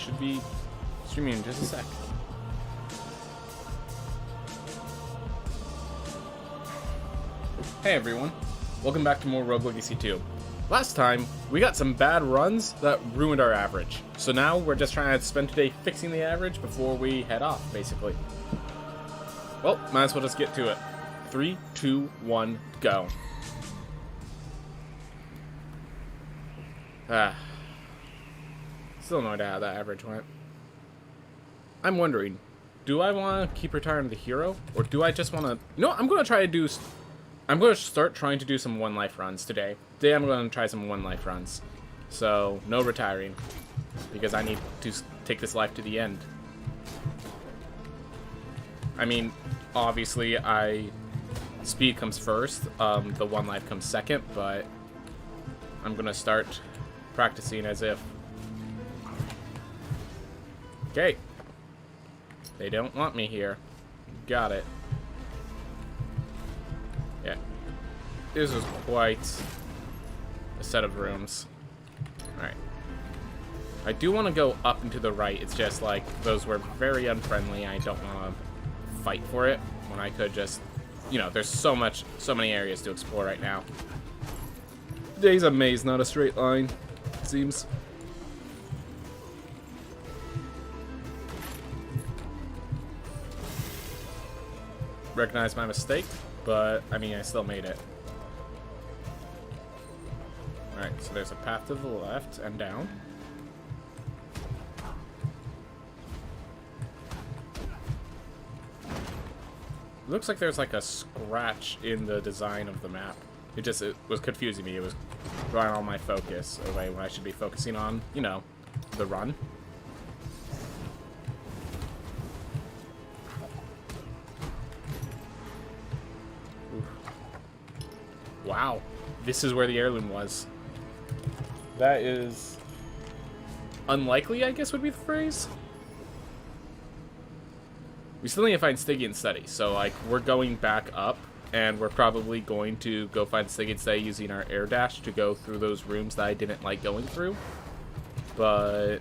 should be streaming in just a sec. Hey everyone, welcome back to more Rouge Legacy 2. Last time, we got some bad runs that ruined our average. So now we're just trying to spend today fixing the average before we head off, basically. Well, might as well just get to it. 3, 2, 1, go. Still no idea how that average went. I'm wondering, do I want to keep retiring the hero? Or do I just want to... You know what, I'm going to start trying to do some one life runs today. Today I'm going to try some one life runs. So, no retiring. Because I need to take this life to the end. I mean, obviously, speed comes first. The one life comes second, but I'm going to start practicing as if. Okay. They don't want me here. Got it. Yeah. This is quite a set of rooms. Alright. I do want to go up and to the right. It's just like, those were very unfriendly. I don't want to fight for it when I could just, you know, there's so many areas to explore right now. Today's a maze, not a straight line, it seems. Recognize my mistake, but I mean, I still made it. Alright, so there's a path to the left and down. Looks like there's like a scratch in the design of the map. It was confusing me. It was drawing all my focus away when I should be focusing on, you know, the run. Wow, this is where the heirloom was. That is unlikely, I guess would be the phrase. We still need to find Stygian Study, so like we're going back up, and we're probably going to go find Stygian Study using our air dash to go through those rooms that I didn't like going through. But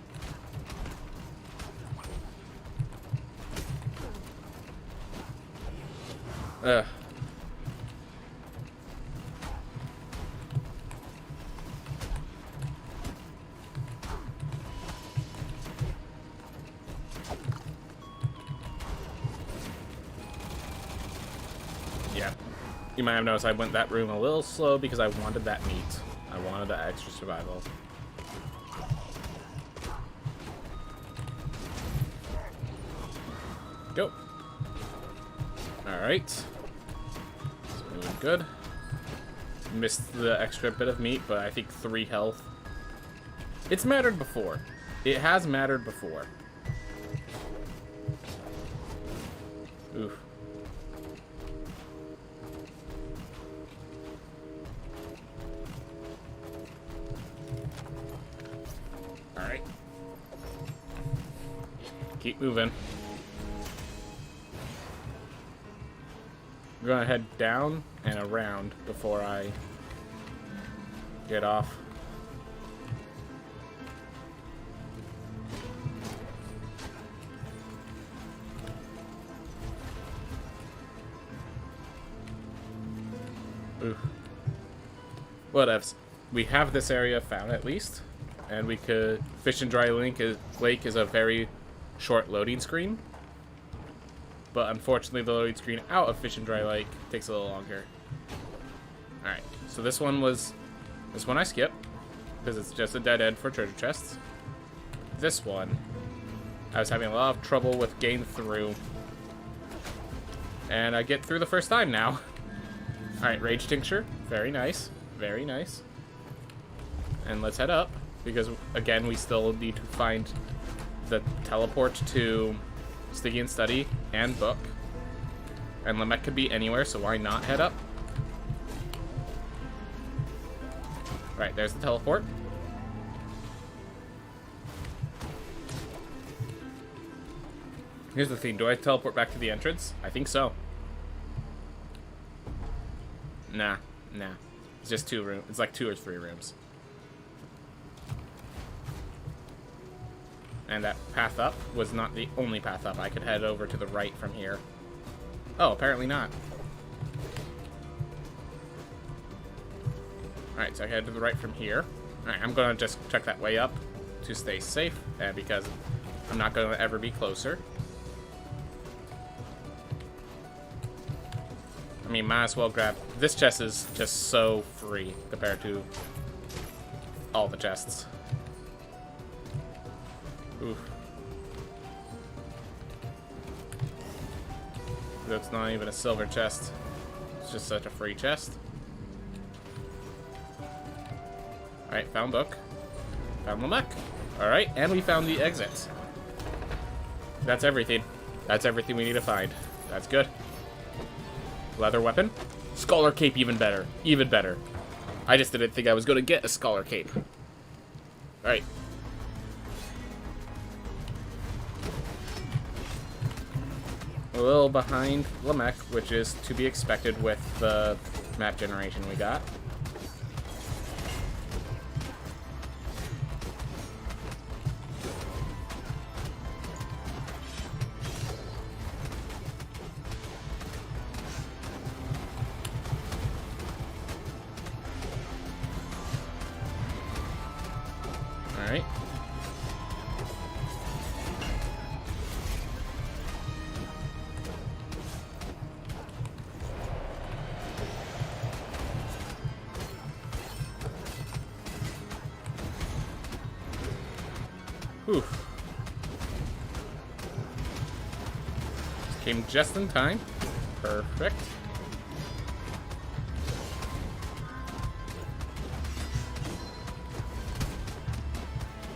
yeah, you might have noticed I went that room a little slow because I wanted that meat. I wanted that extra survival. Go. Alright. It's moving good. Missed the extra bit of meat, but I think 3 health. It's mattered before. It has mattered before. Oof. Alright. Keep moving. I'm gonna head down and around before I get off. Ooh. Whatevs. We have this area found at least, and we could Fish and Dry Lake is a very short loading screen. But unfortunately, the loading screen out of Fish and Dry Lake takes a little longer. Alright, so this one I skipped, because it's just a dead end for treasure chests. This one, I was having a lot of trouble with getting through. And I get through the first time now. Alright, Rage Tincture. Very nice. Very nice. And let's head up, because again, we still need to find the teleport to Stygian Study and Book. And Lamech could be anywhere, so why not head up? Right, there's the teleport. Here's the thing, do I teleport back to the entrance? I think so. Nah. It's just 2 rooms. It's like 2 or 3 rooms. And that path up was not the only path up. I could head over to the right from here. Oh, apparently not. Alright, so I head to the right from here. Alright, I'm gonna just check that way up to stay safe, and because I'm not gonna ever be closer. I mean, might as well grab... This chest is just so free compared to all the chests. Oof. That's not even a silver chest. It's just such a free chest. Alright, found book. Found Lamech. Alright, and we found the exit. That's everything. That's everything we need to find. That's good. Leather weapon. Scholar cape, even better. Even better. I just didn't think I was going to get a scholar cape. Alright. A little behind Lamech, which is to be expected with the map generation we got. Alright. Whew. Came just in time. Perfect.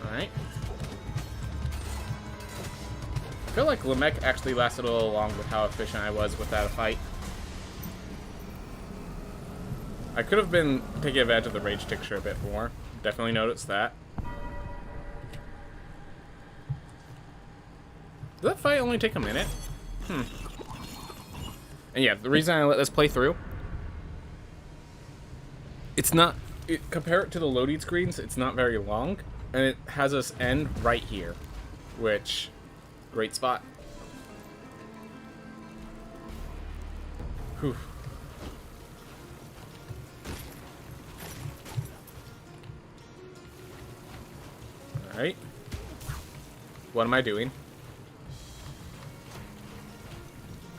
Alright. I feel like Lamech actually lasted a little long with how efficient I was with that fight. I could have been taking advantage of the rage tincture a bit more. Definitely noticed that. Did that fight only take a minute? And yeah, the reason I let this play through, it's not, compare it to the loading screens, it's not very long, and it has us end right here, which, great spot. Whew. Alright. What am I doing?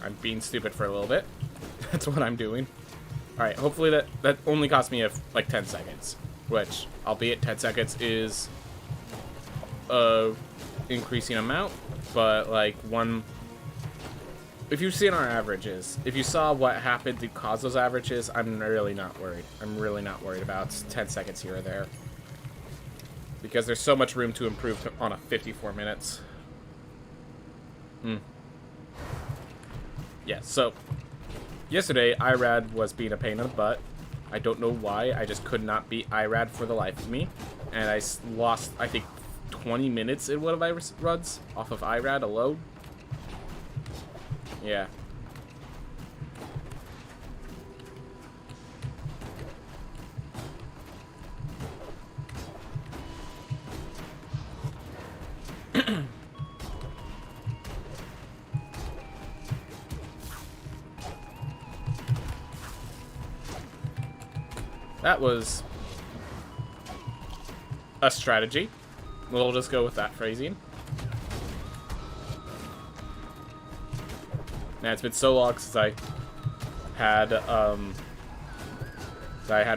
I'm being stupid for a little bit. That's what I'm doing. Alright, hopefully that only cost me like 10 seconds. Which, albeit 10 seconds is a increasing amount, but like if you've seen our averages, if you saw what happened to cause those averages, I'm really not worried. I'm really not worried about 10 seconds here or there. Because there's so much room to improve on a 54 minutes. Yeah, so yesterday IRAD was being a pain in the butt. I don't know why. I just could not beat IRAD for the life of me. And I lost, I think, 20 minutes in one of my runs off of IRAD alone. Yeah. That was a strategy. We'll just go with that phrasing. Man, it's been so long since I had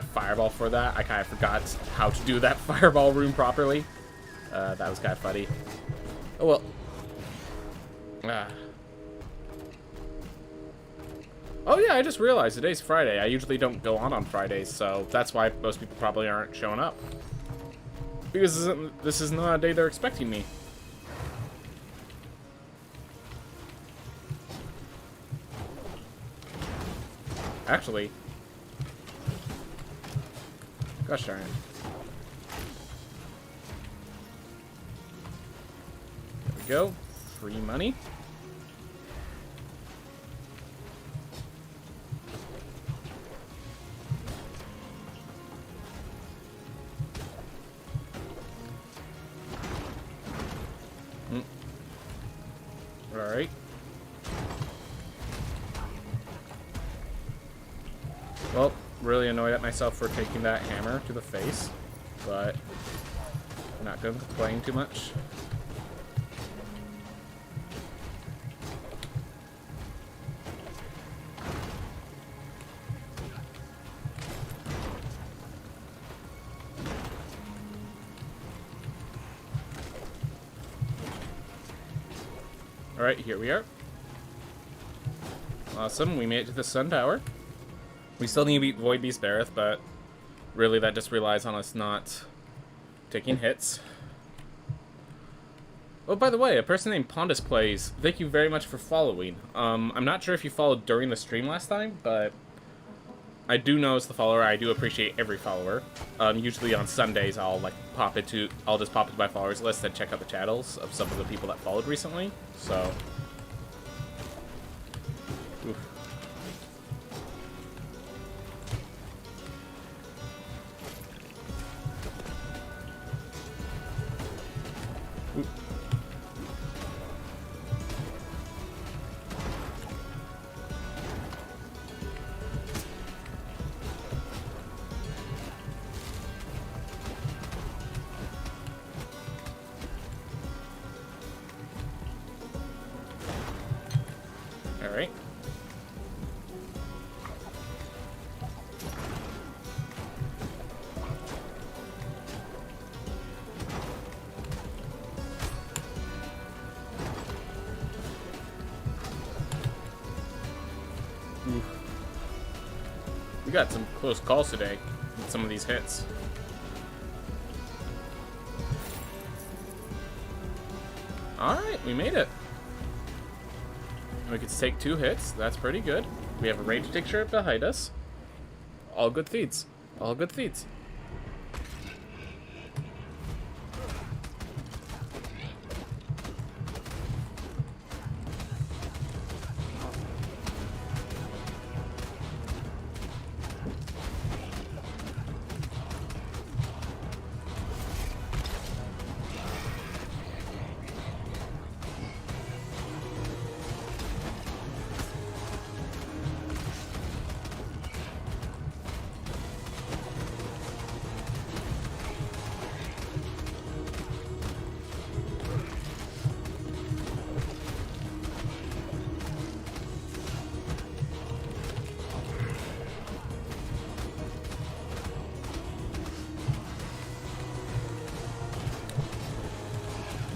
Fireball for that. I kind of forgot how to do that Fireball room properly. That was kind of funny. Oh well. Oh yeah, I just realized today's Friday. I usually don't go on Fridays, so that's why most people probably aren't showing up. Because this is not a day they're expecting me. Actually. Gosh darn it. There we go. Free money. Alright. Well, really annoyed at myself for taking that hammer to the face, but I'm not going to complain too much. Alright, here we are. Awesome, we made it to the Sun Tower. We still need to beat Void Beast Bareth, but really that just relies on us not taking hits. Oh, by the way, a person named Pondus Plays, thank you very much for following. I'm not sure if you followed during the stream last time, but I do know as the follower, I do appreciate every follower. Usually on Sundays, I'll just pop into my followers list and check out the channels of some of the people that followed recently. So, oof. Alright. We got some close calls today with some of these hits. Alright, we made it. We could take 2 hits. That's pretty good. We have a range picture behind us. All good feats. All good feats.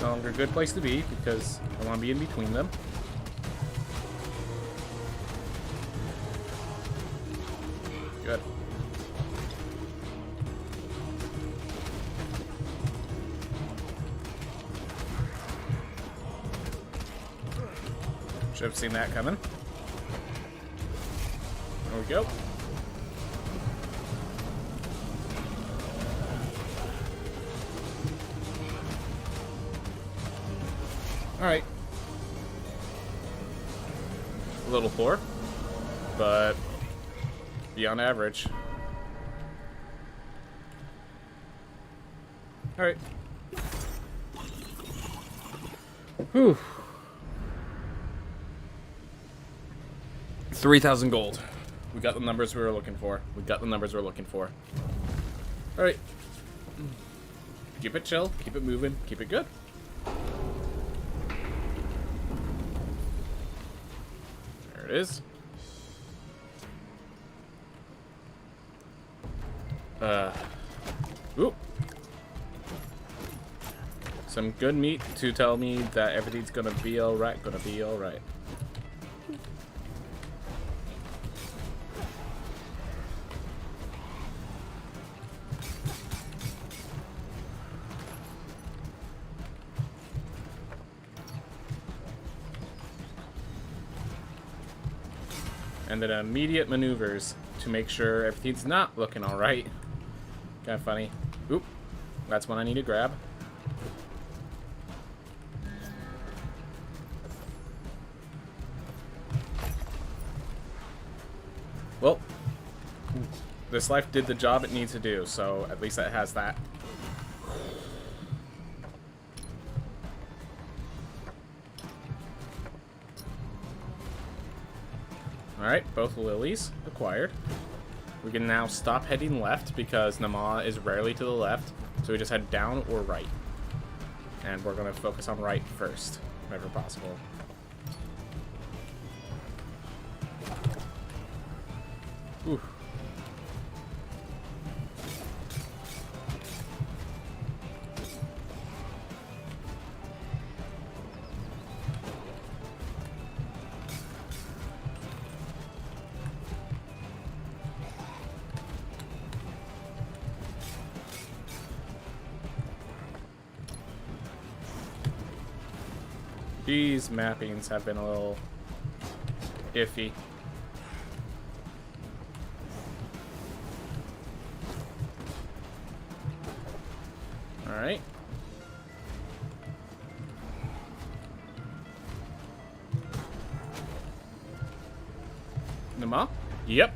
No longer a good place to be because I want to be in between them. Good. Should have seen that coming. There we go. Alright. A little poor, but beyond average. Alright. Whew. 3,000 gold. We got the numbers we were looking for. We got the numbers we're looking for. Alright. Keep it chill, keep it moving, keep it good. There it is. Ooh. Some good meat to tell me that everything's gonna be alright, gonna be alright. And then immediate maneuvers to make sure everything's not looking alright. Kind of funny. Oop. That's one I need to grab. Well, this life did the job it needs to do, so at least it has that. Alright, both lilies acquired. We can now stop heading left because Nama is rarely to the left. So we just head down or right. And we're going to focus on right first, whenever possible. Ooh. These mappings have been a little iffy. Alright. Nama? Yep.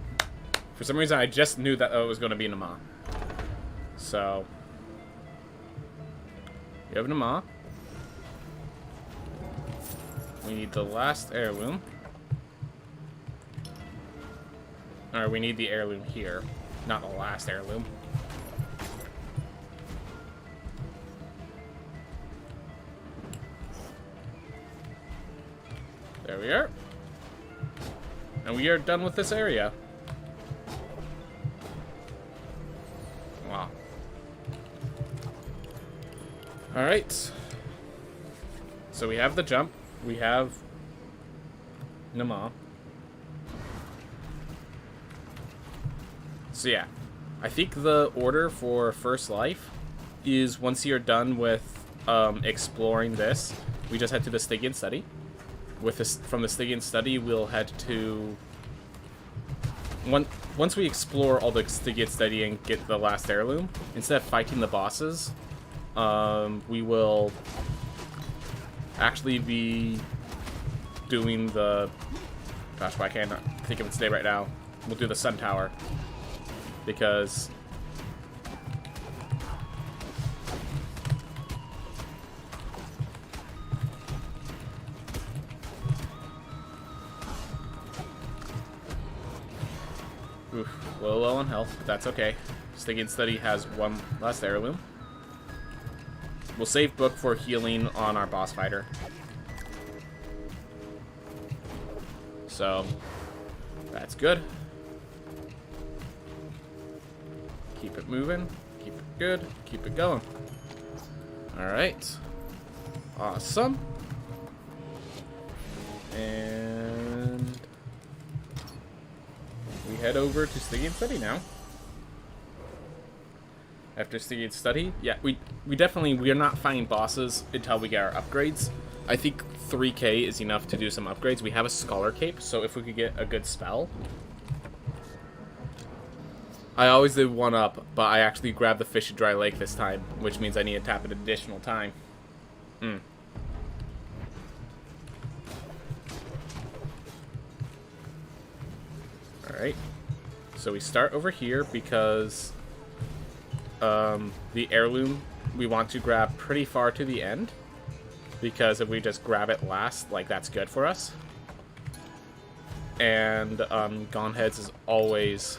For some reason, I just knew that it was going to be Nama. So. You have Nama. We need the last heirloom. Or we need the heirloom here, not the last heirloom. There we are. And we are done with this area. Wow. Alright. So we have the jump. We have Nama. So yeah, I think the order for First Life is once you're done with exploring this, we just head to the Stygian Study. With this, from the Stygian Study, we'll head to... Once we explore all the Stygian Study and get the last heirloom, instead of fighting the bosses, we will actually be doing the... Gosh, why can't I think of its name right now? We'll do the Sun Tower. Because... Oof, a little low on health, but that's okay. Stygian Study has one last heirloom. We'll save book for healing on our boss fighter. So, that's good. Keep it moving. Keep it good. Keep it going. Alright. Awesome. And we head over to Stygian Study now. After Stygian Study, yeah, we are not fighting bosses until we get our upgrades. I think 3k is enough to do some upgrades. We have a Scholar Cape, so if we could get a good spell. I always did 1-up, but I actually grabbed the Fish and Dry Lake this time, which means I need to tap an additional time. Alright. So we start over here because the heirloom we want to grab pretty far to the end. Because if we just grab it last, like, that's good for us. And Gone Heads is always,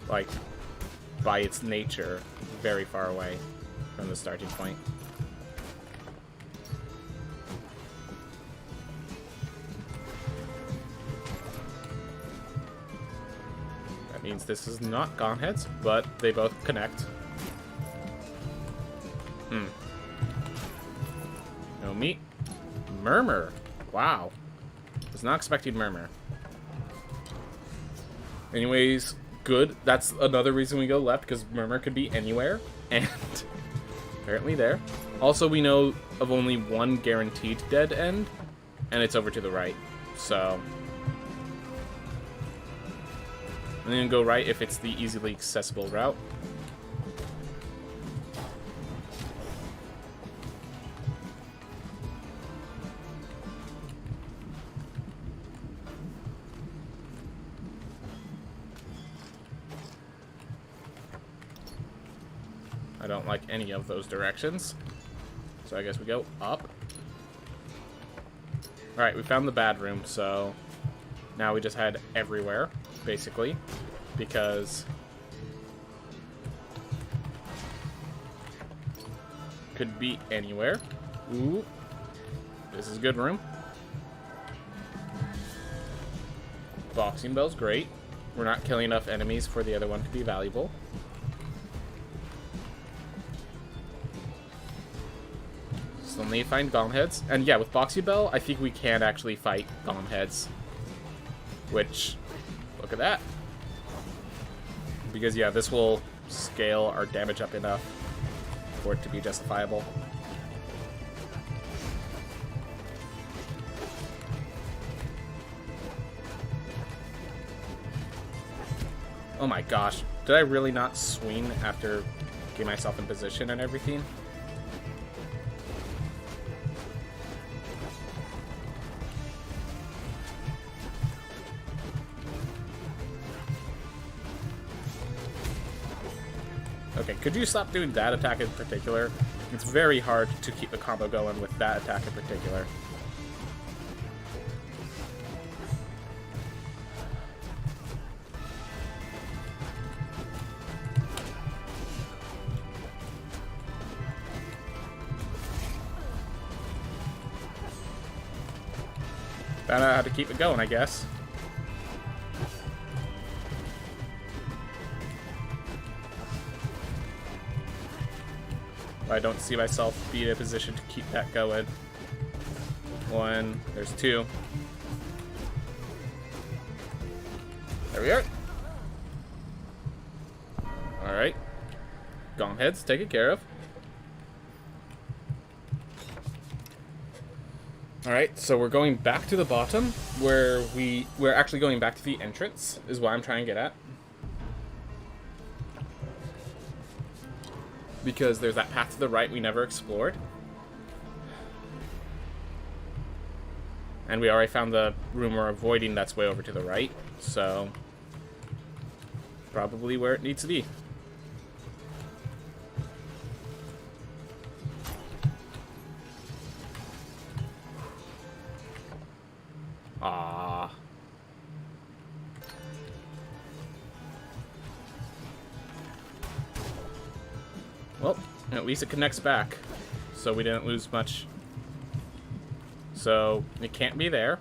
like, by its nature, very far away from the starting point. That means this is not Gone Heads, but they both connect. No meat. Murmur. Wow. Was not expecting Murmur. Anyways, good. That's another reason we go left, because Murmur could be anywhere. And apparently there. Also, we know of only one guaranteed dead end, and it's over to the right. So I'm going to go right if it's the easily accessible route. I don't like any of those directions. So I guess we go up. Alright, we found the bad room, so Now we just head everywhere, basically, because could be anywhere. Ooh, this is a good room. Boxing bell's great. We're not killing enough enemies for the other one to be valuable. Still need to find golem heads. And yeah, with Boxy Bell, I think we can actually fight golem heads. Which, look at that. Because yeah, this will scale our damage up enough for it to be justifiable. Oh my gosh. Did I really not swing after getting myself in position and everything? Okay, could you stop doing that attack in particular? It's very hard to keep the combo going with that attack in particular. Found out how to keep it going, I guess. I don't see myself be in a position to keep that going. One, there's two. There we are. Alright. Golem heads, taken care of. Alright, so we're going back to the bottom, where we're actually going back to the entrance, is what I'm trying to get at. Because there's that path to the right we never explored. And we already found the room we're avoiding that's way over to the right, so probably where it needs to be. Ah. Well, at least it connects back, so we didn't lose much. So, it can't be there.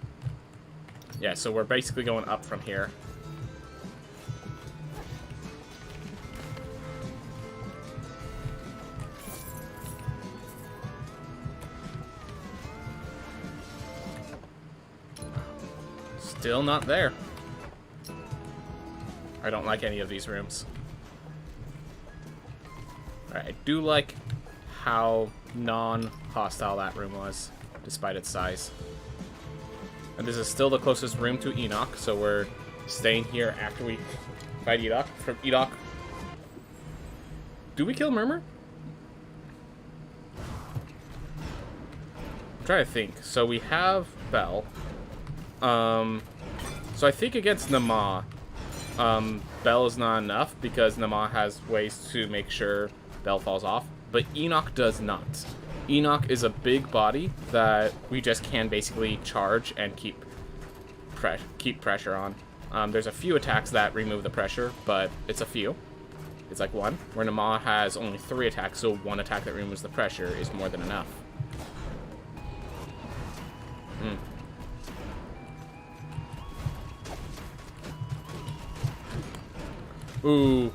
Yeah, so we're basically going up from here. Still not there. I don't like any of these rooms. Alright, I do like how non-hostile that room was, despite its size. And this is still the closest room to Enoch, so we're staying here after we fight Enoch. From Enoch, do we kill Murmur? I'm trying to think. So we have Bell. So I think against Nama, Bell is not enough because Nama has ways to make sure Bell falls off, but Enoch does not. Enoch is a big body that we just can basically charge and keep pressure on. There's a few attacks that remove the pressure, but it's a few. It's like one, where Nama has only 3 attacks, so one attack that removes the pressure is more than enough. Ooh.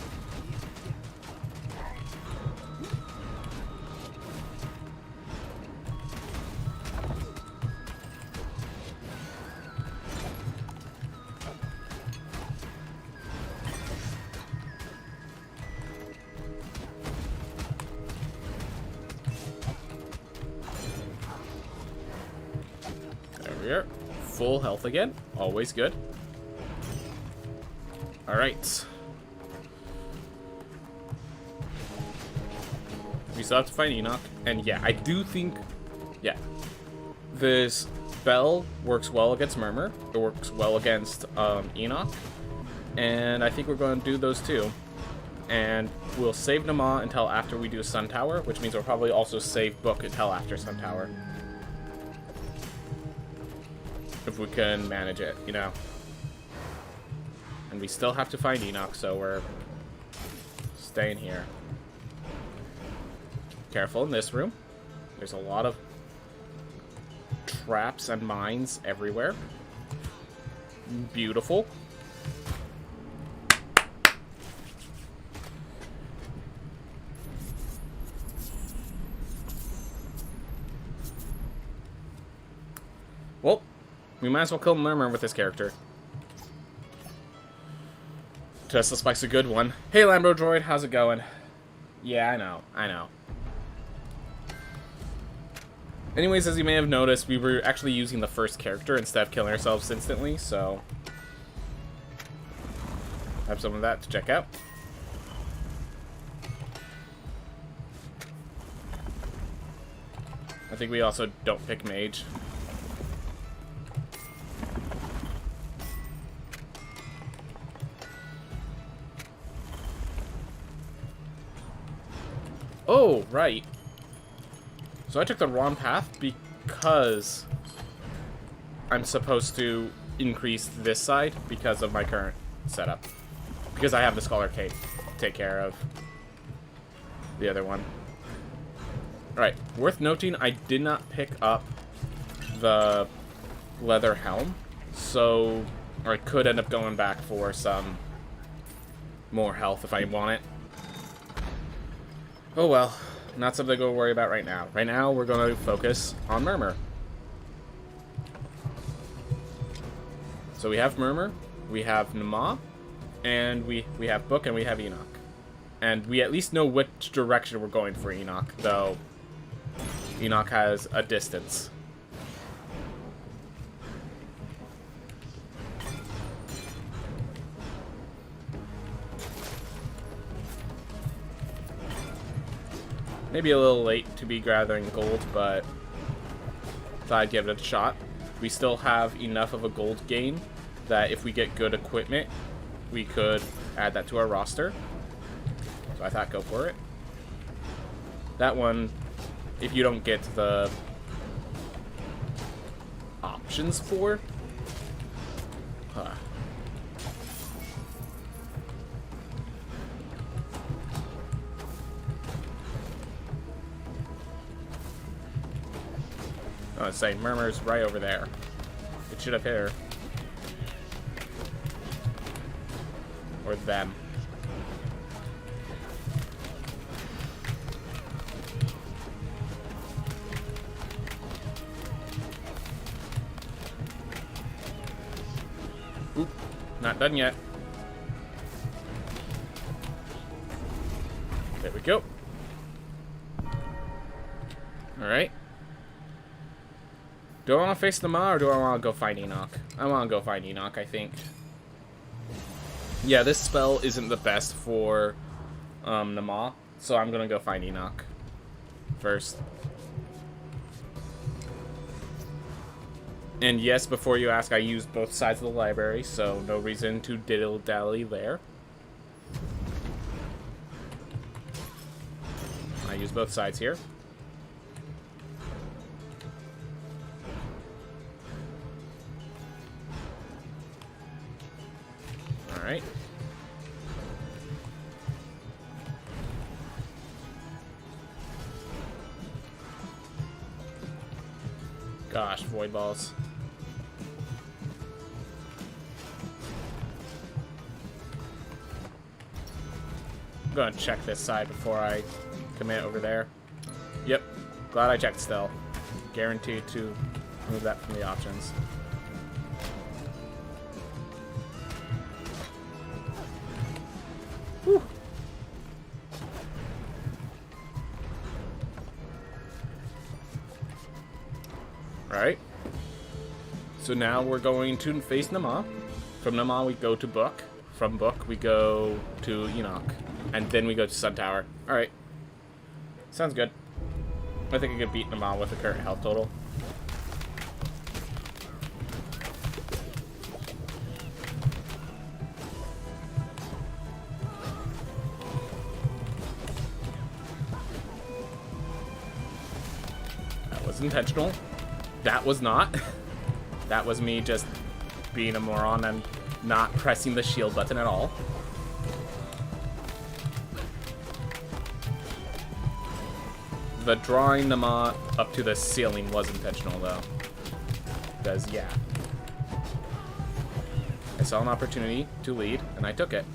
There we are. Full health again. Always good. Alright. We still have to find Enoch, and yeah, I do think, yeah, this Bell works well against Murmur, it works well against Enoch, and I think we're going to do those two. And we'll save Nama until after we do Sun Tower, which means we'll probably also save Book until after Sun Tower. If we can manage it, you know. And we still have to find Enoch, so we're staying here. Careful in this room. There's a lot of traps and mines everywhere. Beautiful. Well, we might as well kill Murmur with this character. Tesla Spike's a good one. Hey, Lambro Droid, how's it going? Yeah, I know. Anyways, as you may have noticed, we were actually using the first character instead of killing ourselves instantly, so I have some of that to check out. I think we also don't pick Mage. Oh, right. So I took the wrong path because I'm supposed to increase this side because of my current setup. Because I have the Scholar Cape to take care of the other one. Alright, worth noting, I did not pick up the leather helm, so I could end up going back for some more health if I want it. Oh well, not something to go worry about right now. Right now, we're going to focus on Murmur. So we have Murmur, we have Nama, and we have Book, and we have Enoch. And we at least know which direction we're going for Enoch, though Enoch has a distance. Maybe a little late to be gathering gold, but thought I'd give it a shot. We still have enough of a gold gain that if we get good equipment, we could add that to our roster. So I thought go for it. That one, if you don't get the options for, I was saying, Murmur's right over there. It should have hit her. Or them. Oop, not done yet. There we go. Alright. Do I want to face the Ma, or do I want to go find Enoch? I want to go find Enoch, I think. Yeah, this spell isn't the best for Nama, so I'm going to go find Enoch first. And yes, before you ask, I used both sides of the library, so no reason to diddle-dally there. I use both sides here. Alright. Gosh, void balls. I'm gonna check this side before I commit over there. Yep. Glad I checked still. Guaranteed to remove that from the options. Whew. Right. So now we're going to face Nama. From Nama we go to Book. From Book we go to Enoch. And then we go to Sun Tower. Alright. Sounds good. I think I could beat Nama with the current health total. That was intentional. That was not. That was me just being a moron and not pressing the shield button at all. The drawing them up to the ceiling was intentional, though. Because, yeah. I saw an opportunity to lead, and I took it.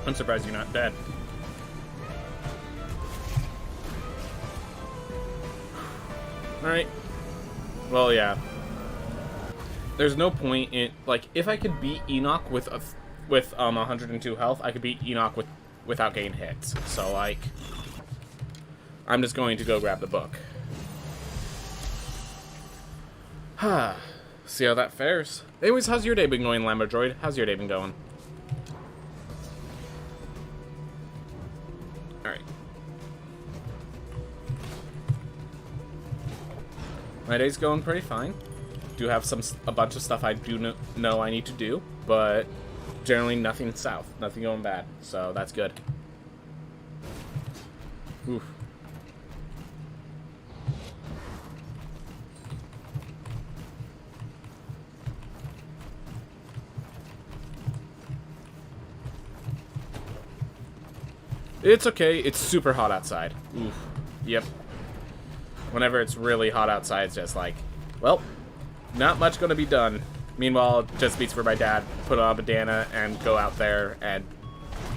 I'm surprised you're not dead. Alright. Well, yeah. There's no point in... Like, if I could beat Enoch with 102 health, I could beat Enoch without getting hits. So, like... I'm just going to go grab the book. See how that fares. Anyways, how's your day been going, Lambo-droid? How's your day been going? Alright. My day's going pretty fine. Do have a bunch of stuff I do know I need to do, but generally nothing south. Nothing going bad, so that's good. Oof. It's okay. It's super hot outside. Oof. Yep. Whenever it's really hot outside, it's just like, well, not much going to be done. Meanwhile, just beats for my dad, put on a bandana, and go out there and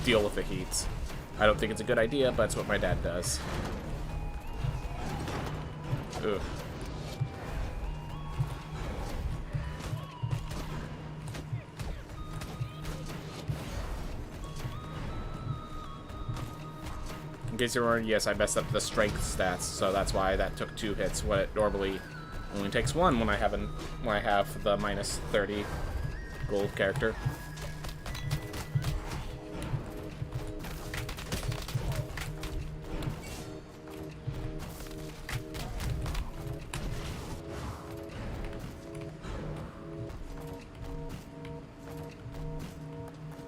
deal with the heat. I don't think it's a good idea, but it's what my dad does. Oof. In case you're wondering, yes, I messed up the strength stats, so that's why that took 2 hits when it normally only takes 1 when I have the minus 30 gold character.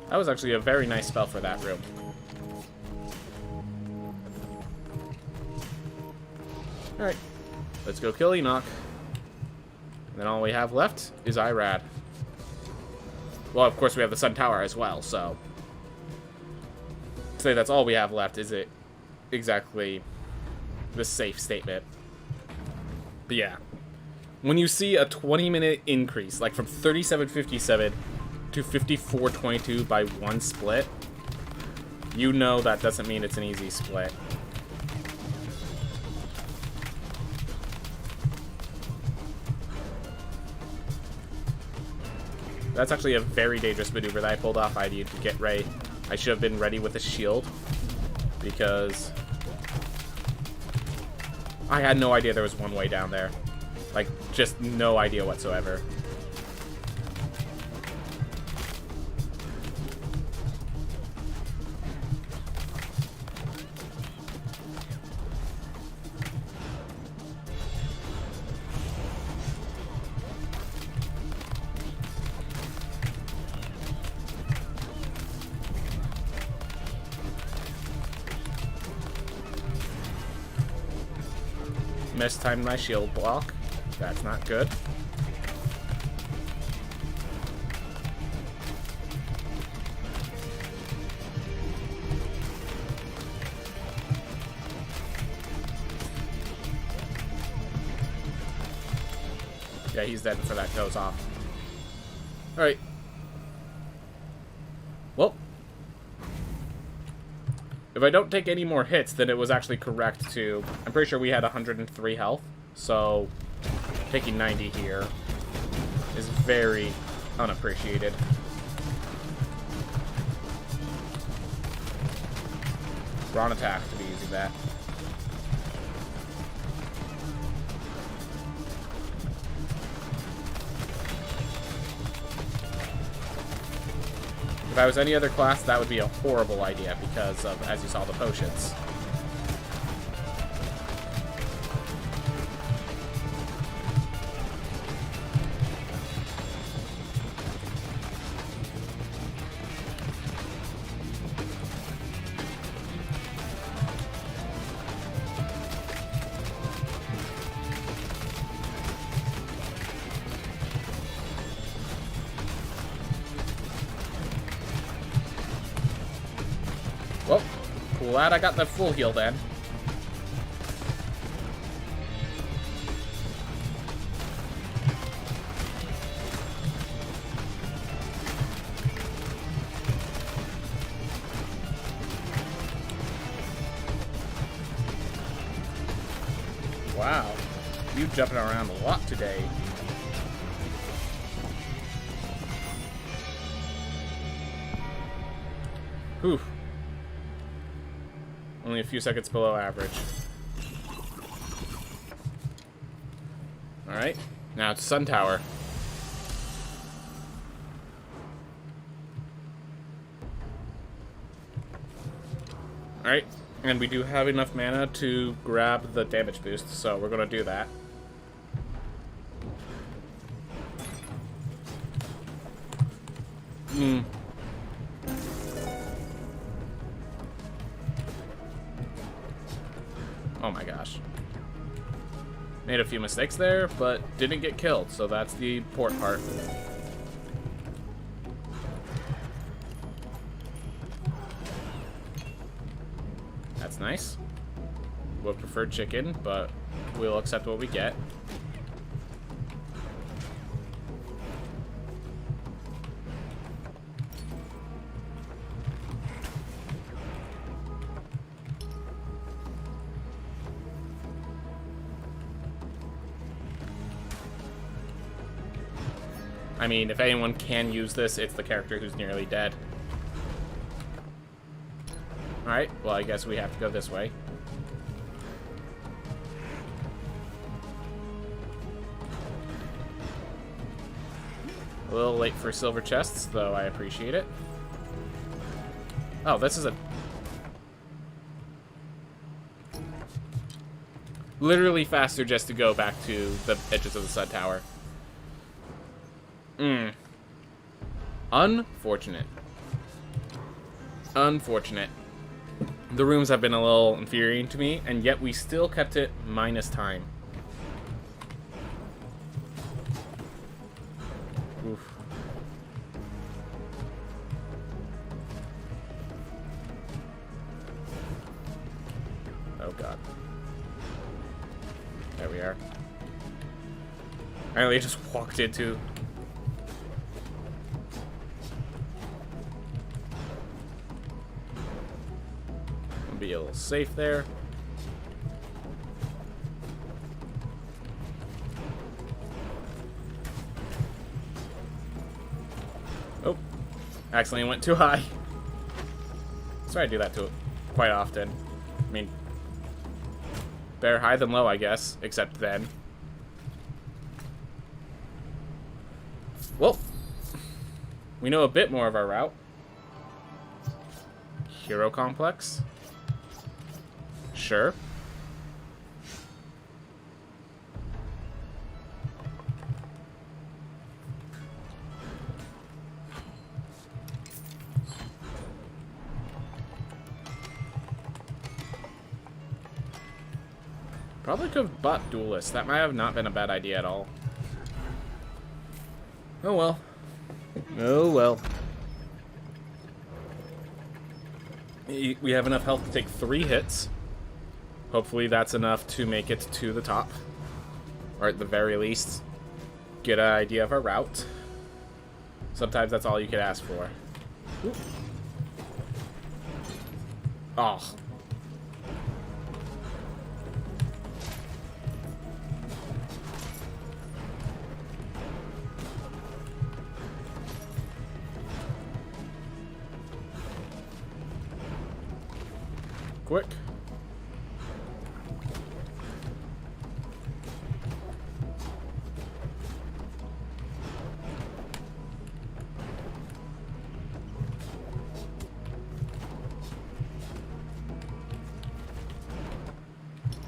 That was actually a very nice spell for that room. Alright, let's go kill Enoch. And then all we have left is Irad. Well, of course we have the Sun Tower as well, so... to say that's all we have left isn't exactly the safe statement. But yeah. When you see a 20-minute increase, like from 37.57 to 54.22 by 1 split, you know that doesn't mean it's an easy split. That's actually a very dangerous maneuver that I pulled off. I needed to get ready. I should have been ready with a shield, because I had no idea there was one way down there. Like, just no idea whatsoever. Mistimed my shield block. That's not good. Yeah, he's dead before that goes off. Alright. Well. If I don't take any more hits, then it was actually correct to... I'm pretty sure we had 103 health, so taking 90 here is very unappreciated. Wrong attack to be using that. If I was any other class, that would be a horrible idea because of, as you saw, the potions. Well, glad I got the full heal then. Wow, you jumping around a lot today. Whew. Only a few seconds below average. Alright, now it's Sun Tower. Alright, and we do have enough mana to grab the damage boost, so we're gonna do that. Oh my gosh. Made a few mistakes there, but didn't get killed, so that's the important part. That's nice. Would prefer chicken, but we'll accept what we get. I mean, if anyone can use this, it's the character who's nearly dead. Alright, well, I guess we have to go this way. A little late for silver chests, though I appreciate it. Oh, this is a... literally faster just to go back to the edges of the Sun Tower. Unfortunate. Unfortunate. The rooms have been a little infuriating to me, and yet we still kept it minus time. Oof. Oh god. There we are. I really just walked into... be a little safe there. Oh, accidentally went too high. Sorry, I do that to it quite often. I mean, Better high than low, I guess. Except then. Well, we know a bit more of our route. Hero Complex. Sure. Probably could have bought Duelist. That might have not been a bad idea at all. Oh well. Oh well. We have enough health to take 3 hits. Hopefully that's enough to make it to the top. Or at the very least, get an idea of our route. Sometimes that's all you could ask for. Ooh. Oh. Quick.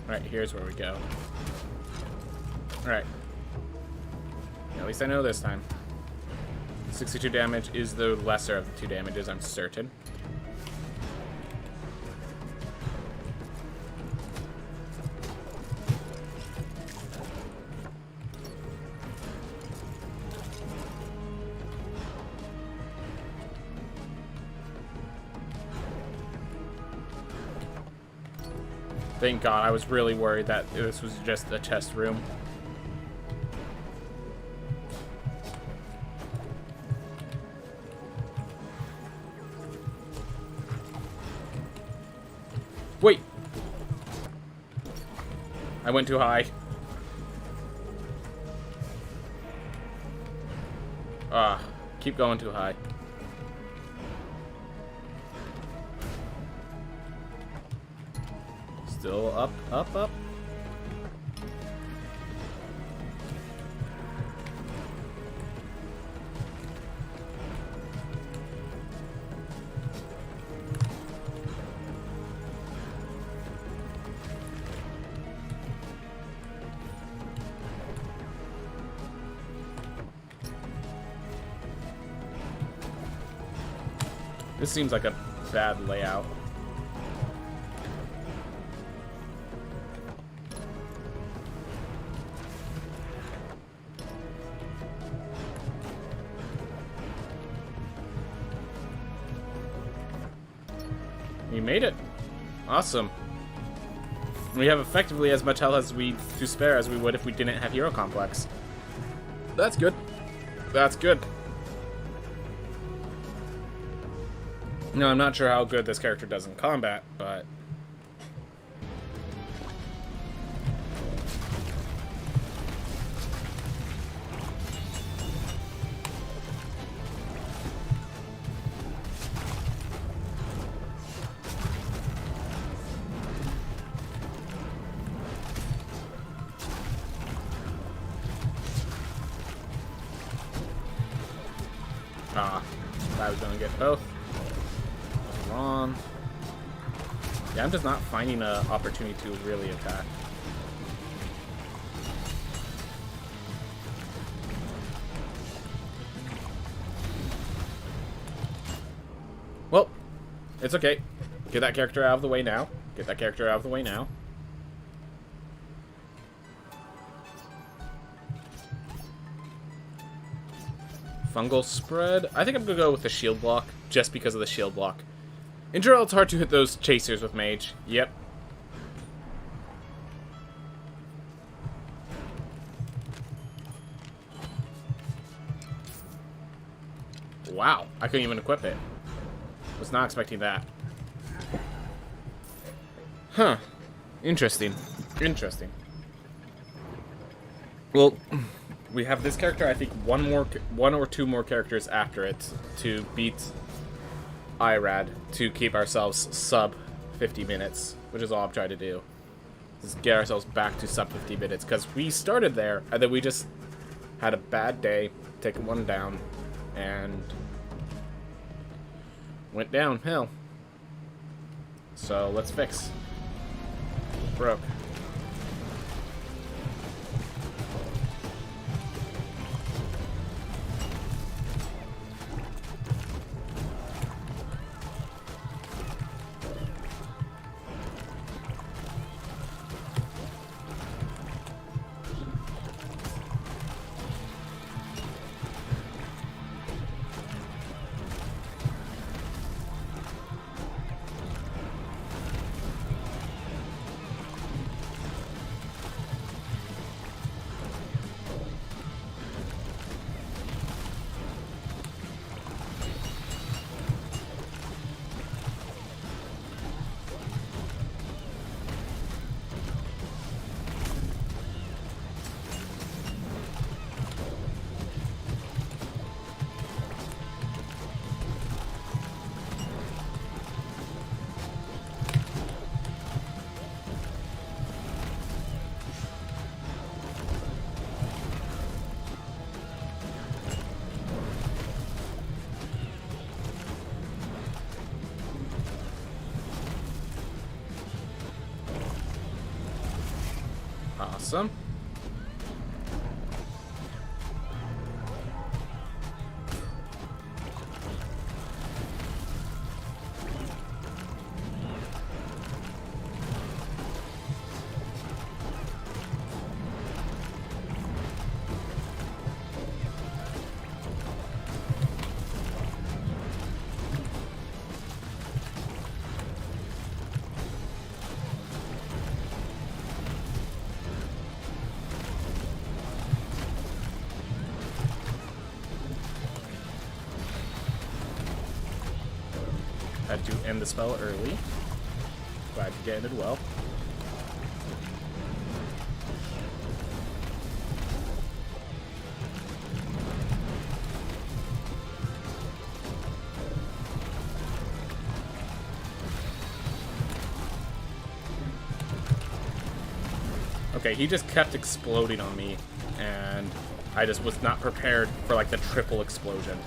Alright, here's where we go. Alright. At least I know this time. 62 damage is the lesser of the 2 damages, I'm certain. Thank God, I was really worried that this was just a test room. Wait! I went too high. Keep going too high. Still up, up, up. This seems like a bad layout. We made it. Awesome. We have effectively as much health as we to spare as we would if we didn't have Hero Complex. That's good. That's good. No, I'm not sure how good this character does in combat, but... I was gonna get both. Wrong. Yeah, I'm just not finding an opportunity to really attack. Well, it's okay. Get that character out of the way now. Get that character out of the way now. Fungal spread. I think I'm gonna go with the shield block, just because of the shield block. In general, it's hard to hit those chasers with mage. Yep. Wow, I couldn't even equip it. Was not expecting that. Huh. Interesting. Interesting. Well, we have this character, I think one or two more characters after it to beat IRAD to keep ourselves sub 50 minutes, which is all I'm trying to do. Let's get ourselves back to sub 50 minutes, because we started there, and then we just had a bad day, taking one down, and went downhill. So let's fix. Broke. Awesome. Had to end the spell early. Glad to get ended well. Okay, he just kept exploding on me, and I just was not prepared for like the triple explosion.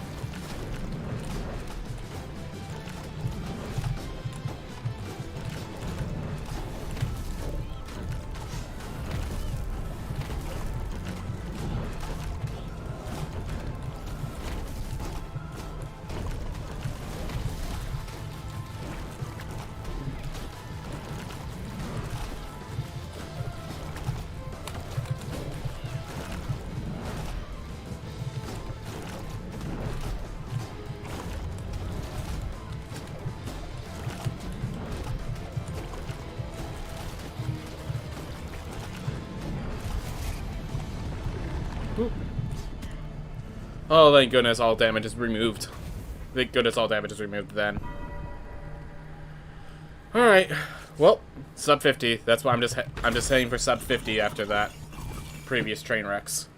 Ooh. Oh, thank goodness all damage is removed. Thank goodness all damage is removed then. Alright. Well, sub 50. That's why I'm just heading for sub 50 after that previous train wrecks.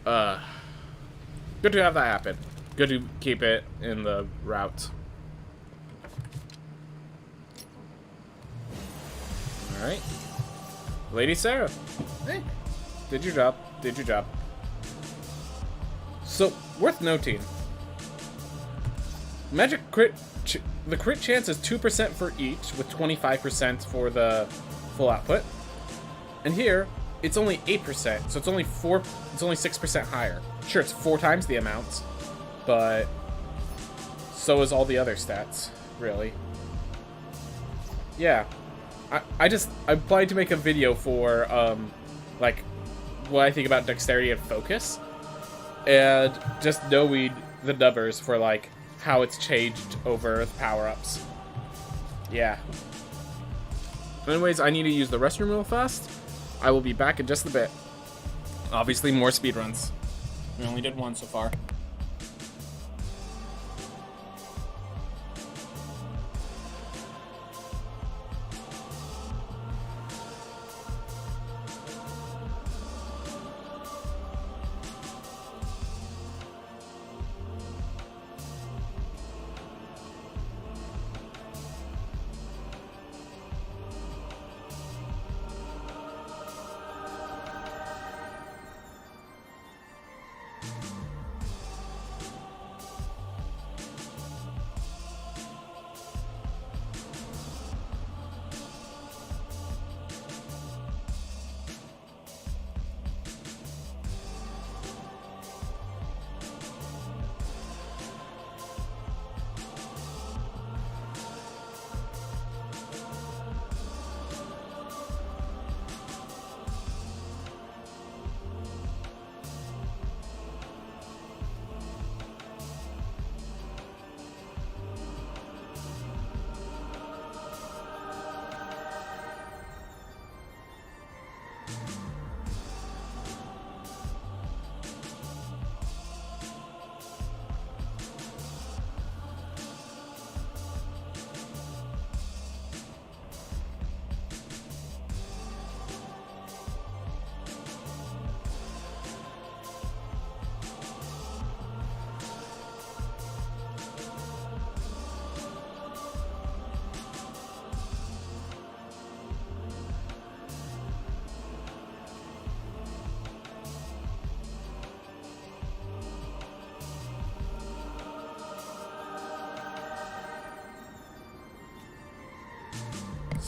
Good to have that happen. Good to keep it in the route. Alright. Lady Sarah. Hey. Did your job. Did your job. So, worth noting. Magic crit... the crit chance is 2% for each, with 25% for the full output. And here, it's only 8%, so it's only 6% higher. Sure, it's 4 times the amount, but so is all the other stats, really. Yeah. I'm planning to make a video for, like, what I think about dexterity and focus, and just knowing the numbers for, like, how it's changed over the power-ups. Yeah. Anyways, I need to use the restroom real fast. I will be back in just a bit. Obviously, more speedruns. We only did one so far.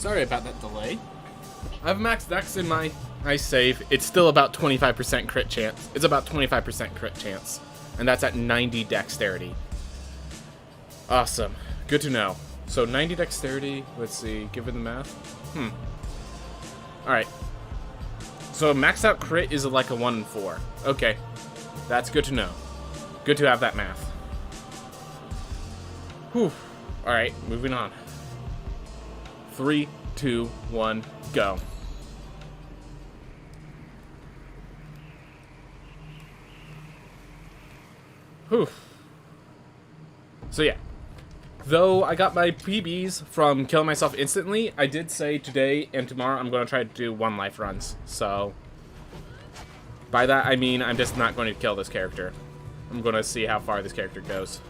Sorry about that delay. I have max dex in my save. It's still about 25% crit chance. It's about 25% crit chance. And that's at 90 dexterity. Awesome. Good to know. So 90 dexterity, let's see, given the math. Alright. So maxed out crit is like a 1 in 4. Okay. That's good to know. Good to have that math. Whew. Alright, moving on. 3, 2, 1, go. Whew. So yeah. Though I got my PBs from killing myself instantly, I did say today and tomorrow I'm going to try to do 1 life runs. So, by that I mean I'm just not going to kill this character. I'm going to see how far this character goes.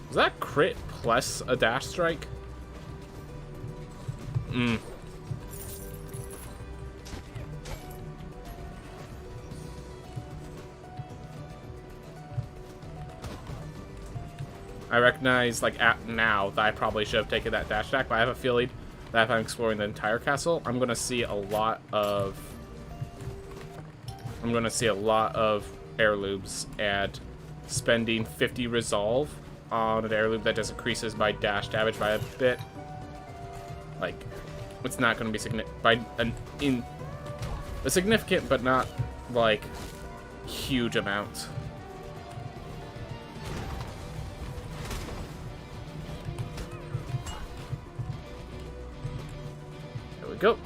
Was that crit plus a dash strike? I recognize, like, now that I probably should have taken that dash attack, but I have a feeling that if I'm exploring the entire castle, I'm going to see a lot of heirlooms, and spending 50 resolve on an heirloom that just increases my dash damage by a bit. Like, it's not going to be a significant, but not, like, huge amount. Go.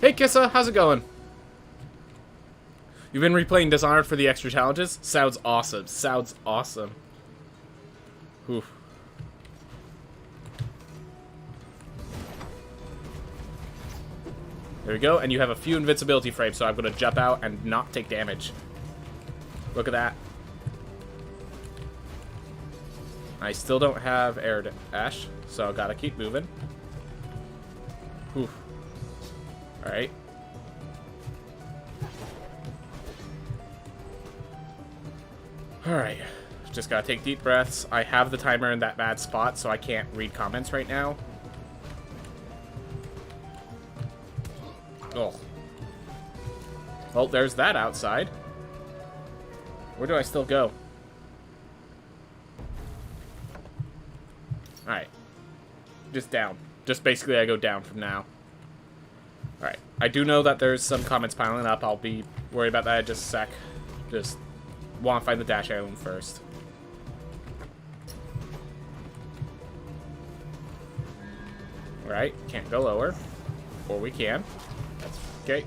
Hey Kissa, how's it going? You've been replaying Dishonored for the extra challenges? Sounds awesome. Sounds awesome. Whew. There we go, and you have a few invincibility frames, so I'm going to jump out and not take damage. Look at that. I still don't have air dash, so I gotta keep moving. Whew. Alright. Alright. Just gotta take deep breaths. I have the timer in that bad spot, so I can't read comments right now. Oh. Well, there's that outside. Where do I still go? Alright. Just down. Just basically I go down from now. Alright. I do know that there's some comments piling up. I'll be worried about that in just a sec. Just want to find the dash heirloom first. Alright. Can't go lower. Or we can. That's okay.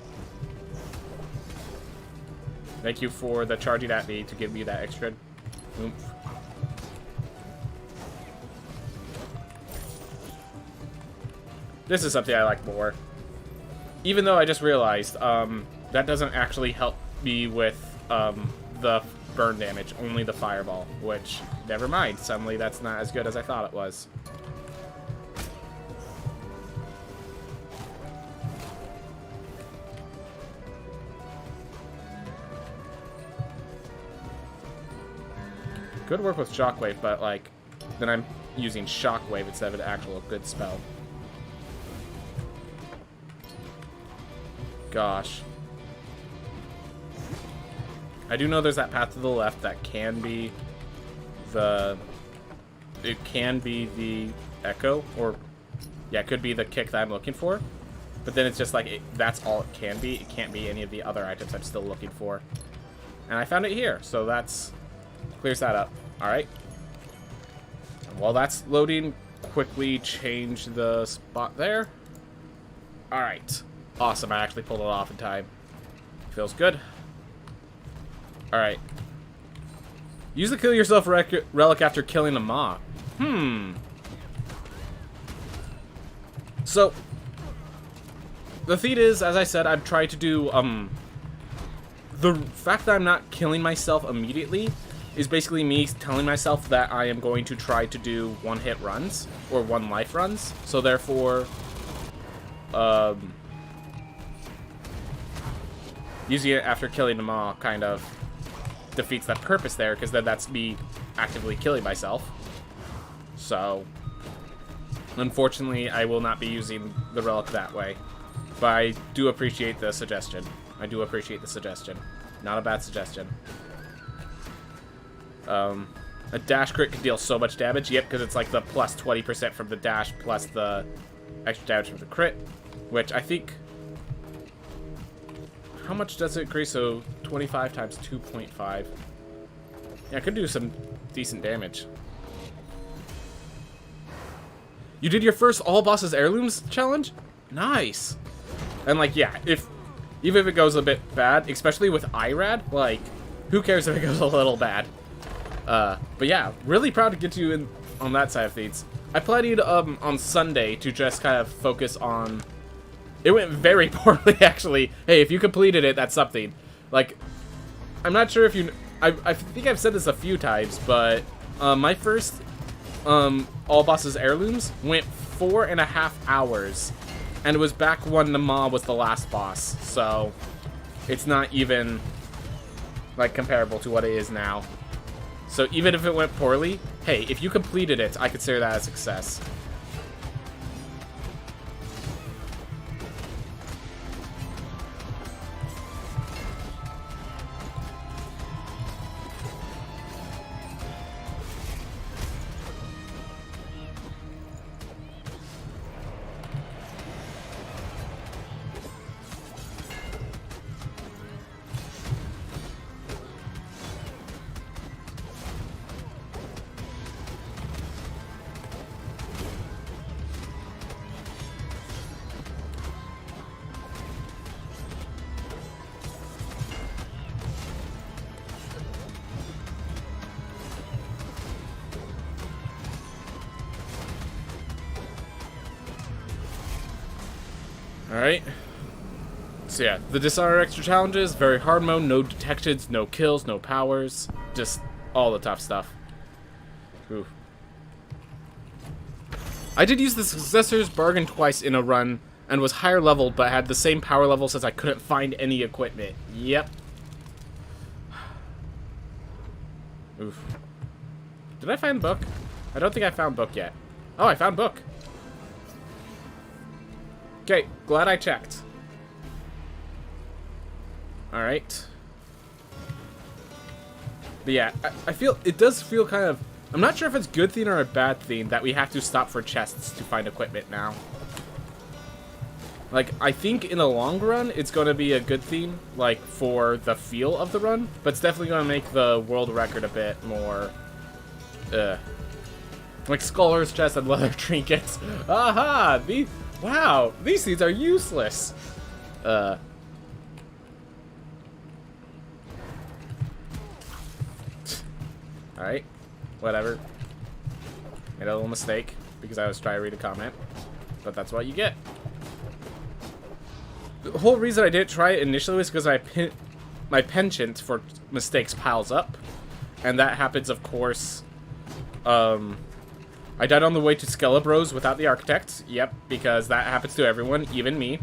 Thank you for the charging at me to give me that extra oomph. This is something I like more. Even though I just realized that doesn't actually help me with the burn damage, only the fireball, which, never mind. Suddenly that's not as good as I thought it was. Could work with Shockwave, but like, then I'm using Shockwave instead of an actual good spell. Gosh. I do know there's that path to the left that can be the... It can be the Echo, or... Yeah, it could be the kick that I'm looking for. But then it's just like, that's all it can be. It can't be any of the other items I'm still looking for. And I found it here, so that's... Clears that up. Alright. While that's loading, quickly change the spot there. Alright. Awesome, I actually pulled it off in time. Feels good. Alright. Use the kill yourself relic after killing a maw. So, the thing is, as I said, I've tried to do, the fact that I'm not killing myself immediately is basically me telling myself that I am going to try to do one-hit runs, or one-life runs, so therefore, using it after killing them all kind of defeats that purpose there, because then that's me actively killing myself. So, Unfortunately, I will not be using the relic that way. But I do appreciate the suggestion. I do appreciate the suggestion. Not a bad suggestion. A dash crit can deal so much damage. Yep, because it's like the plus 20% from the dash plus the extra damage from the crit. Which I think... How much does it increase? So 25 times 2.5. Yeah, I could do some decent damage. You did your first all bosses heirlooms challenge? Nice. And like, yeah, even if it goes a bit bad, especially with IRAD, like, who cares if it goes a little bad? But yeah, really proud to get you in on that side of things. I played on Sunday to just kind of focus on. It went very poorly, actually. Hey, if you completed it, that's something. Like, I'm not sure if you. I think I've said this a few times, but my first all bosses heirlooms went 4.5 hours, and it was back when the Maw was the last boss. So it's not even like comparable to what it is now. So even if it went poorly, hey, if you completed it, I consider that a success. Alright. So yeah, the Dishonor extra challenges, very hard mode, no detections, no kills, no powers, just all the tough stuff. Ooh. I did use the Successor's Bargain twice in a run, and was higher leveled, but had the same power level since I couldn't find any equipment. Yep. Oof. Did I find book? I don't think I found book yet. Oh, I found book. Okay, glad I checked. Alright. But yeah, I feel, it does feel kind of, I'm not sure if it's a good thing or a bad thing that we have to stop for chests to find equipment now. Like, I think in the long run, it's going to be a good thing, like, for the feel of the run, but it's definitely going to make the world record a bit more, like Scholar's Chest and leather trinkets. Aha! Wow, these things are useless. Alright, whatever. Made a little mistake because I was trying to read a comment, but that's what you get. The whole reason I didn't try it initially was because my penchant for mistakes piles up, and that happens, of course. I died on the way to Skelebros without the Architect. Yep, because that happens to everyone, even me.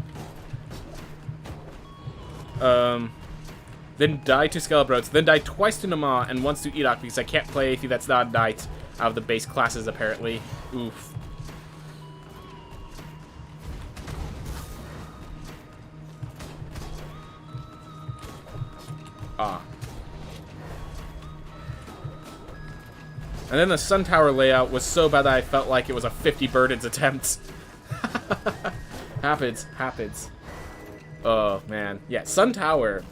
Then died to Skelebros, then died twice to Nama, and once to Edok because I can't play anything that's not a knight out of the base classes, apparently. Oof. Ah. And then the Sun Tower layout was so bad that I felt like it was a 50 burdens attempt. Happens. Oh, man. Yeah, Sun Tower.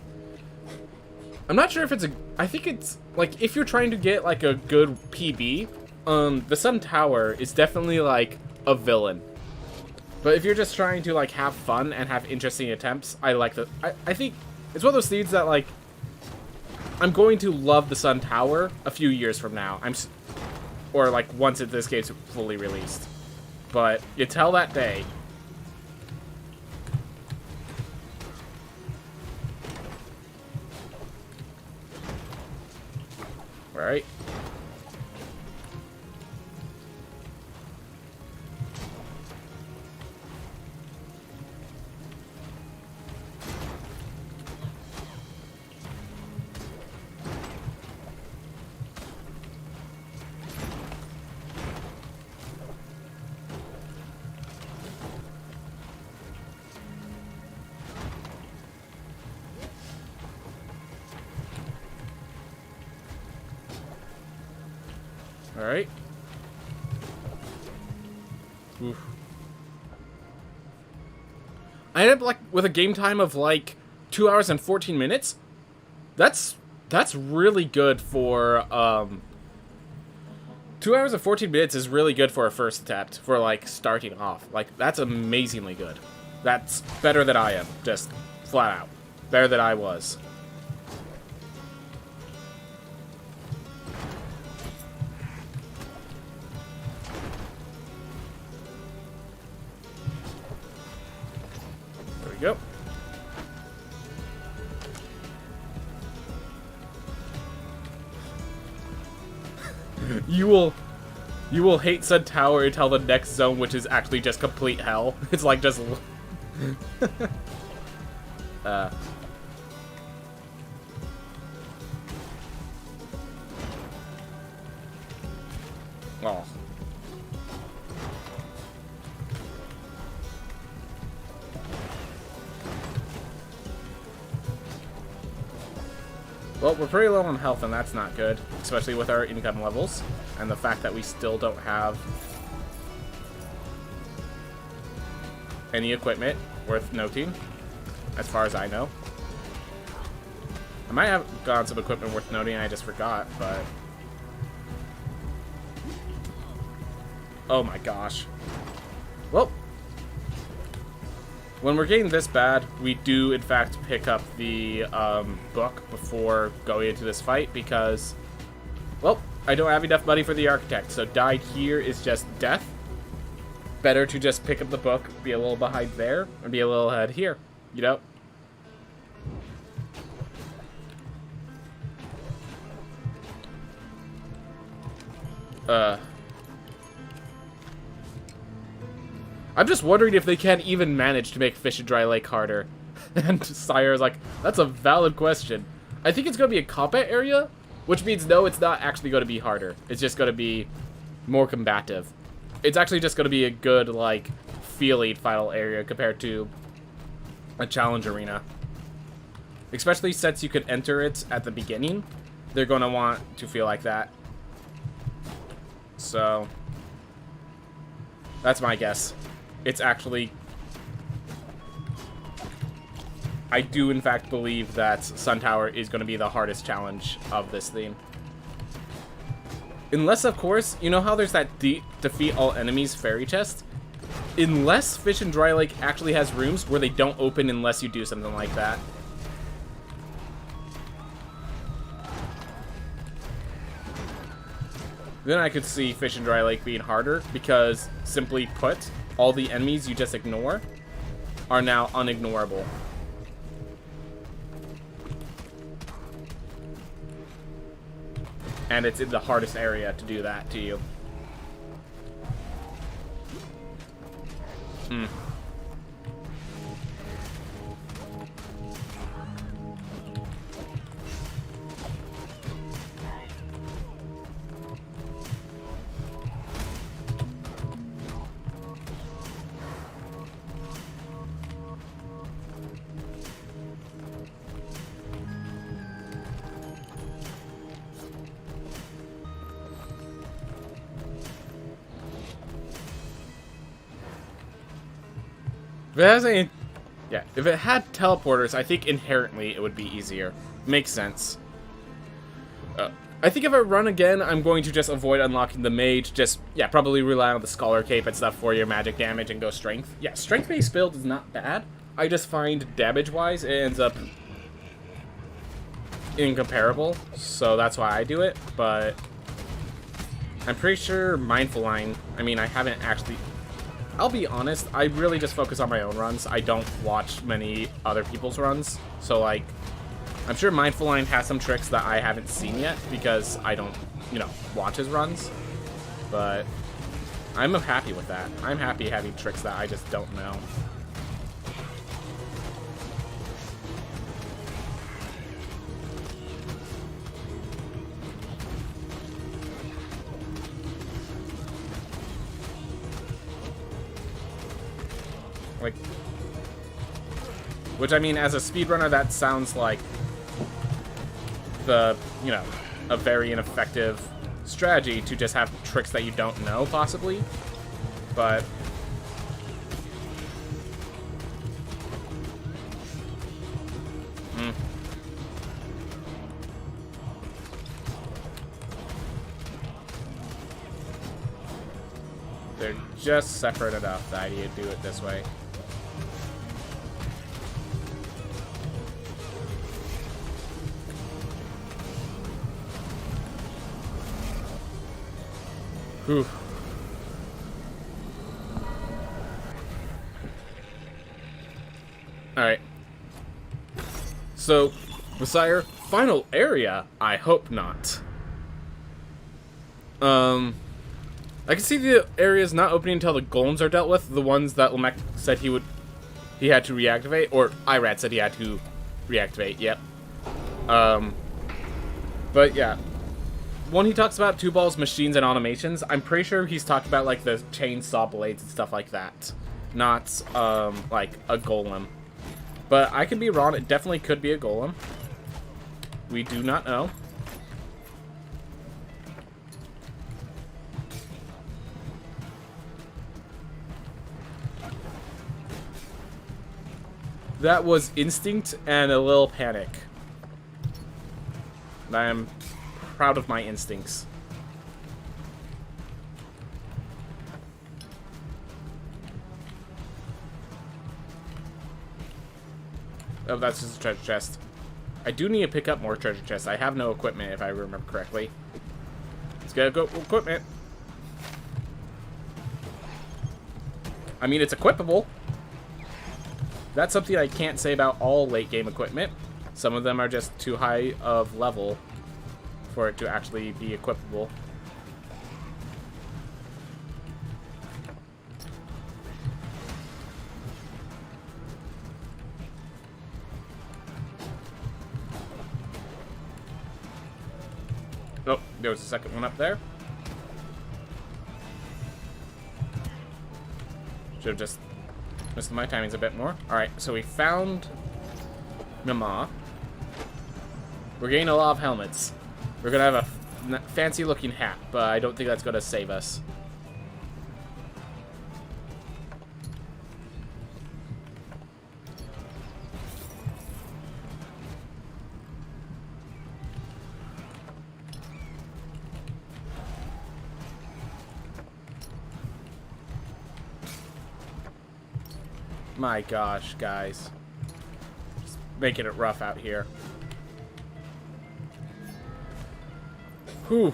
I'm not sure if it's a... I think it's... Like, if you're trying to get, like, a good PB, the Sun Tower is definitely, like, a villain. But if you're just trying to, like, have fun and have interesting attempts, I like the... I think it's one of those things that, like... I'm going to love the Sun Tower a few years from now. Or, like, once this game's fully released. But until that day... Alright. Alright. Oof. I ended up like with a game time of like 2 hours and 14 minutes. That's really good for 2 hours and 14 minutes is really good for a first attempt for like starting off. Like that's amazingly good. That's better than I am, just flat out. Better than I was. There we go. You will hate Sun Tower until the next zone, which is actually just complete hell. It's like just oh. Well, we're pretty low on health, and that's not good, especially with our income levels, and the fact that we still don't have any equipment worth noting, as far as I know. I might have gotten some equipment worth noting, and I just forgot, but... Oh my gosh. Well, when we're getting this bad, we do, in fact, pick up the book before going into this fight because, well, I don't have enough money for the architect, so die here is just death. Better to just pick up the book, be a little behind there, and be a little ahead here, you know? I'm just wondering if they can't even manage to make Fish and Dry Lake harder. And Sire's like, that's a valid question. I think it's going to be a combat area, which means no, it's not actually going to be harder. It's just going to be more combative. It's actually just going to be a good, like, feeling final area compared to a challenge arena. Especially since you could enter it at the beginning. They're going to want to feel like that. So, that's my guess. It's actually... I do, in fact, believe that Sun Tower is going to be the hardest challenge of this theme. Unless, of course, you know how there's that defeat all enemies fairy chest? Unless Fish and Dry Lake actually has rooms where they don't open unless you do something like that. Then I could see Fish and Dry Lake being harder because, simply put, all the enemies you just ignore are now unignorable. And it's in the hardest area to do that to you. If it has any, yeah, if it had teleporters, I think inherently it would be easier. Makes sense. I think if I run again, I'm going to just avoid unlocking the mage. Just, yeah, probably rely on the scholar cape and stuff for your magic damage and go strength. Yeah, strength-based build is not bad. I just find damage-wise it ends up incomparable, so that's why I do it. But I'm pretty sure Mindful Line, I mean, I haven't actually... I'll be honest, I really just focus on my own runs. I don't watch many other people's runs. So, like, I'm sure Mindful Line has some tricks that I haven't seen yet because I don't, you know, watch his runs. But I'm happy with that. I'm happy having tricks that I just don't know. Like, which, I mean, as a speedrunner, that sounds like the, you know, a very ineffective strategy to just have tricks that you don't know, possibly. But... they're just separate enough that you do it this way. Whew. Alright. So, Messiah, final area? I hope not. I can see the areas not opening until the golems are dealt with. The ones that Lamech said he had to reactivate, or Irad said he had to reactivate. Yep. But yeah, when he talks about 2 balls, machines, and automations, I'm pretty sure he's talked about like the chainsaw blades and stuff like that, not like a golem. But I could be wrong. It definitely could be a golem. We do not know. That was instinct and a little panic. I am proud of my instincts. Oh, that's just a treasure chest. I do need to pick up more treasure chests. I have no equipment, if I remember correctly. Let's go equipment. I mean, it's equipable. That's something I can't say about all late game equipment. Some of them are just too high of level for it to actually be equipable. Oh, there was a second one up there. Should have just missed my timings a bit more. Alright, so we found Mama. We're getting a lot of helmets. We're gonna have a fancy looking hat, but I don't think that's gonna save us. My gosh, guys. Just making it rough out here. Whew.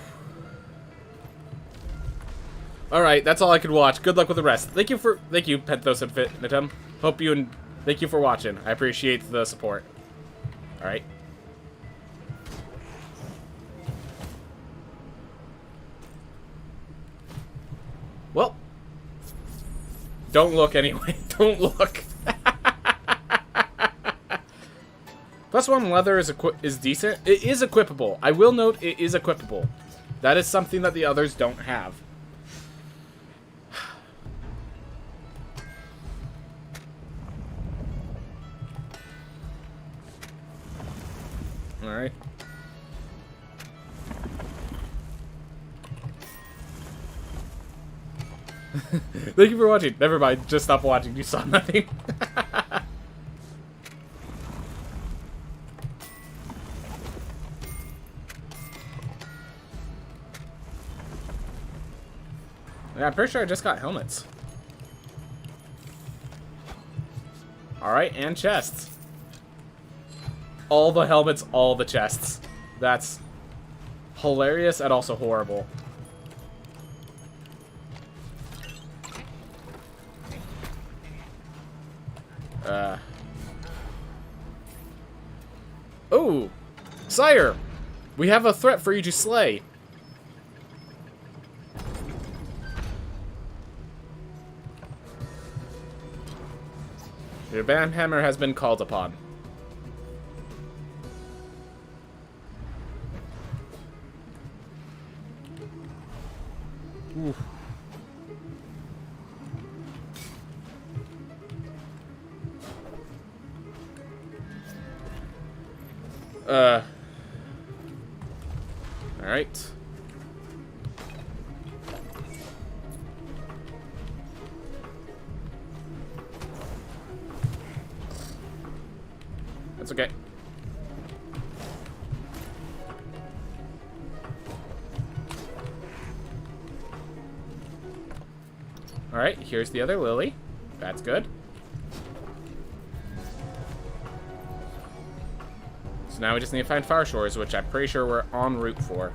Alright, that's all I could watch. Good luck with the rest. Thank you, Penthos Infinitum. Thank you for watching. I appreciate the support. Alright. Well. Don't look anyway. Don't look. +1 leather is decent. It is equipable. I will note it is equipable. That is something that the others don't have. Alright. Thank you for watching. Never mind. Just stop watching. You saw nothing. Yeah, I'm pretty sure I just got helmets. Alright, and chests. All the helmets, all the chests. That's hilarious and also horrible. Oh! Sire! We have a threat for you to slay. Your banhammer has been called upon. Oof. Alright. That's okay. Alright, here's the other lily. That's good. So now we just need to find Far Shores, which I'm pretty sure we're en route for.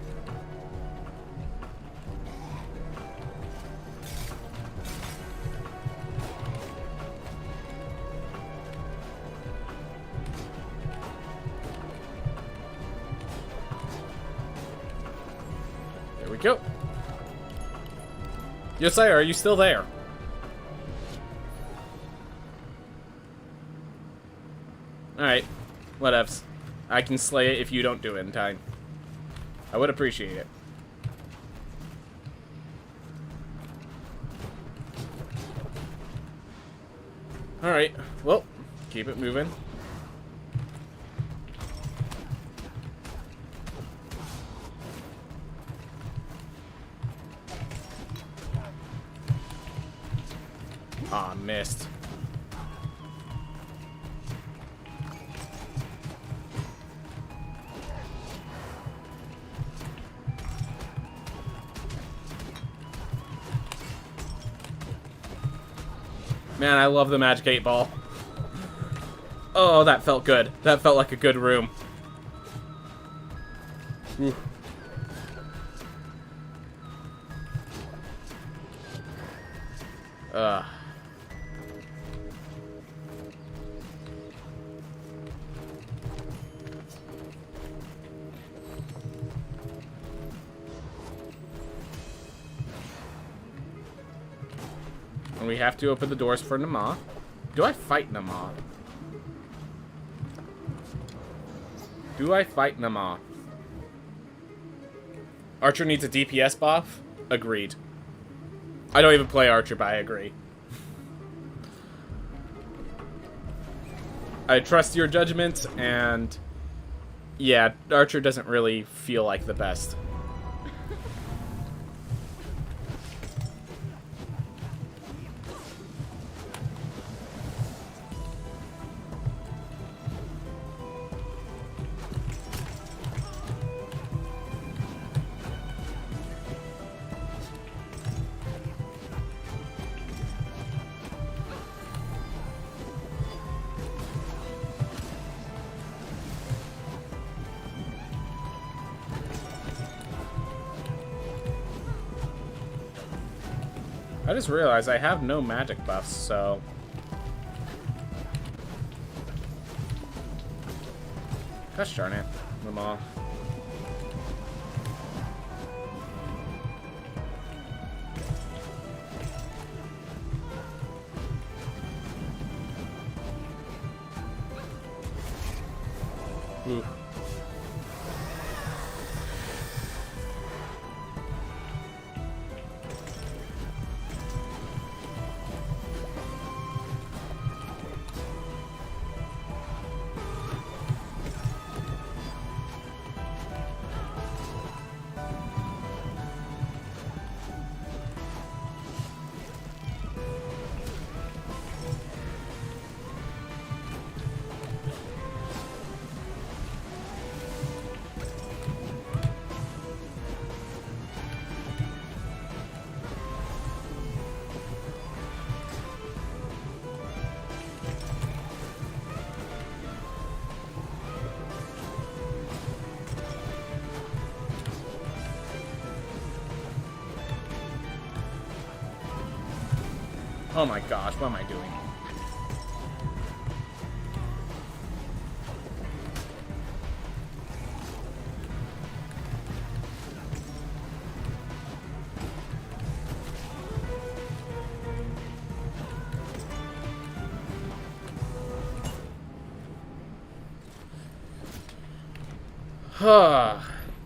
There we go. Josiah, are you still there? Alright, whatevs. I can slay it if you don't do it in time. I would appreciate it. Alright, well, keep it moving. Aw, missed. Man, I love the Magic 8 Ball. Oh, that felt good. That felt like a good room. Ooh. And we have to open the doors for Nama. Do I fight Nama? Do I fight Nama? Archer needs a DPS buff? Agreed. I don't even play Archer, but I agree. I trust your judgment, and yeah, Archer doesn't really feel like the best. I just realized I have no magic buffs, so... Gosh darn it. Mama. Ooh. Oh my gosh, what am I doing?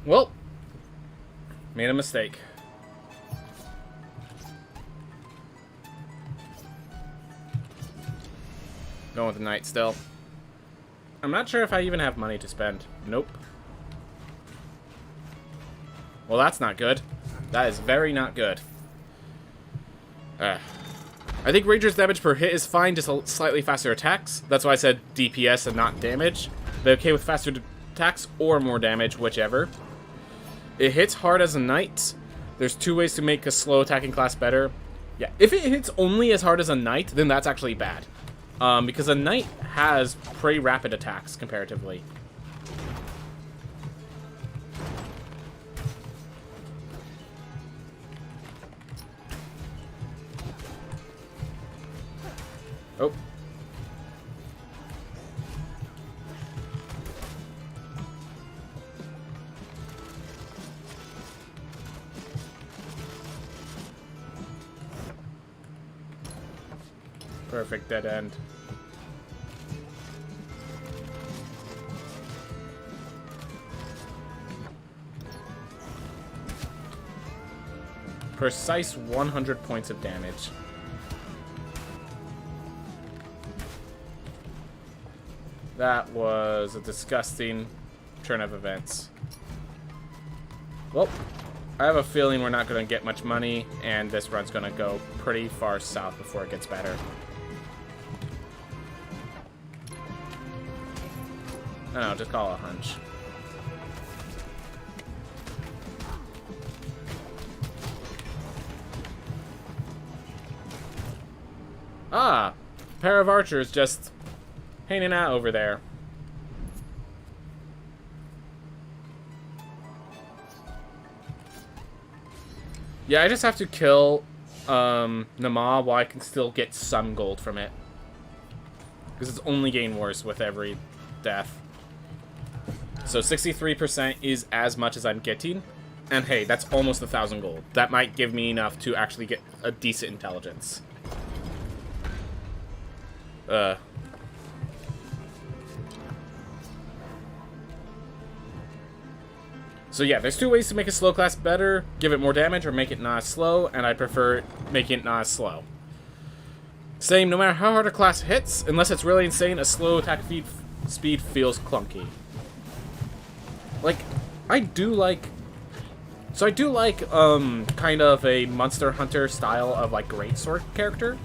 Well, made a mistake. Going with the knight still. I'm not sure if I even have money to spend. Nope. Well, that's not good. That is very not good. I think Ranger's damage per hit is fine, just slightly faster attacks. That's why I said DPS and not damage. They're okay with faster attacks or more damage, whichever. It hits hard as a knight. There's 2 ways to make a slow attacking class better. Yeah, if it hits only as hard as a knight, then that's actually bad. Because a knight has pretty rapid attacks comparatively. Oh. Perfect dead end. Precise 100 points of damage. That was a disgusting turn of events. Well, I have a feeling we're not going to get much money, and this run's going to go pretty far south before it gets better. I don't know, just call it a hunch. Ah! A pair of archers just hanging out over there. Yeah, I just have to kill Nama while I can still get some gold from it. Because it's only getting worse with every death. So 63% is as much as I'm getting. And hey, that's almost 1,000 gold. That might give me enough to actually get a decent intelligence. So yeah, there's 2 ways to make a slow class better. Give it more damage or make it not as slow, and I prefer making it not as slow. Same, no matter how hard a class hits, unless it's really insane, a slow attack speed feels clunky. Like, I do like kind of a Monster Hunter style of, like, greatsword character,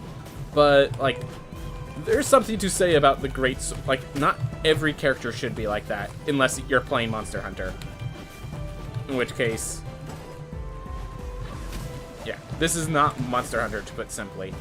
but, like, there's something to say about the like, not every character should be like that, unless you're playing Monster Hunter. In which case, yeah, this is not Monster Hunter, to put simply.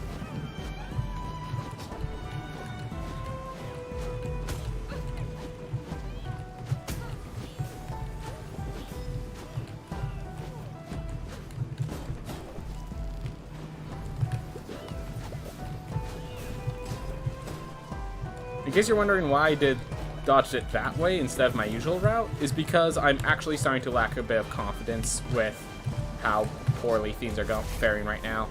In case you're wondering why I dodged it that way instead of my usual route, is because I'm actually starting to lack a bit of confidence with how poorly things are faring right now.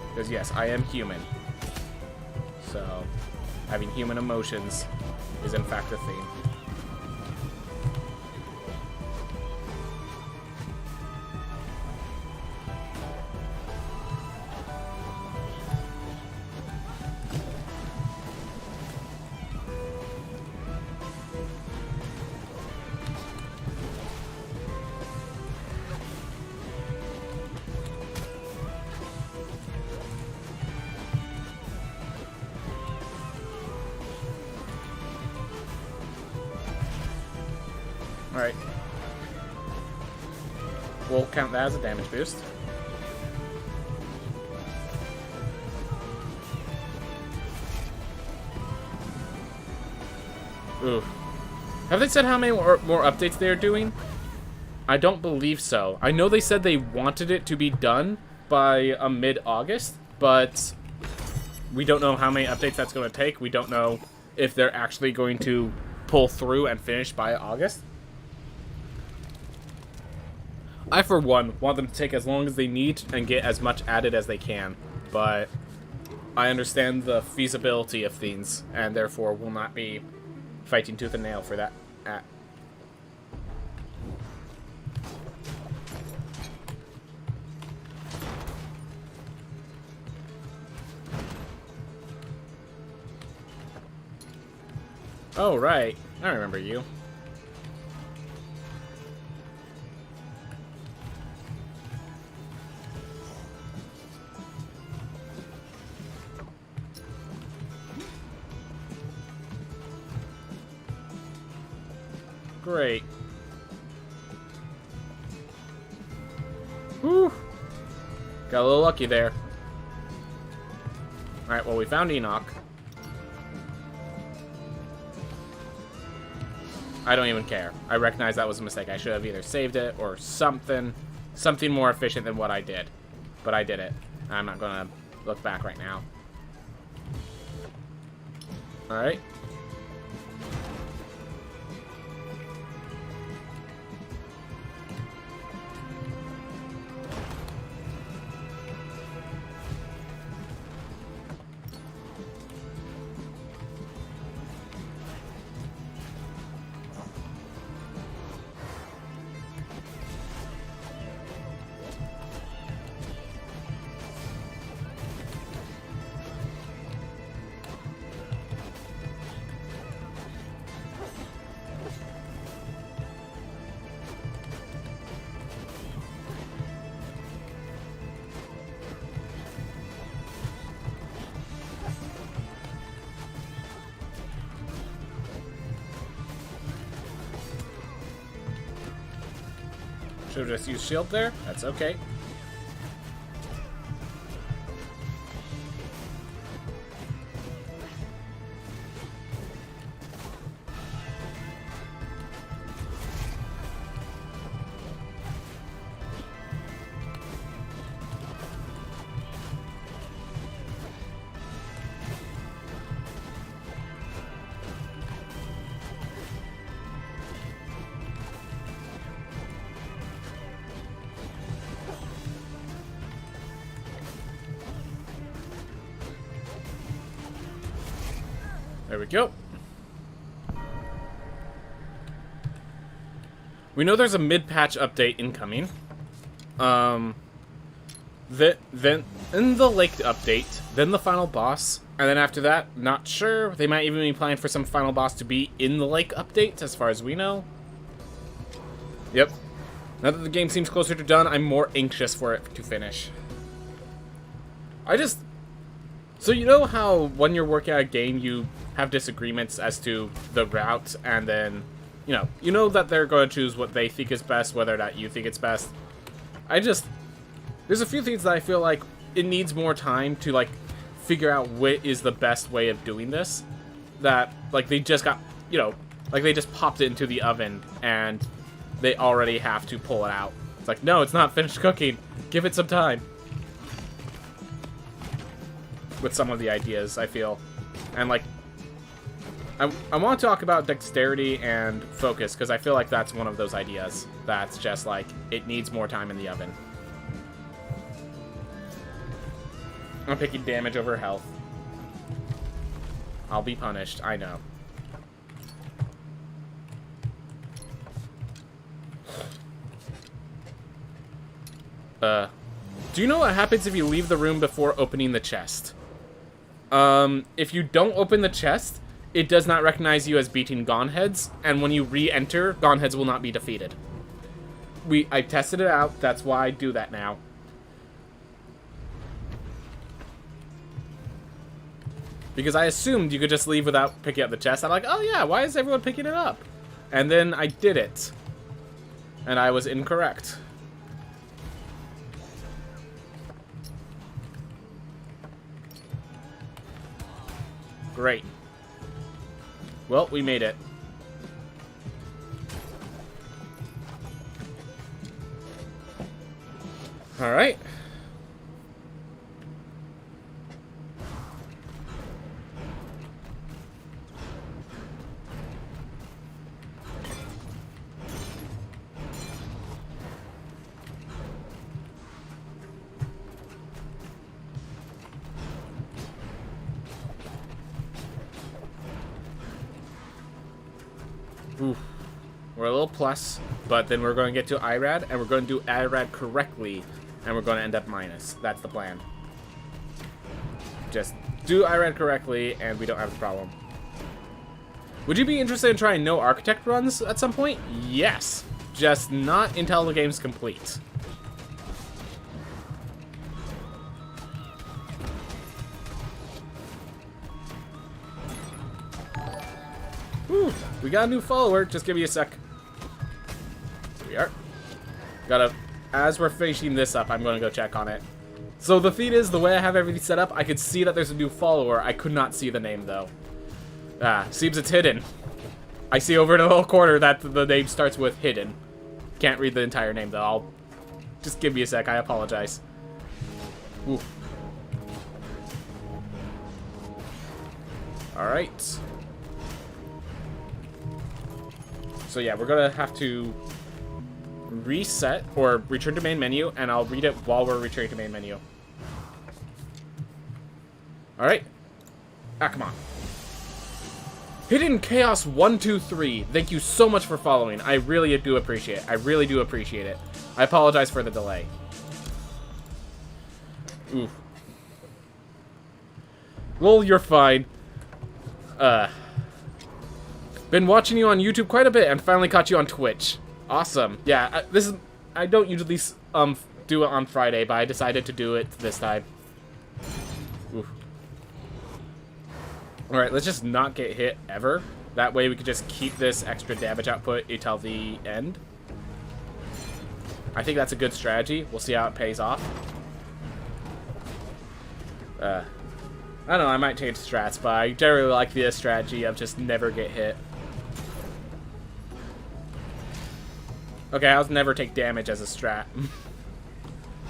Because yes, I am human. So, having human emotions is in fact a thing. Alright. We'll count that as a damage boost. Ooh. Have they said how many more updates they're doing? I don't believe so. I know they said they wanted it to be done by mid-August, but we don't know how many updates that's going to take. We don't know if they're actually going to pull through and finish by August. I, for one, want them to take as long as they need and get as much added as they can, but I understand the feasibility of things, and therefore will not be fighting tooth and nail for that. Oh, right. I remember you. Great. Whew. Got a little lucky there. Alright, well, we found Enoch. I don't even care. I recognize that was a mistake. I should have either saved it or something more efficient than what I did. But I did it. I'm not gonna look back right now. Alright. Should have just used shield there. That's okay. There we go. We know there's a mid-patch update incoming. Then in the lake update, then the final boss, and then after that, not sure. They might even be planning for some final boss to be in the lake update, as far as we know. Yep. Now that the game seems closer to done, I'm more anxious for it to finish. So you know how when you're working on a game, you have disagreements as to the route, and then, you know that they're going to choose what they think is best, whether or not you think it's best. There's a few things that I feel like it needs more time to, like, figure out what is the best way of doing this. That, like, they just got, like, they just popped it into the oven, and they already have to pull it out. It's like, no, it's not finished cooking. Give it some time. With some of the ideas, I feel. And, like, I want to talk about dexterity and focus, because I feel like that's one of those ideas that's just, like, it needs more time in the oven. I'm picking damage over health. I'll be punished, I know. Do you know what happens if you leave the room before opening the chest? If you don't open the chest, it does not recognize you as beating Goneheads, and when you re-enter, Goneheads will not be defeated. I tested it out, that's why I do that now. Because I assumed you could just leave without picking up the chest. I'm like, oh yeah, why is everyone picking it up? And then I did it. And I was incorrect. Great. Well, we made it. Alright. Oof. We're a little plus, but then we're going to get to IRAD, and we're going to do IRAD correctly, and we're going to end up minus. That's the plan. Just do IRAD correctly, and we don't have the problem. Would you be interested in trying no architect runs at some point? Yes. Just not until the game's complete. Whew, we got a new follower. Just give me a sec. we are. As we're finishing this up, I'm going to go check on it. So the thing is, the way I have everything set up, I could see that there's a new follower. I could not see the name, though. Seems it's hidden. I see over in the little corner that the name starts with hidden. Can't read the entire name, though. Just give me a sec. I apologize. Ooh. Alright. So yeah, we're gonna have to reset or return to main menu, and I'll read it while we're returning to main menu. Alright. Come on. Hidden Chaos 123. Thank you so much for following. I really do appreciate it. I really do appreciate it. I apologize for the delay. Ooh. Lol, you're fine. Been watching you on YouTube quite a bit and finally caught you on Twitch. Awesome. Yeah, I don't usually do it on Friday, but I decided to do it this time. Oof. Alright, let's just not get hit ever. That way we could just keep this extra damage output until the end. I think that's a good strategy. We'll see how it pays off. I don't know, I might change strats, but I generally like the strategy of just never get hit. Okay, I'll never take damage as a strat.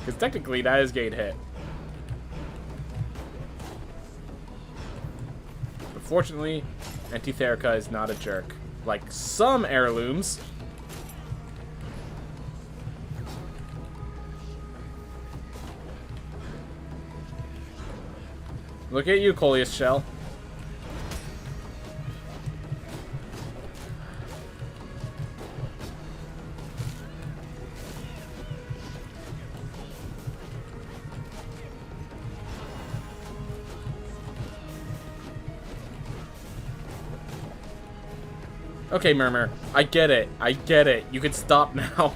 Because technically that is getting hit. But fortunately, Antitherica is not a jerk. Like some heirlooms. Look at you, Coleus Shell. Okay, Murmur. I get it. I get it. You can stop now.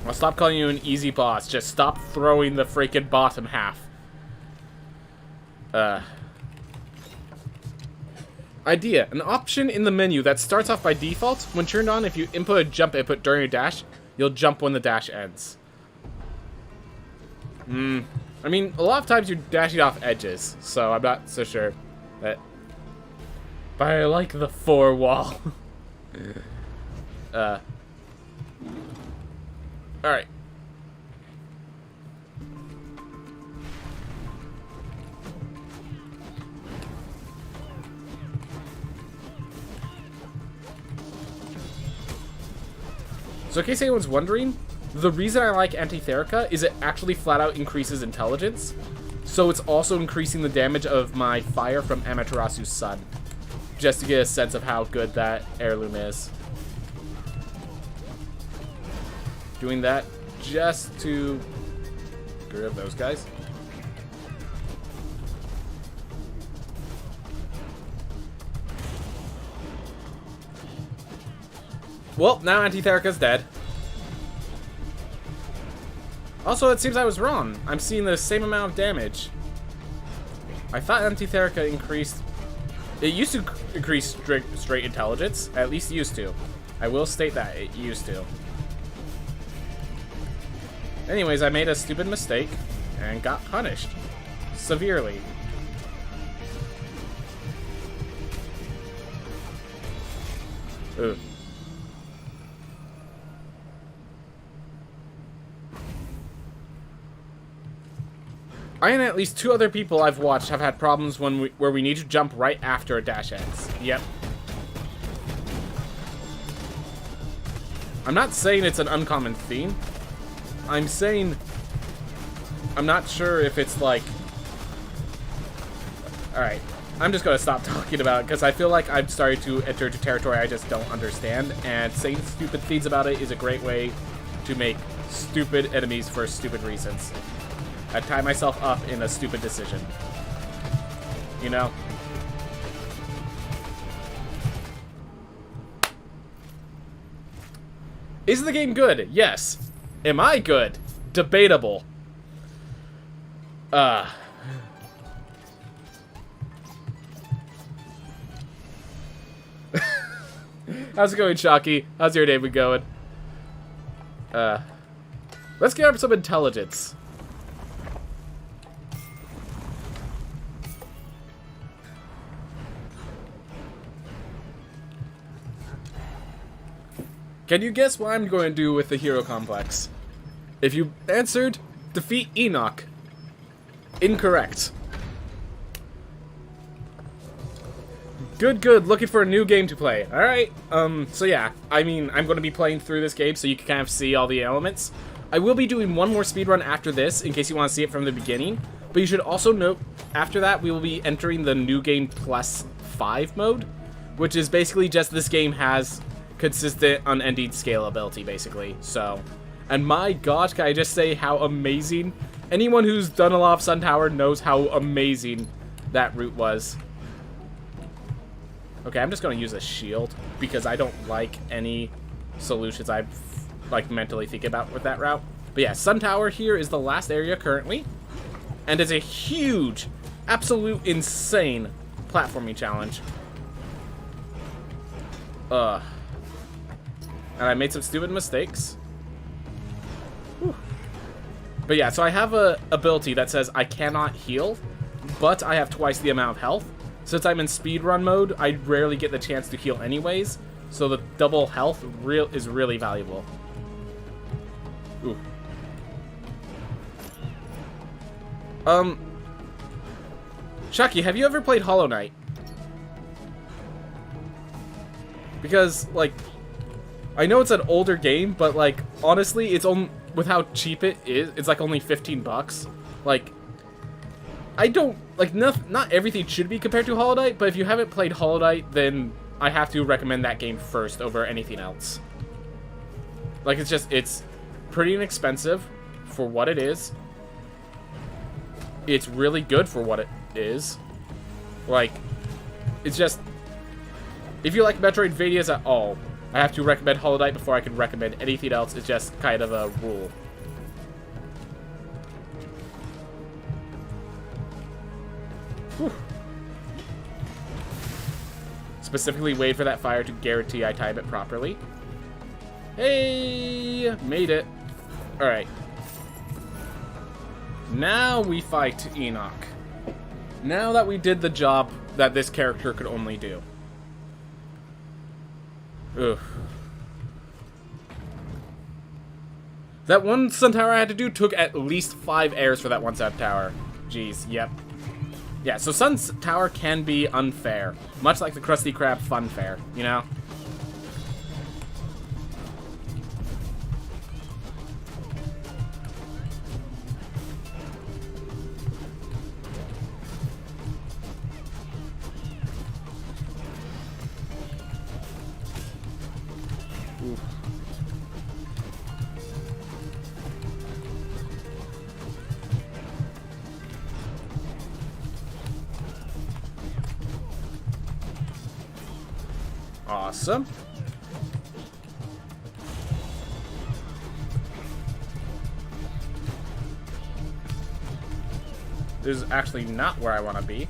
I'll stop calling you an easy boss. Just stop throwing the freaking bottom half. Idea. An option in the menu that starts off by default. When turned on, if you input a jump input during your dash, you'll jump when the dash ends. I mean, a lot of times you're dashing off edges, so I'm not so sure that... But I like the 4 wall. Alright. So in case anyone's wondering, the reason I like Antitherica is it actually flat out increases intelligence. So it's also increasing the damage of my fire from Amaterasu's son. Just to get a sense of how good that heirloom is. Doing that just to get rid of those guys. Well, now Antitherica's dead. Also, it seems I was wrong. I'm seeing the same amount of damage. I thought Antitherica increased... It used to increase straight intelligence. At least it used to. I will state that. It used to. Anyways, I made a stupid mistake and got punished. Severely. Ugh. I and at least 2 other people I've watched have had problems where we need to jump right after a dash ends. Yep. I'm not saying it's an uncommon theme. I'm saying... I'm not sure if it's like... Alright. I'm just gonna stop talking about it, because I feel like I'm starting to enter into territory I just don't understand, and saying stupid things about it is a great way to make stupid enemies for stupid reasons. I tie myself up in a stupid decision. You know? Is the game good? Yes. Am I good? Debatable. How's it going, Shocky? How's your day been going? Let's get up some intelligence. Can you guess what I'm going to do with the hero complex? If you answered, defeat Enoch. Incorrect. Good, good. Looking for a new game to play. Alright, so yeah. I mean, I'm going to be playing through this game so you can kind of see all the elements. I will be doing one more speedrun after this, in case you want to see it from the beginning. But you should also note, after that, we will be entering the New Game Plus 5 mode, which is basically just this game has consistent, unending scalability, basically. So, and my gosh, can I just say how amazing? Anyone who's done a lot of Sun Tower knows how amazing that route was. Okay, I'm just going to use a shield because I don't like any solutions I like mentally think about with that route. But yeah, Sun Tower here is the last area currently, and it's a huge, absolute insane platforming challenge. And I made some stupid mistakes. Whew. But yeah, so I have a ability that says I cannot heal, but I have twice the amount of health. Since I'm in speedrun mode, I rarely get the chance to heal anyways, so the double health is really valuable. Ooh. Chucky, have you ever played Hollow Knight? Because, like, I know it's an older game, but, like, honestly, it's only, with how cheap it is, it's, like, only 15 bucks. Like, I don't, like, not everything should be compared to Hollow Knight, but if you haven't played Hollow Knight, then I have to recommend that game first over anything else. Like, it's pretty inexpensive for what it is. It's really good for what it is. Like, it's just, if you like Metroidvanias at all, I have to recommend Hollow Knight before I can recommend anything else. It's just kind of a rule. Whew. Specifically wait for that fire to guarantee I time it properly. Hey! Made it. Alright. Now we fight Enoch. Now that we did the job that this character could only do. Ugh. That one Sun Tower I had to do took at least 5 airs for that one Sun Tower. Jeez, yep. Yeah, so Sun Tower can be unfair. Much like the Krusty Krab Fun Fair, you know? Oof. Awesome. This is actually not where I want to be. You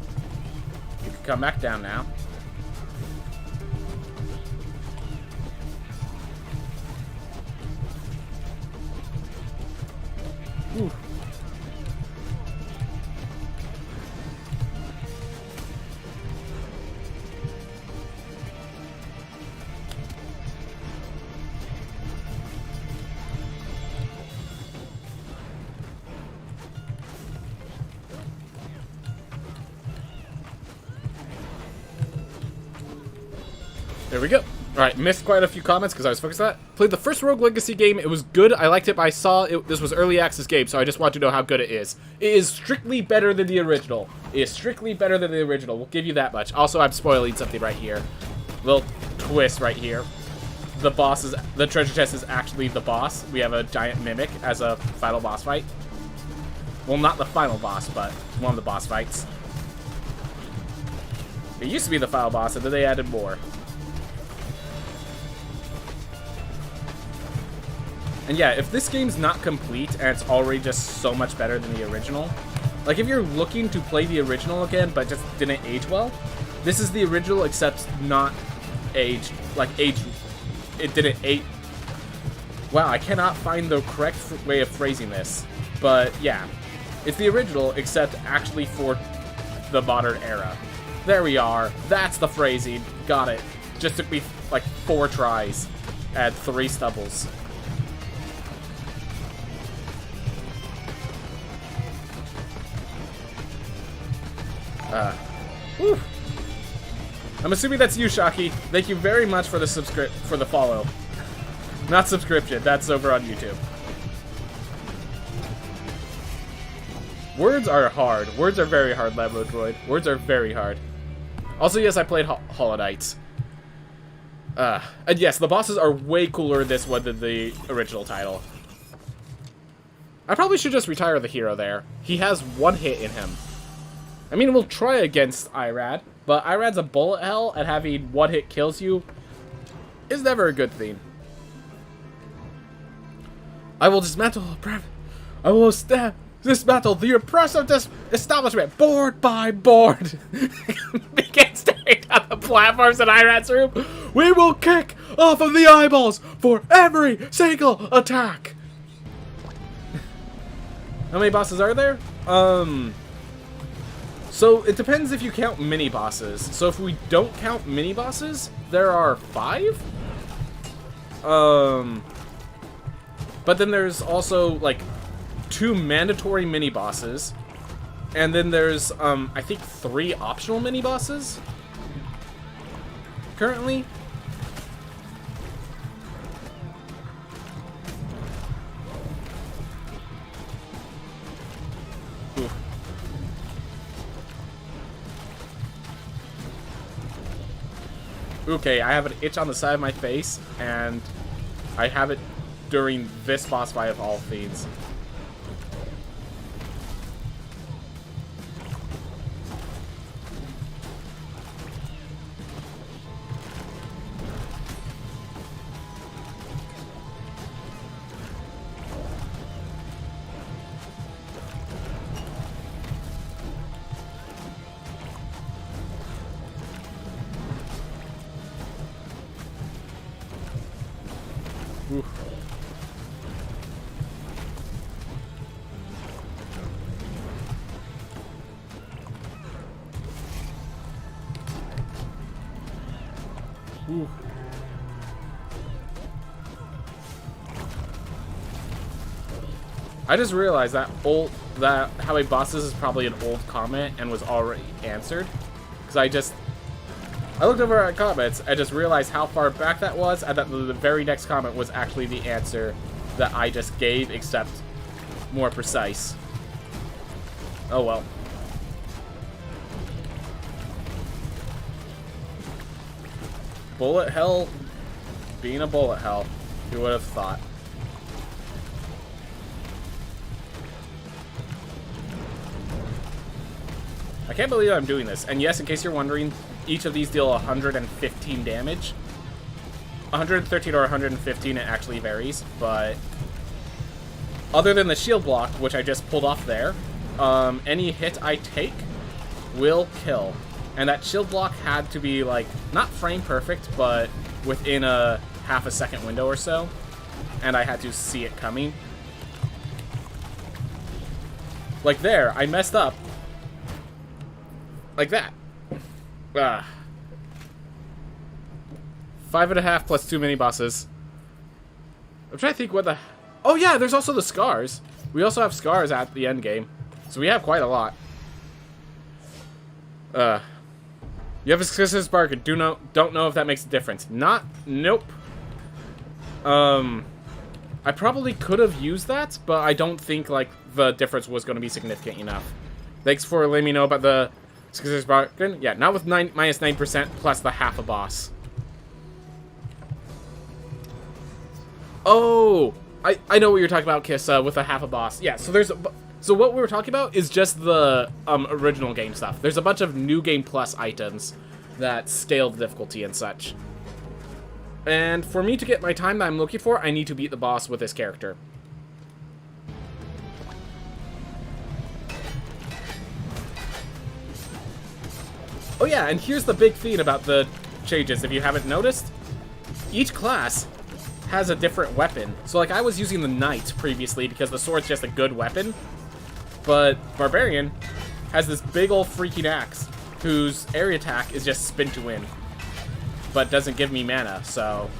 can come back down now. Ooh. There we go. Alright, missed quite a few comments because I was focused on that. Played the first Rouge Legacy game. It was good. I liked it, but I saw this was early access game, so I just want to know how good it is. It is strictly better than the original. It is strictly better than the original. We'll give you that much. Also, I'm spoiling something right here. Little twist right here. The treasure chest is actually the boss. We have a giant mimic as a final boss fight. Well, not the final boss, but one of the boss fights. It used to be the final boss, and then they added more. And yeah, if this game's not complete and it's already just so much better than the original, like if you're looking to play the original again but just didn't age well, this is the original except not aged, like aged, it didn't age. Wow, I cannot find the correct way of phrasing this. But yeah, it's the original, except actually for the modern era. There we are. That's the phrasing. Got it. Just took me like 4 tries and 3 stubbles. Whew. I'm assuming that's you, Shocky. Thank you very much for the follow. Not subscription. That's over on YouTube. Words are hard. Words are very hard, Labo Droid. Words are very hard. Also, yes, I played Hollow Knight. And yes, the bosses are way cooler in this one than the original title. I probably should just retire the hero there. He has 1 hit in him. I mean, we'll try against Irad, but Irad's a bullet hell, and having 1 hit kills you is never a good thing. I will dismantle the oppressive establishment, board by board. Begin staring at the platforms in Irad's room. We will kick off of the eyeballs for every single attack. How many bosses are there? So it depends if you count mini bosses. So if we don't count mini bosses, there are 5. But then there's also like 2 mandatory mini bosses, and then there's I think 3 optional mini bosses currently. Okay, I have an itch on the side of my face, and I have it during this boss fight of all fiends. Oof. Oof. I just realized that how many bosses is probably an old comment and was already answered, because I looked over at comments and just realized how far back that was, and that the very next comment was actually the answer that I just gave, except more precise. Oh well. Bullet hell being a bullet hell. Who would have thought? I can't believe I'm doing this. And yes, in case you're wondering, each of these deal 115 damage. 113 or 115, it actually varies, but other than the shield block, which I just pulled off there, any hit I take will kill. And that shield block had to be, like, not frame perfect, but within a half a second window or so. And I had to see it coming. Like there, I messed up. Like that. 5.5 plus 2 mini bosses. I'm trying to think what the... Oh yeah, there's also the scars. We also have scars at the end game. So we have quite a lot. You have a scissors bark and don't know if that makes a difference. Nope. I probably could have used that, but I don't think like the difference was going to be significant enough. Thanks for letting me know about the scissors bark. Yeah, not with minus 9% plus the half a boss. Oh, I know what you're talking about, Kiss, with a half a boss. Yeah, so what we were talking about is just the original game stuff. There's a bunch of New Game Plus items that scale the difficulty and such. And for me to get my time that I'm looking for, I need to beat the boss with this character. Oh yeah, and here's the big thing about the changes, if you haven't noticed. Each class has a different weapon. So, like, I was using the Knight previously because the sword's just a good weapon. But Barbarian has this big old freaking axe whose area attack is just spin to win. But doesn't give me mana, so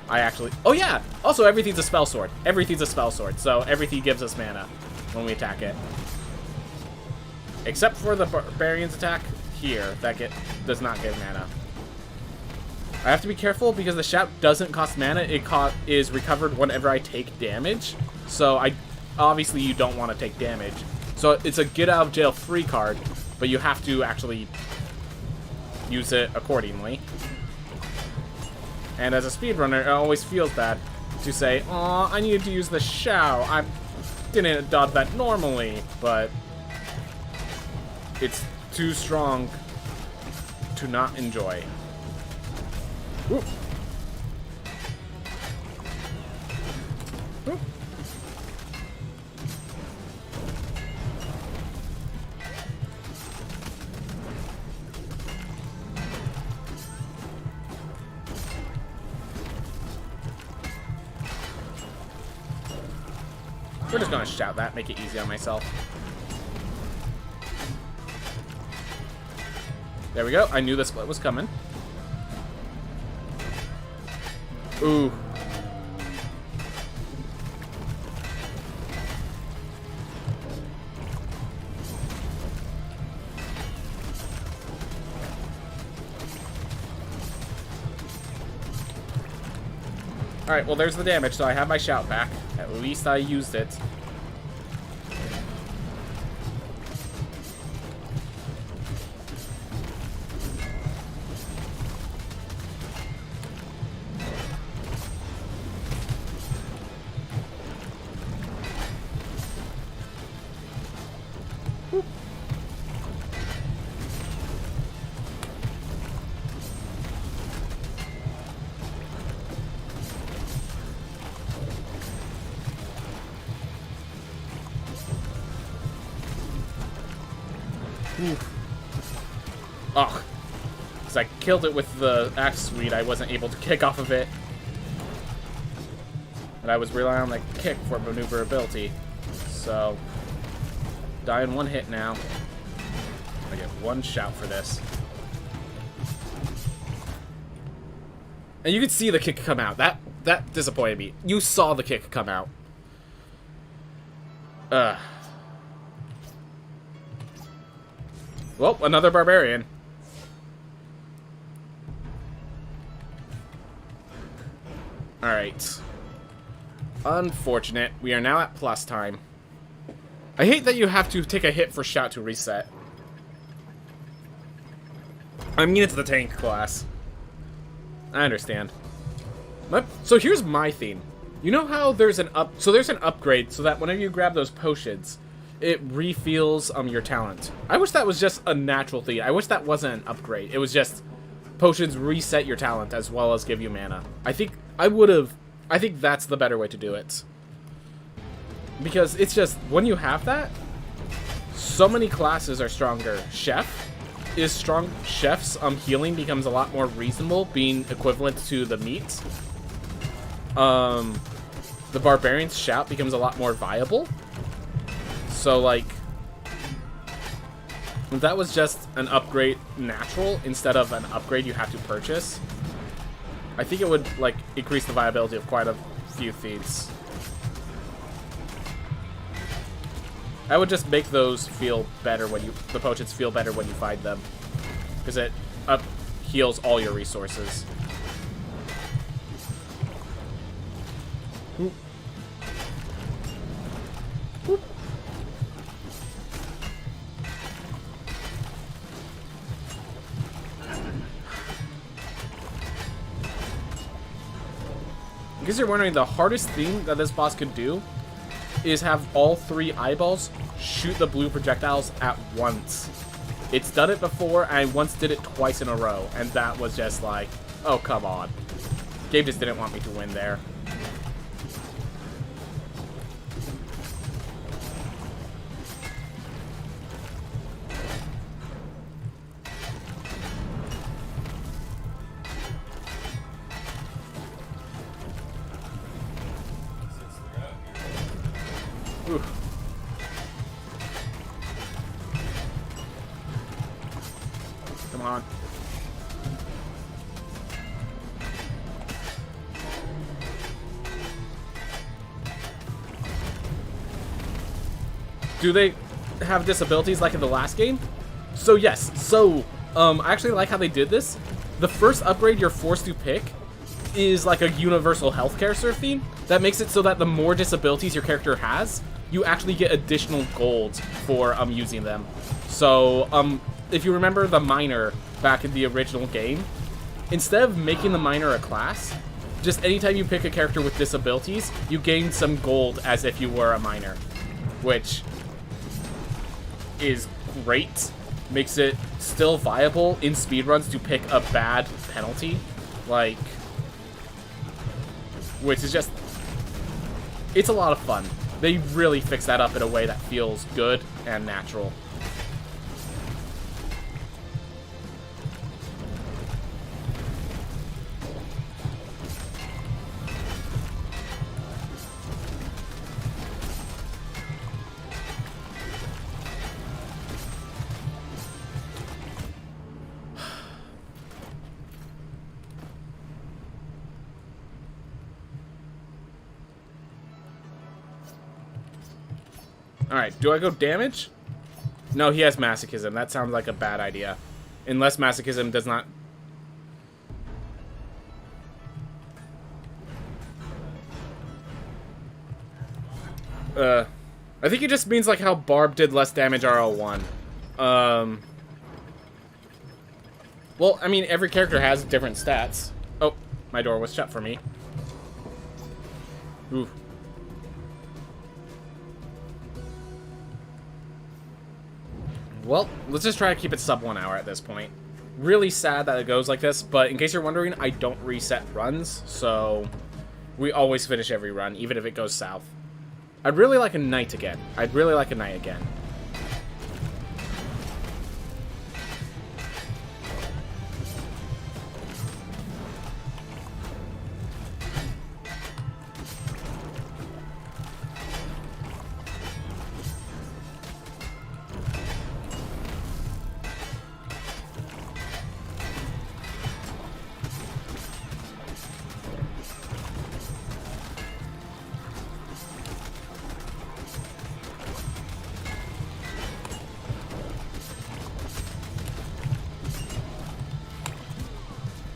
I actually... Oh, yeah! Also, everything's a spell sword. Everything's a spell sword, so everything gives us mana when we attack it. Except for the Barbarian's attack here, that does not give mana. I have to be careful because the shout doesn't cost mana. It is recovered whenever I take damage. So obviously you don't want to take damage. So it's a get out of jail free card, but you have to actually use it accordingly. And as a speedrunner, it always feels bad to say, "Aw, I needed to use the shout. I didn't dodge that normally," but it's too strong to not enjoy. Ooh. Ooh. We're just gonna shout that, make it easy on myself. There we go. I knew the split was coming. Ooh. Alright, well there's the damage, so I have my shout back. At least I used it. Ugh. Because I killed it with the axe suite, I wasn't able to kick off of it. And I was relying on the kick for maneuverability. So, die in one hit now. I get one shout for this. And you could see the kick come out. That disappointed me. You saw the kick come out. Well, another barbarian. Alright. Unfortunate. We are now at plus time. I hate that you have to take a hit for shout to reset. I mean, it's the tank class. I understand. So here's my theme. You know how there's an upgrade so that whenever you grab those potions, it refills your talent. I wish that was just a natural thing. I wish that wasn't an upgrade. It was just potions reset your talent as well as give you mana. I think that's the better way to do it. Because it's just, when you have that, so many classes are stronger. Chef is strong. Chef's healing becomes a lot more reasonable, being equivalent to the meat. The Barbarian's shout becomes a lot more viable. So, like, if that was just an upgrade natural instead of an upgrade you have to purchase, I think it would, like, increase the viability of quite a few feats. I would just make those feel better when the potions feel better when you find them. Because it heals all your resources. Oop. Oop. In case you're wondering, the hardest thing that this boss could do is have all 3 eyeballs shoot the blue projectiles at once. It's done it before, and I once did it twice in a row, and that was just like, oh, come on. Game just didn't want me to win there. Ooh. Come on. Do they have disabilities like in the last game? So yes, so I actually like how they did this. The first upgrade you're forced to pick is like a universal healthcare sort of theme that makes it so that the more disabilities your character has, you actually get additional gold for using them. So if you remember the miner back in the original game, instead of making the miner a class, just anytime you pick a character with disabilities, you gain some gold as if you were a miner, which is great. Makes it still viable in speedruns to pick a bad penalty, like, which is just, it's a lot of fun. They really fix that up in a way that feels good and natural. Alright, do I go damage? No, he has masochism. That sounds like a bad idea. Unless masochism does not... I think it just means like how Barb did less damage RL1. Well, I mean, every character has different stats. Oh, my door was shut for me. Ooh. Well, let's just try to keep it sub 1 hour at this point. Really sad that it goes like this, but in case you're wondering, I don't reset runs, so we always finish every run, even if it goes south. I'd really like a night again. I'd really like a night again.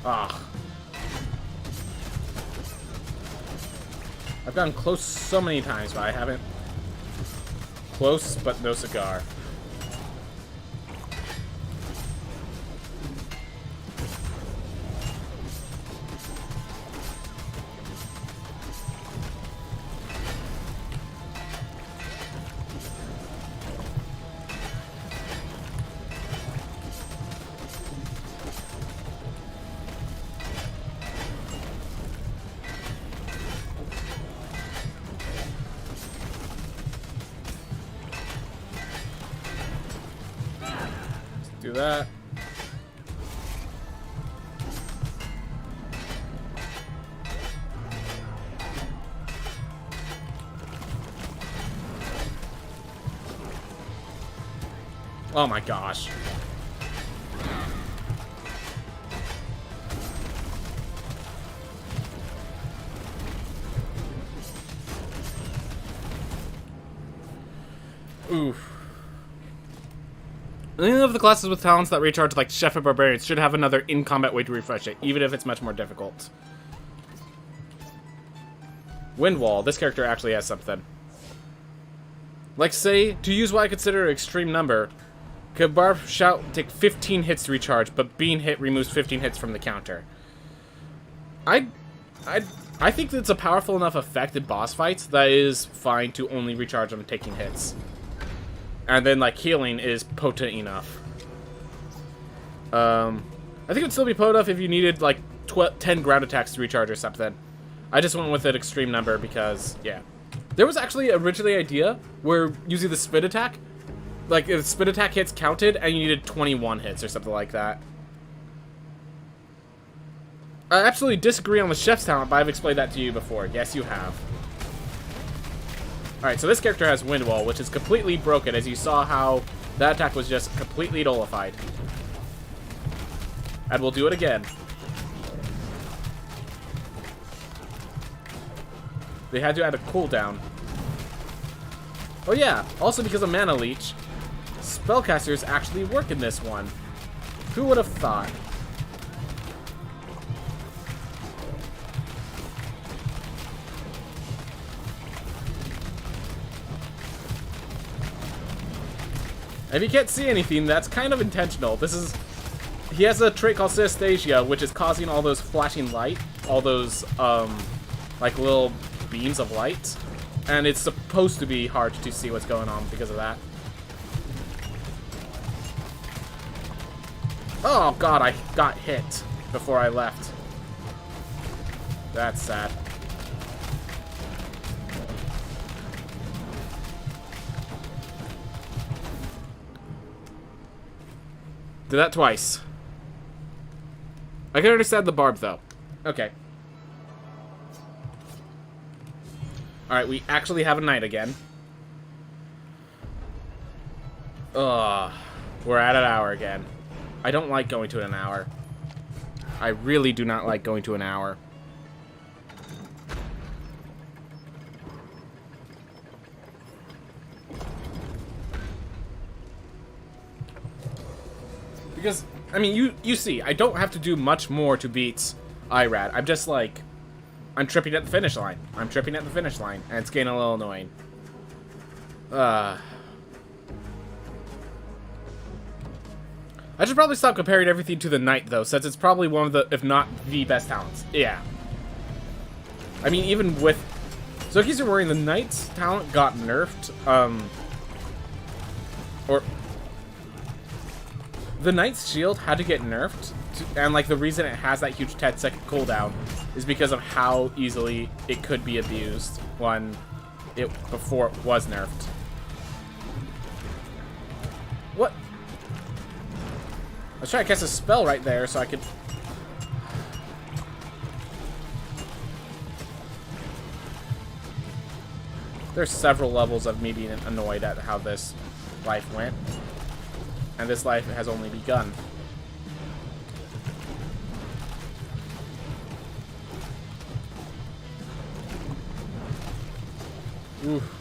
Ah. I've gotten close so many times, but I haven't. Close, but no cigar. Do that. Oh my gosh. Oof. Any of the classes with talents that recharge like Chef and Barbarians should have another in-combat way to refresh it, even if it's much more difficult. Wind Wall. This character actually has something. Like, say, to use what I consider an extreme number, could Barb Shout take 15 hits to recharge, but being hit removes 15 hits from the counter. I think it's a powerful enough effect in boss fights that is fine to only recharge them taking hits. And then, like, healing is potent enough. I think it would still be potent enough if you needed, like, 10 ground attacks to recharge or something. I just went with an extreme number because, yeah. There was actually originally an idea where using the spin attack, like, if spin attack hits counted and you needed 21 hits or something like that. I absolutely disagree on the Chef's talent, but I've explained that to you before. Yes, you have. Alright, so this character has Wind Wall, which is completely broken, as you saw how that attack was just completely nullified. And we'll do it again. They had to add a cooldown. Oh yeah, also because of Mana Leech, spellcasters actually work in this one. Who would have thought? If you can't see anything, that's kind of intentional. He has a trait called Synesthesia, which is causing all those flashing light, all those, like little beams of light. And it's supposed to be hard to see what's going on because of that. Oh god, I got hit before I left. That's sad. Did that twice. I can understand the barb, though. Okay. Alright, we actually have a night again. Ugh. We're at an hour again. I don't like going to an hour. I really do not like going to an hour. Because, I mean, you see, I don't have to do much more to beat Irad. I'm just like, I'm tripping at the finish line. I'm tripping at the finish line, and it's getting a little annoying. I should probably stop comparing everything to the Knight, though, since it's probably one of the, if not the best talents. Yeah. I mean, even with... So in case you're worrying, the Knight's talent got nerfed, or... The Knight's shield had to get nerfed, and like the reason it has that huge 10-second cooldown is because of how easily it could be abused before it was nerfed. What? I was trying to cast a spell right there so I could... There's several levels of me being annoyed at how this life went. And this life has only begun. Oof.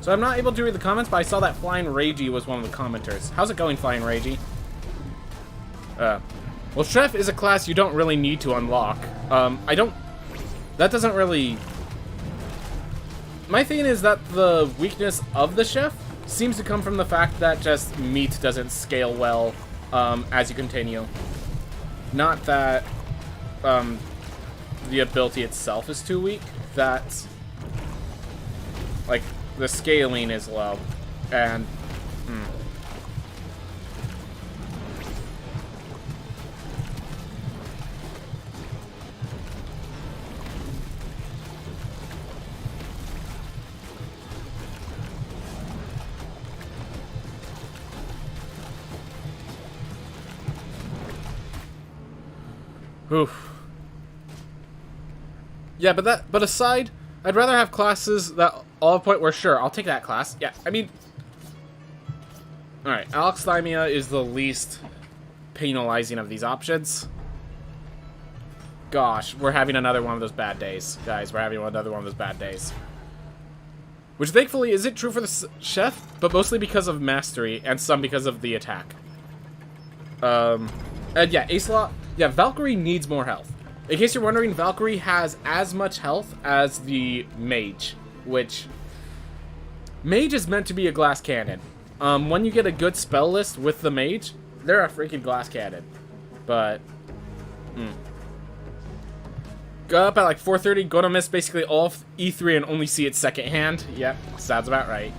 So I'm not able to read the comments, but I saw that Flying Ragey was one of the commenters. How's it going, Flying Ragey? Well, Chef is a class you don't really need to unlock. That doesn't really... My thing is that the weakness of the Chef seems to come from the fact that just meat doesn't scale well as you continue. Not that the ability itself is too weak, that... Like... The scaling is low, and oof. Yeah, but aside, I'd rather have classes that all point where, sure, I'll take that class. Yeah, I mean... Alright, Alexithymia is the least penalizing of these options. Gosh, we're having another one of those bad days. Guys, we're having another one of those bad days. Which, thankfully, isn't true for the Chef, but mostly because of Mastery, and some because of the attack. And yeah, Acelot... Yeah, Valkyrie needs more health. In case you're wondering, Valkyrie has as much health as the Mage. Which, Mage is meant to be a glass cannon. When you get a good spell list with the Mage, they're a freaking glass cannon. But, Go up at like 4:30, gonna miss basically all of E3 and only see it secondhand. Yep, sounds about right.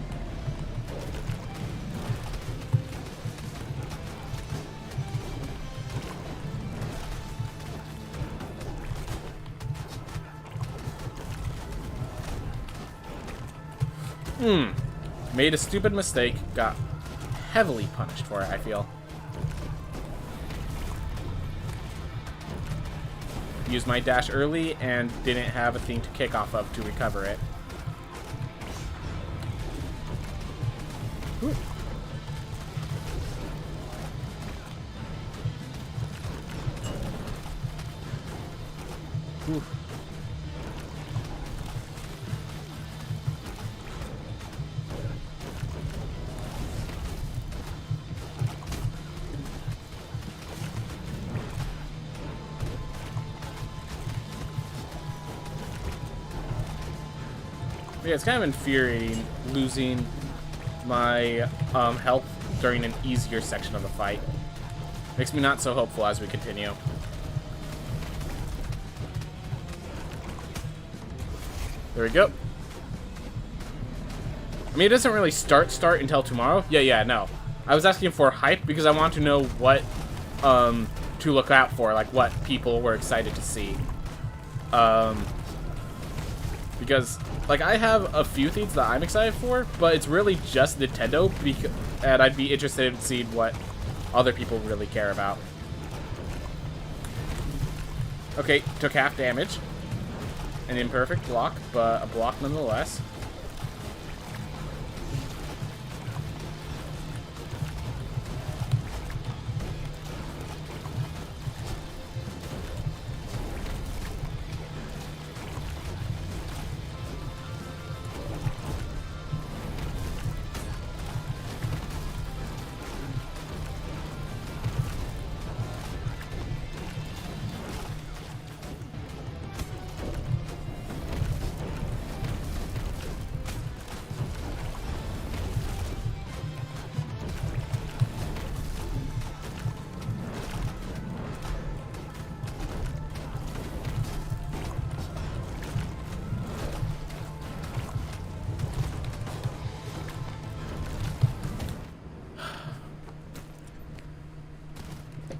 Made a stupid mistake, got heavily punished for it, I feel. Used my dash early and didn't have a thing to kick off of to recover it. Ooh. Ooh. Yeah, it's kind of infuriating losing my health during an easier section of the fight. Makes me not so hopeful as we continue. There we go. I mean, it doesn't really start until tomorrow. Yeah, no. I was asking for hype because I want to know what to look out for, like what people were excited to see. Because, like, I have a few things that I'm excited for, but it's really just Nintendo, and I'd be interested in seeing what other people really care about. Okay, took half damage. An imperfect block, but a block nonetheless.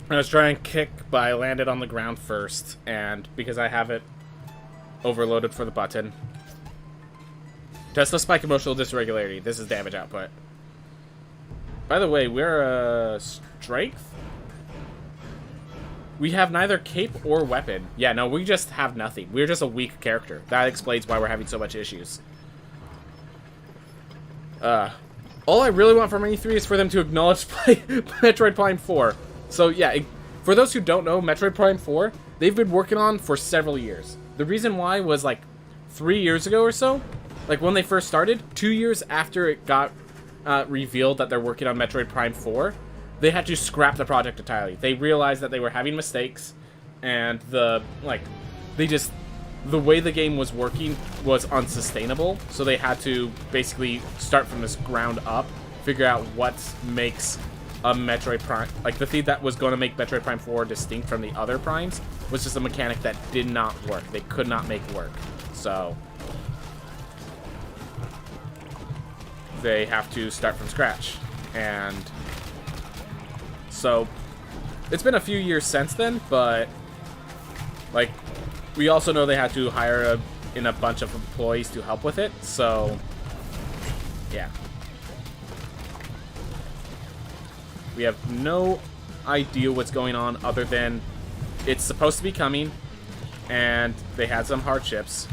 I was trying to kick, but I landed on the ground first, and because I have it overloaded for the button. Tesla spike emotional dysregularity. This is damage output. By the way, we're strength? We have neither cape or weapon. Yeah, no, we just have nothing. We're just a weak character. That explains why we're having so much issues. All I really want from E3 is for them to acknowledge Metroid Prime 4. So yeah, for those who don't know, Metroid Prime 4, they've been working on for several years. The reason why was like 3 years ago or so, like when they first started, 2 years after it got revealed that they're working on Metroid Prime 4, they had to scrap the project entirely. They realized that they were having mistakes, and the way the game was working was unsustainable, so they had to basically start from this ground up, figure out what makes a Metroid Prime, like the thing that was going to make Metroid Prime 4 distinct from the other Primes was just a mechanic that did not work. They could not make work. So they have to start from scratch. And so it's been a few years since then, but like we also know they had to hire in a bunch of employees to help with it. So yeah. We have no idea what's going on other than it's supposed to be coming, and they had some hardships.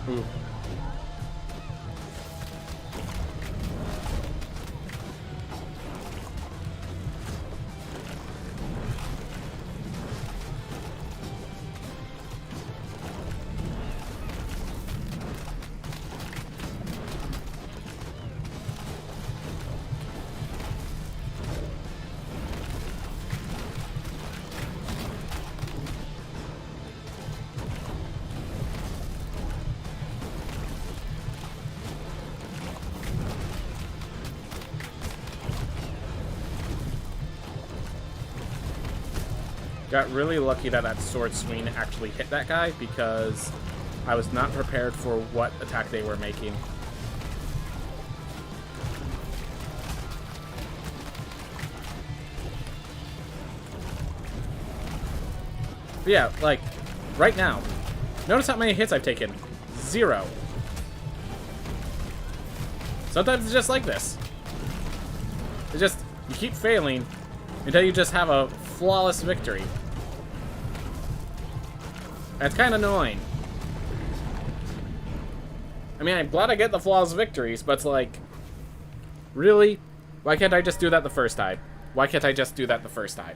Ooh. Got really lucky that that sword swing actually hit that guy because I was not prepared for what attack they were making. But yeah, like, right now, notice how many hits I've taken. 0. Sometimes it's just like this. It's just, you keep failing until you just have a flawless victory. And it's kind of annoying. I mean, I'm glad I get the flawless victories, but it's like, really? Why can't I just do that the first time? Why can't I just do that the first time?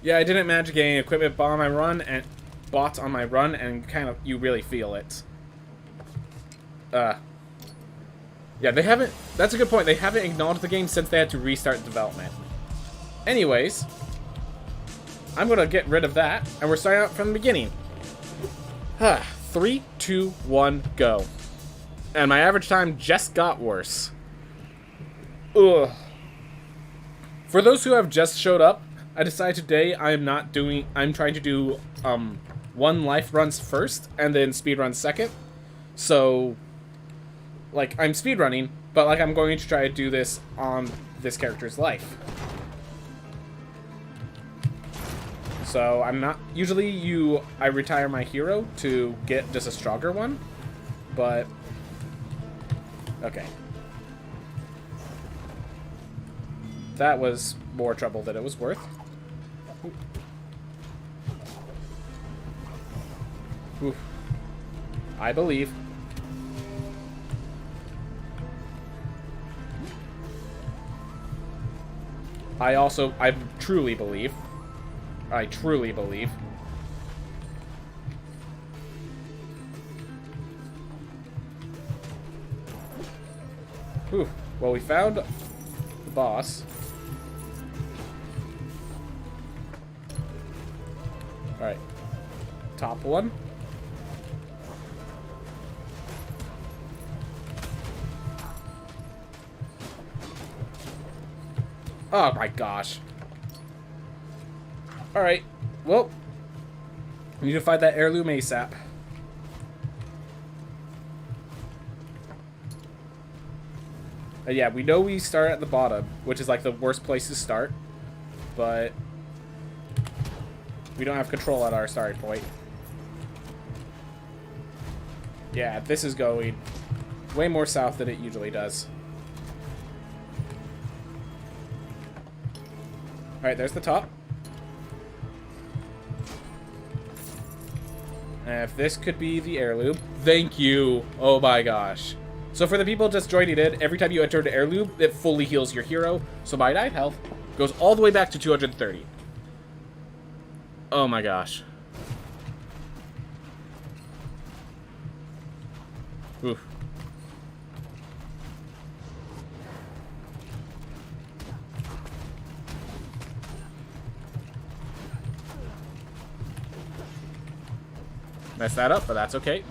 Yeah, I didn't manage to get any equipment bot on my run, and kind of, you really feel it. Yeah, they haven't, that's a good point, they haven't acknowledged the game since they had to restart development. Anyways, I'm gonna get rid of that, and we're starting out from the beginning. 3, 2, 1, go. And my average time just got worse. Ugh. For those who have just showed up, I decided today I'm trying to do 1 life runs first and then speedrun second. So, like, I'm speedrunning, but like I'm going to try to do this on this character's life. So I'm not, usually I retire my hero to get just a stronger one, but, okay. That was more trouble than it was worth. Oof. I believe. I truly believe. I truly believe. Whew. Well, we found the boss. Alright. Top one. Oh my gosh. Alright. Well, we need to find that heirloom ASAP. And yeah, we know we start at the bottom, which is like the worst place to start. But we don't have control at our starting point. Yeah, this is going way more south than it usually does. Alright, there's the top. And if this could be the heirloom. Thank you! Oh my gosh. So for the people just joining in, every time you enter an heirloom, it fully heals your hero. So my 9 health goes all the way back to 230. Oh my gosh. Oof. Messed that up, but that's okay.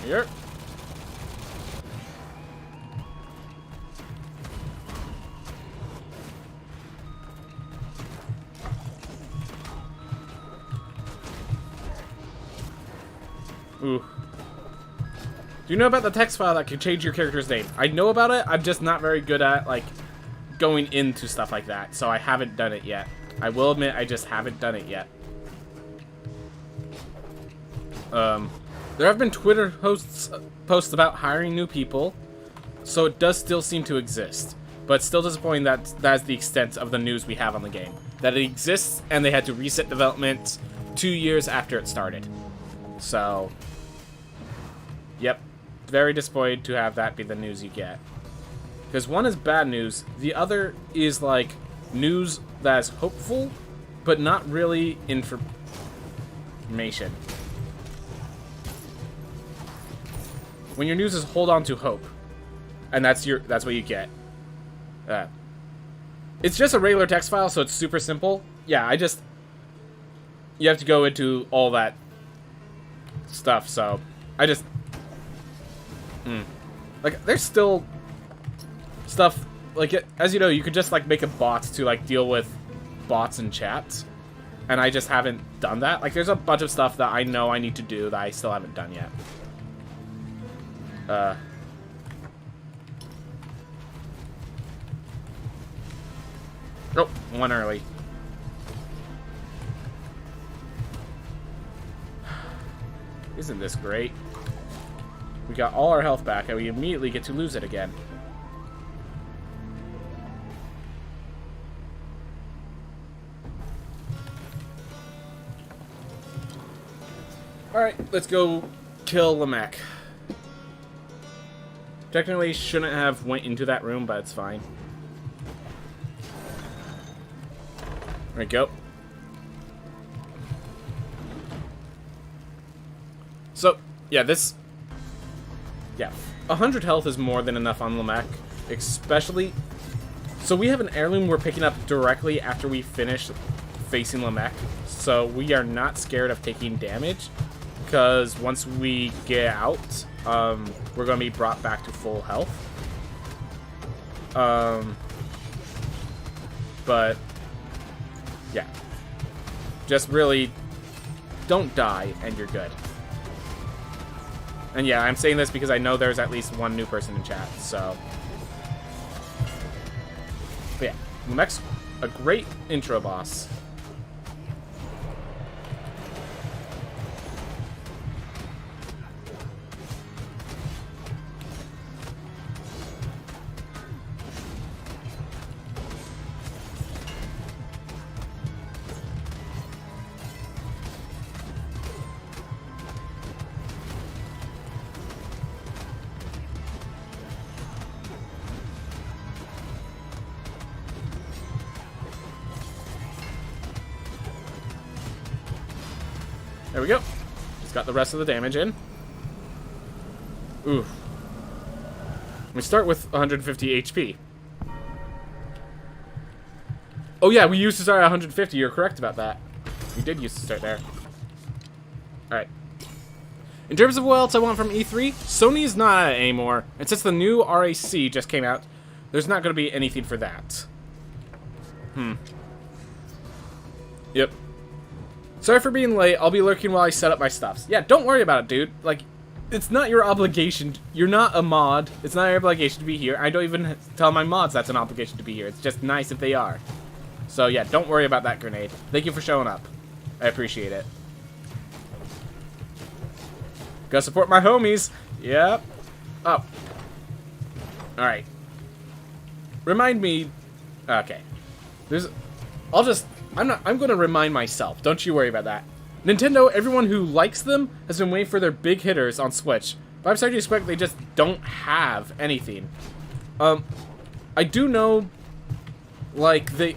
Here. Ooh. Do you know about the text file that can change your character's name? I know about it, I'm just not very good at, like, going into stuff like that, so I haven't done it yet. I will admit, I just haven't done it yet. There have been Twitter posts about hiring new people, so it does still seem to exist. But it's still disappointing that that's the extent of the news we have on the game. That it exists, and they had to reset development 2 years after it started. So, yep, very disappointed to have that be the news you get. Because one is bad news, the other is like news that's hopeful, but not really information. When your news is hold on to hope. and that's what you get. It's just a regular text file, so it's super simple. Yeah, you have to go into all that stuff, so like, there's still stuff, like, as you know, you could just, like, make a bot to, like, deal with bots and chats, and I just haven't done that. Like, there's a bunch of stuff that I know I need to do that I still haven't done yet. Oh, one early. Isn't this great? We got all our health back, and we immediately get to lose it again. Alright, let's go kill Lamech. Technically, shouldn't have went into that room, but it's fine. There we go. So, yeah, 100 health is more than enough on Lamech, especially... So we have an heirloom we're picking up directly after we finish facing Lamech, so we are not scared of taking damage, because once we get out, we're going to be brought back to full health. But, yeah. Just really don't die, and you're good. And yeah, I'm saying this because I know there's at least one new person in chat, so... But yeah, Lamech's a great intro boss. There we go. Just got the rest of the damage in. Ooh. We start with 150 HP. Oh yeah, we used to start at 150. You're correct about that. We did used to start there. Alright. In terms of what else I want from E3, Sony's not at it anymore. And since the new RAC just came out, there's not going to be anything for that. Yep. Sorry for being late. I'll be lurking while I set up my stuffs. Yeah, don't worry about it, dude. Like, it's not your obligation. You're not a mod. It's not your obligation to be here. I don't even tell my mods that's an obligation to be here. It's just nice if they are. So, yeah, don't worry about that grenade. Thank you for showing up. I appreciate it. Gotta support my homies. Yep. Oh. Alright. Remind me... Okay. I'm gonna remind myself. Don't you worry about that. Nintendo, everyone who likes them has been waiting for their big hitters on Switch. But I'm starting to expect they just don't have anything. I do know, like, I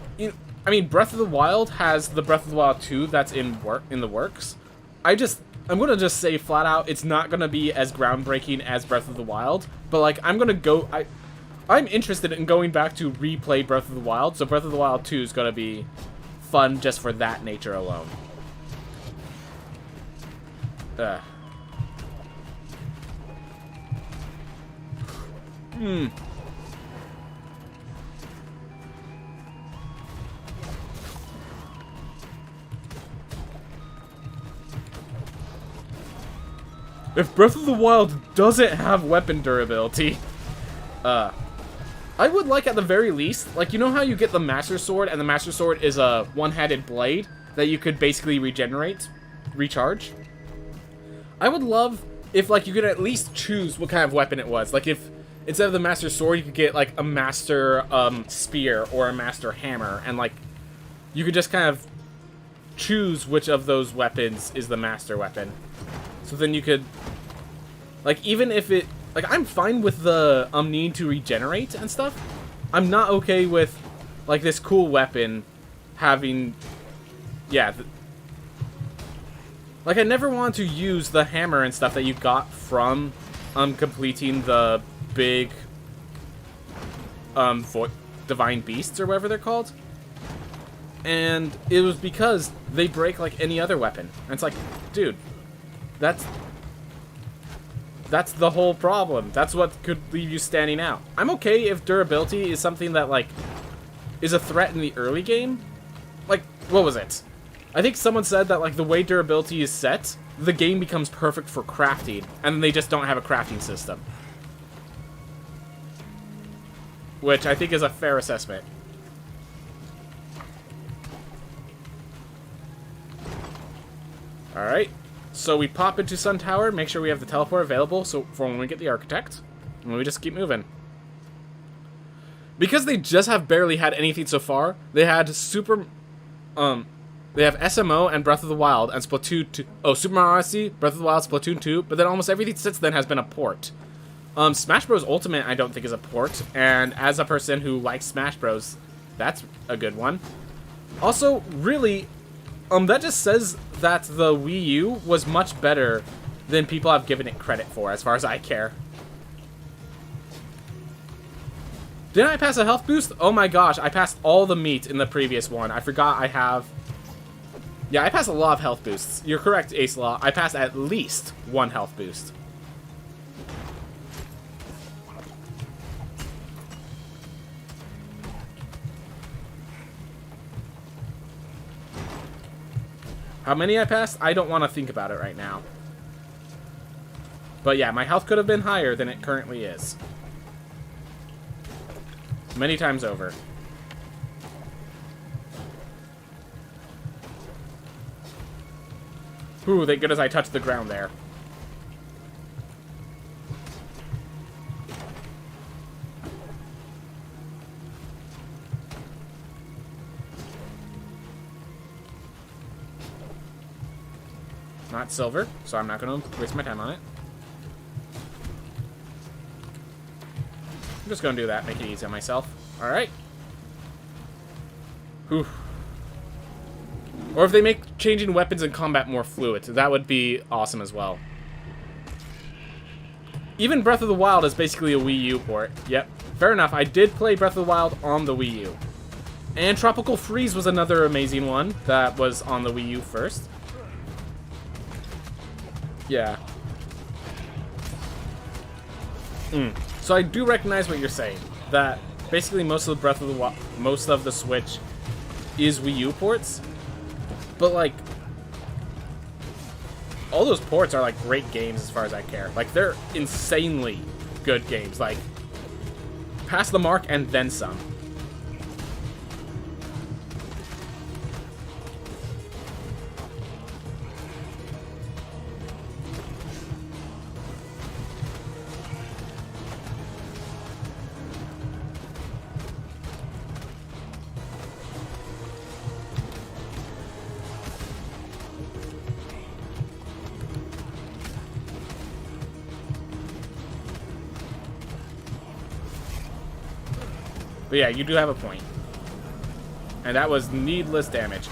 mean, Breath of the Wild has the Breath of the Wild 2 that's in the works. I'm gonna just say flat out, it's not gonna be as groundbreaking as Breath of the Wild. But, like, I'm interested in going back to replay Breath of the Wild, so Breath of the Wild 2 is gonna be fun just for that nature alone. If Breath of the Wild doesn't have weapon durability, I would like, at the very least, like, you know how you get the Master Sword, and the Master Sword is a one-handed blade that you could basically recharge? I would love if, like, you could at least choose what kind of weapon it was. Like, if, instead of the Master Sword, you could get, like, a Master, Spear or a Master Hammer, and, like, you could just kind of choose which of those weapons is the Master Weapon. So then you could, like, even if it... Like, I'm fine with the need to regenerate and stuff. I'm not okay with, like, this cool weapon having... Yeah. Like, I never want to use the hammer and stuff that you got from completing the big divine beasts or whatever they're called. And it was because they break like any other weapon. And it's like, dude, that's the whole problem. That's what could leave you standing out. I'm okay if durability is something that, like, is a threat in the early game. Like, what was it? I think someone said that, like, the way durability is set, the game becomes perfect for crafting, and they just don't have a crafting system. Which I think is a fair assessment. Alright, so we pop into Sun Tower, make sure we have the teleport available so for when we get the Architect, and we just keep moving. Because they just have barely had anything so far, they had they have SMO and Breath of the Wild and Splatoon 2. Oh, Super Mario Odyssey, Breath of the Wild, Splatoon 2, but then almost everything since then has been a port. Smash Bros. Ultimate I don't think is a port, and as a person who likes Smash Bros., that's a good one. Also, really, that just says that the Wii U was much better than people have given it credit for, as far as I care. Didn't I pass a health boost? Oh my gosh, I passed all the meat in the previous one. I forgot I have... Yeah, I passed a lot of health boosts. You're correct, Ace Law. I passed at least one health boost. How many I passed? I don't want to think about it right now. But yeah, my health could have been higher than it currently is. Many times over. Ooh, thank goodness I touched the ground there. Not silver, so I'm not going to waste my time on it. I'm just going to do that, make it easy on myself. Alright. Whew. Or if they make changing weapons and combat more fluid, that would be awesome as well. Even Breath of the Wild is basically a Wii U port. Yep, fair enough. I did play Breath of the Wild on the Wii U. And Tropical Freeze was another amazing one that was on the Wii U first. Yeah. So I do recognize what you're saying. That basically most of the Switch is Wii U ports. But like, all those ports are like great games as far as I care. Like, they're insanely good games. Like, pass the mark and then some. But yeah, you do have a point. And that was needless damage.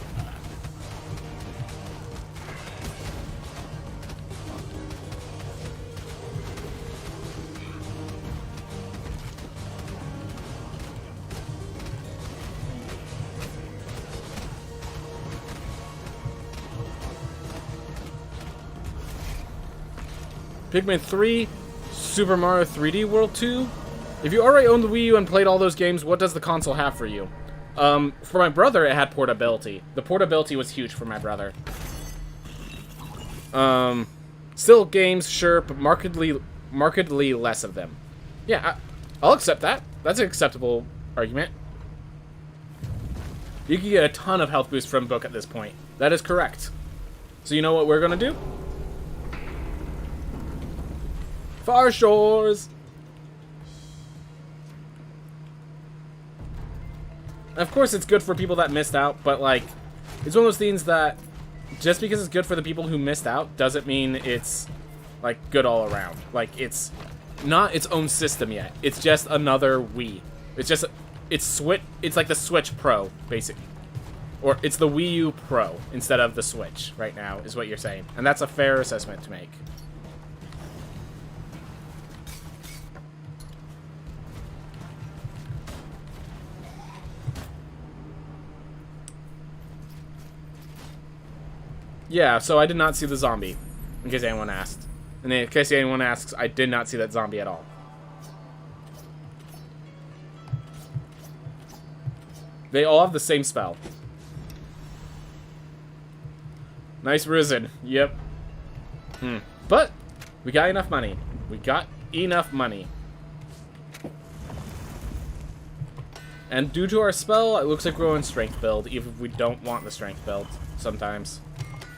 Pikmin 3, Super Mario 3D World 2. If you already own the Wii U and played all those games, what does the console have for you? For my brother, it had portability. The portability was huge for my brother. Still games, sure, but markedly less of them. Yeah, I'll accept that. That's an acceptable argument. You can get a ton of health boost from Book at this point. That is correct. So you know what we're gonna do? Far Shores! Of course, it's good for people that missed out, but, like, it's one of those things that just because it's good for the people who missed out doesn't mean it's, like, good all around. Like, it's not its own system yet. It's just another Wii. It's just, it's like the Switch Pro, basically. Or it's the Wii U Pro instead of the Switch right now, is what you're saying. And that's a fair assessment to make. Yeah, so I did not see the zombie, in case anyone asked. And in case anyone asks, I did not see that zombie at all. They all have the same spell. Nice risen. Yep. But we got enough money. We got enough money. And due to our spell, it looks like we're going strength build, even if we don't want the strength build sometimes.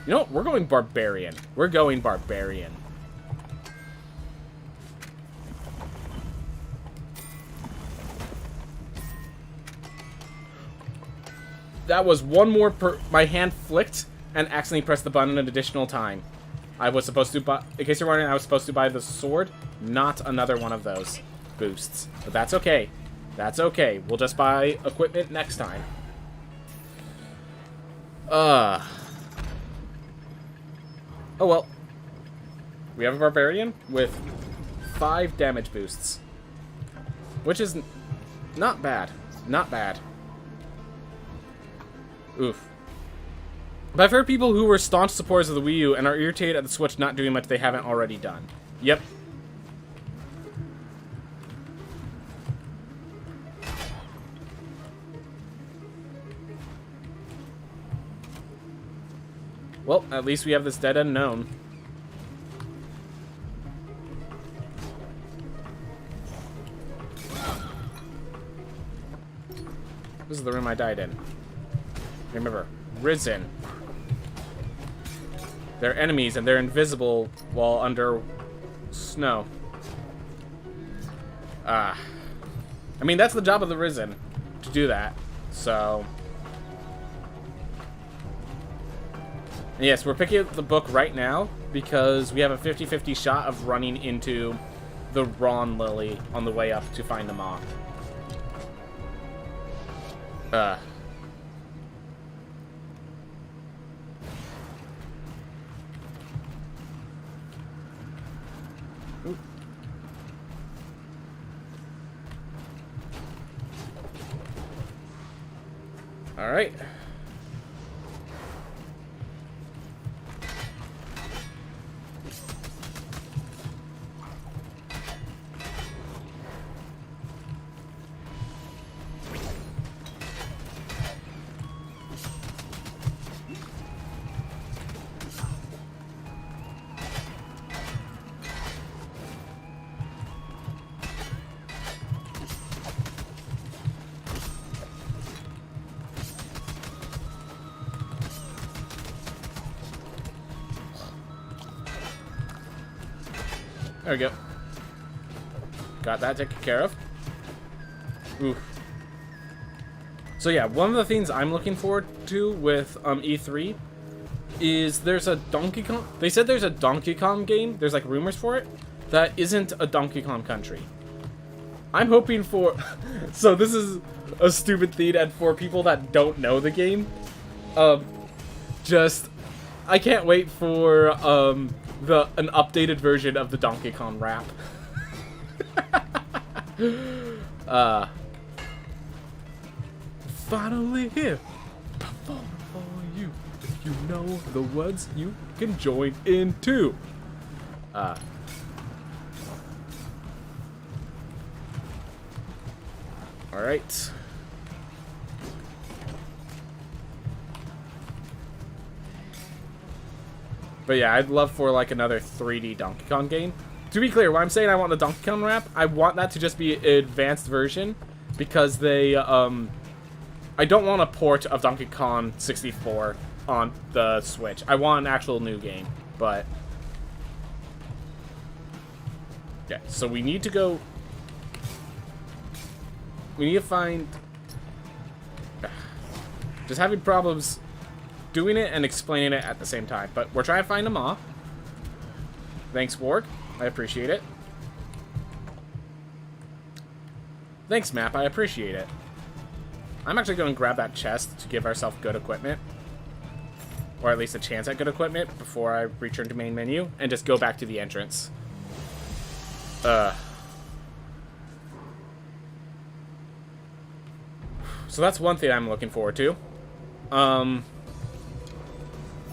You know what? We're going barbarian. We're going barbarian. That was one more per... My hand flicked and accidentally pressed the button an additional time. I was supposed to buy... In case you're wondering, I was supposed to buy the sword, not another one of those boosts. But that's okay. That's okay. We'll just buy equipment next time. Oh, well. We have a barbarian with 5 damage boosts. Which is not bad. Not bad. Oof. But I've heard people who were staunch supporters of the Wii U and are irritated at the Switch not doing much they haven't already done. Yep. Well, at least we have this dead unknown. This is the room I died in. Remember, risen. They're enemies and they're invisible while under snow. I mean, that's the job of the risen, to do that. So... Yes, we're picking up the book right now because we have a 50-50 shot of running into the Ron Lily on the way up to find the Maw. All right. There we go. Got that taken care of. Oof. So yeah, one of the things I'm looking forward to with E3 is there's a Donkey Kong... They said there's a Donkey Kong game, there's like rumors for it, that isn't a Donkey Kong Country. I'm hoping for... So this is a stupid thing, and for people that don't know the game, I can't wait for, an updated version of the Donkey Kong rap. Finally here, perform for you. If you know the words, you can join in too. Alright. But yeah, I'd love for like another 3D Donkey Kong game. To be clear, when I'm saying I want the Donkey Kong rap, I want that to just be an advanced version because they, I don't want a port of Donkey Kong 64 on the Switch. I want an actual new game, but... Yeah, so we need to go... We need to find... Just having problems doing it and explaining it at the same time. But we're trying to find them all. Thanks, Warg. I appreciate it. Thanks, Map. I appreciate it. I'm actually going to grab that chest to give ourselves good equipment. Or at least a chance at good equipment before I return to main menu. And just go back to the entrance. So that's one thing I'm looking forward to.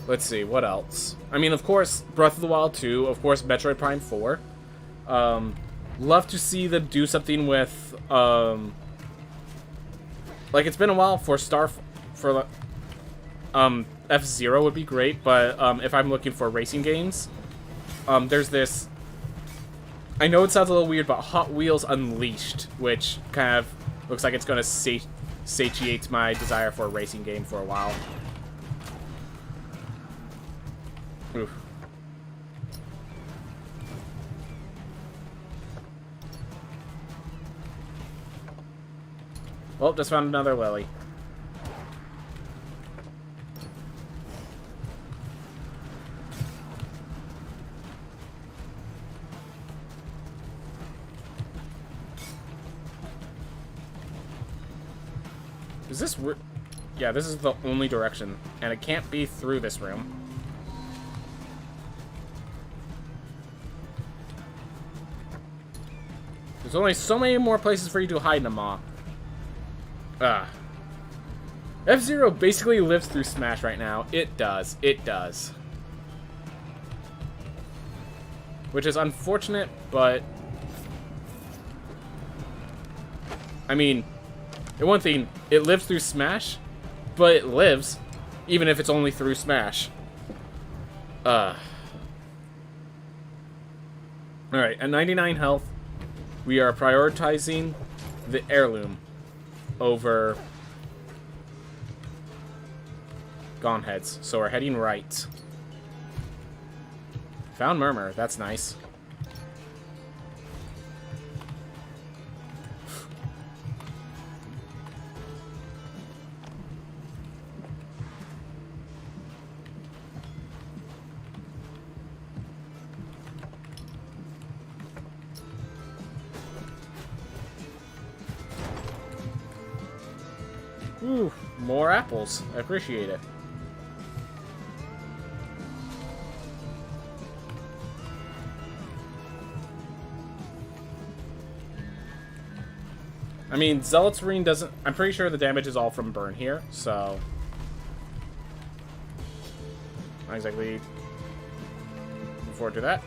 let's see, what else? I mean, of course, Breath of the Wild 2, of course, Metroid Prime 4. Love to see them do something with, like, it's been a while for F-Zero would be great, but, if I'm looking for racing games, there's this, I know it sounds a little weird, but Hot Wheels Unleashed, which kind of looks like it's going to satiate my desire for a racing game for a while. Oof. Well, just found another lily. Is this... Yeah, this is the only direction, and it can't be through this room. There's only so many more places for you to hide in a maw. F-Zero basically lives through Smash right now. It does. It does. Which is unfortunate, but... I mean, one thing, it lives through Smash, but it lives, even if it's only through Smash. Alright, at 99 health, we are prioritizing the heirloom over Gone Heads. So we're heading right. Found Murmur. That's nice. Ooh, more apples. I appreciate it. I mean, Zealot's Ring doesn't... I'm pretty sure the damage is all from burn here, so... Not exactly... looking forward to that.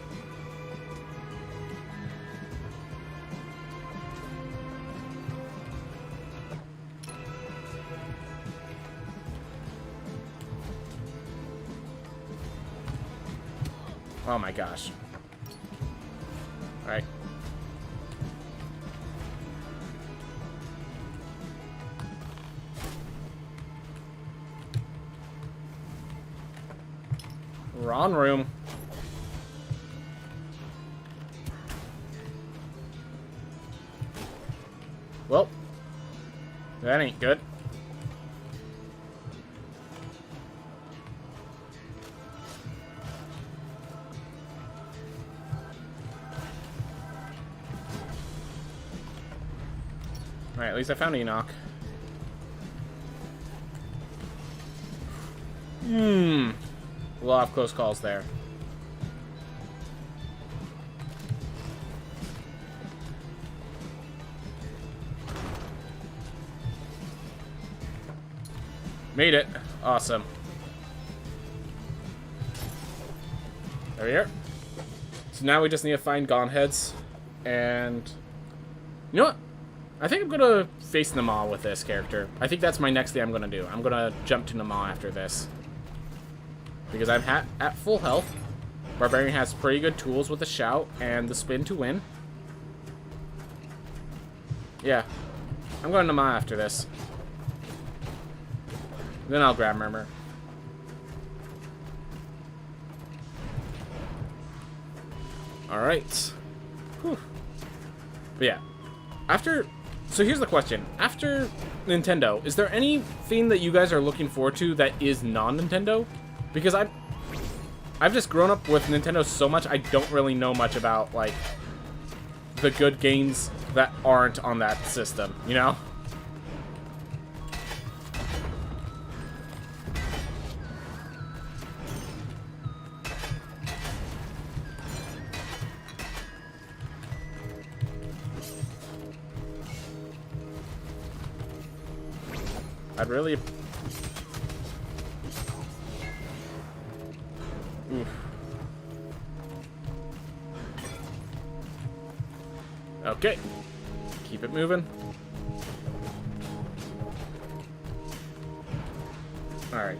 Oh my gosh. Alright. Wrong room. Well, that ain't good. Alright, at least I found Enoch. A lot of close calls there. Made it. Awesome. There we are. So now we just need to find Gone Heads. And... you know what? I think I'm going to face Nama with this character. I think that's my next thing I'm going to do. I'm going to jump to Nama after this. Because I'm at full health. Barbarian has pretty good tools with the shout and the spin to win. Yeah. I'm going to Nama after this. Then I'll grab Murmur. Alright. Whew. But yeah. So here's the question. After Nintendo, is there anything that you guys are looking forward to that is non-Nintendo? Because I've just grown up with Nintendo so much, I don't really know much about, like, the good games that aren't on that system, you know? I'd really... Oof. Okay. Keep it moving. Alright.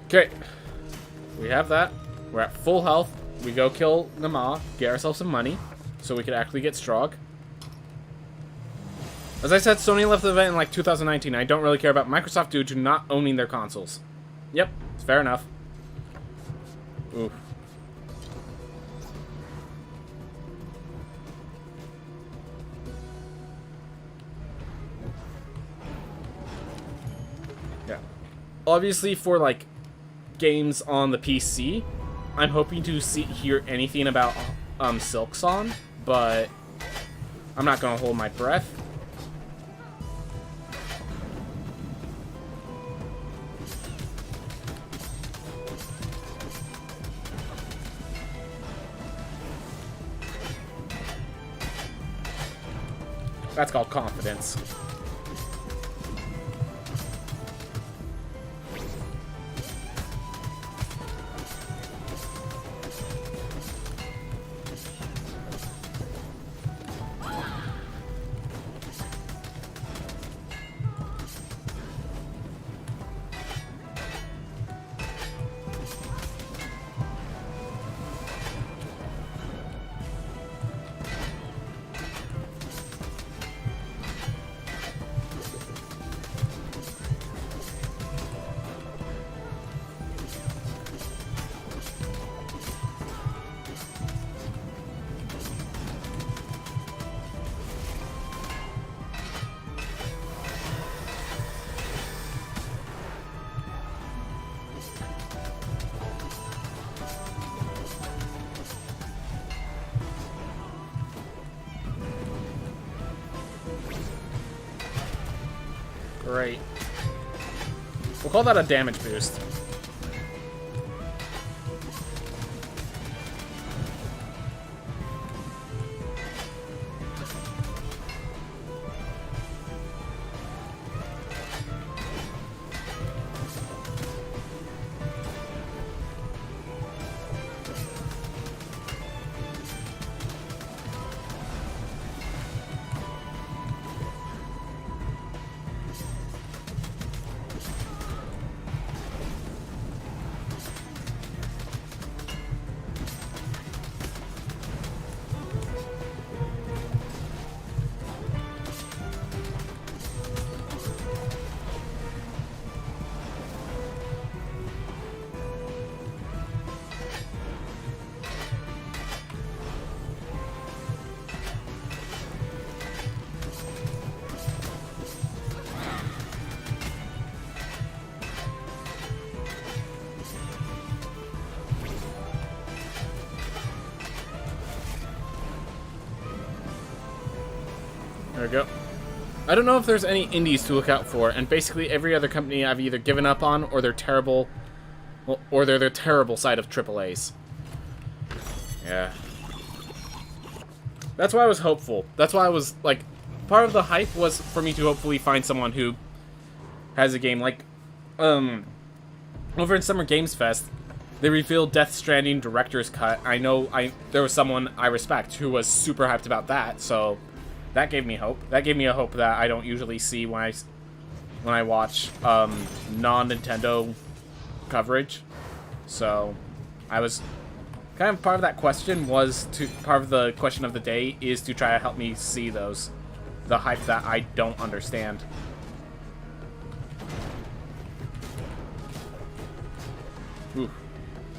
Okay. We have that. We're at full health. We go kill Nama, get ourselves some money, so we could actually get Strog. As I said, Sony left the event in like 2019. I don't really care about Microsoft due to not owning their consoles. Yep, it's fair enough. Oof. Yeah. Obviously, for like games on the PC, I'm hoping to hear anything about Silksong, but I'm not gonna hold my breath. That's called confidence. Great. We'll call that a damage boost. There we go. I don't know if there's any indies to look out for, and basically every other company I've either given up on, or they're terrible, well, or they're the terrible side of AAAs. Yeah. That's why I was hopeful. That's why I was, like, part of the hype was for me to hopefully find someone who has a game like, over in Summer Games Fest, they revealed Death Stranding Director's Cut. I know there was someone I respect who was super hyped about that, so that gave me hope. That gave me a hope that I don't usually see when I watch non-Nintendo coverage. So I was kind of part of that question part of the question of the day is to try to help me see the hype that I don't understand. Ooh.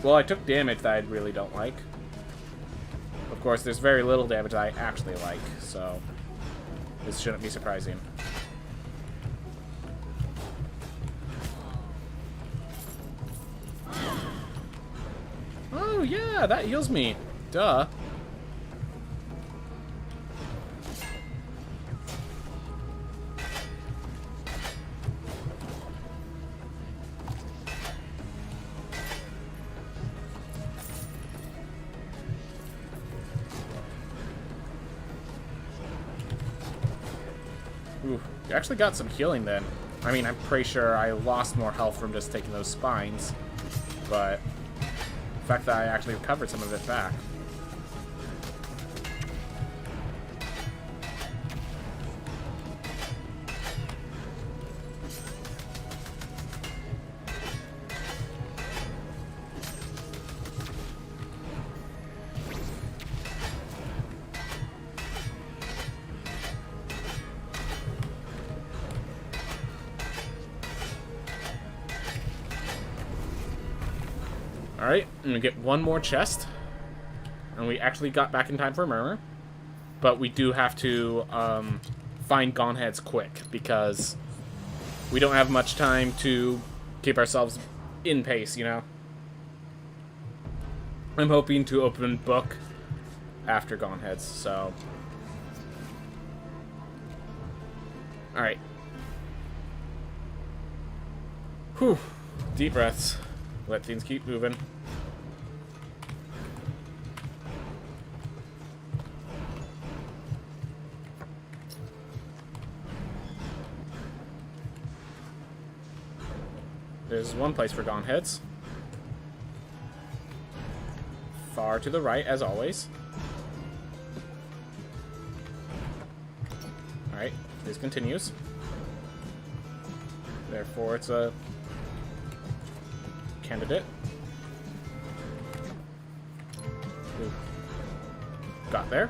Well, I took damage that I really don't like. Of course, there's very little damage that I actually like, so this shouldn't be surprising. Oh, yeah, that heals me. Duh. Ooh, you actually got some healing then. I mean, I'm pretty sure I lost more health from just taking those spines, but the fact that I actually recovered some of it back. Alright, I'm gonna get one more chest. And we actually got back in time for Murmur. But we do have to find Gauntheads quick, because we don't have much time to keep ourselves in pace, you know? I'm hoping to open book after Gauntheads, so... Alright. Whew. Deep breaths. Let things keep moving. There's one place for Gauntheads. Far to the right, as always. Alright, this continues. Therefore, it's a candidate. Ooh. Got there.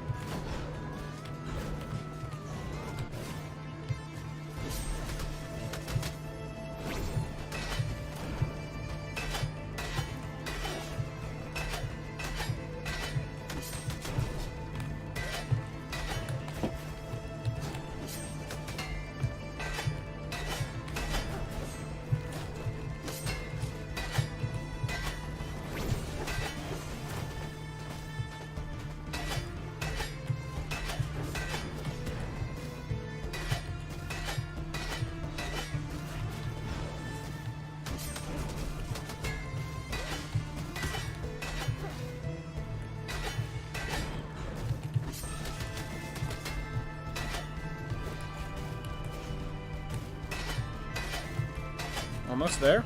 Almost there.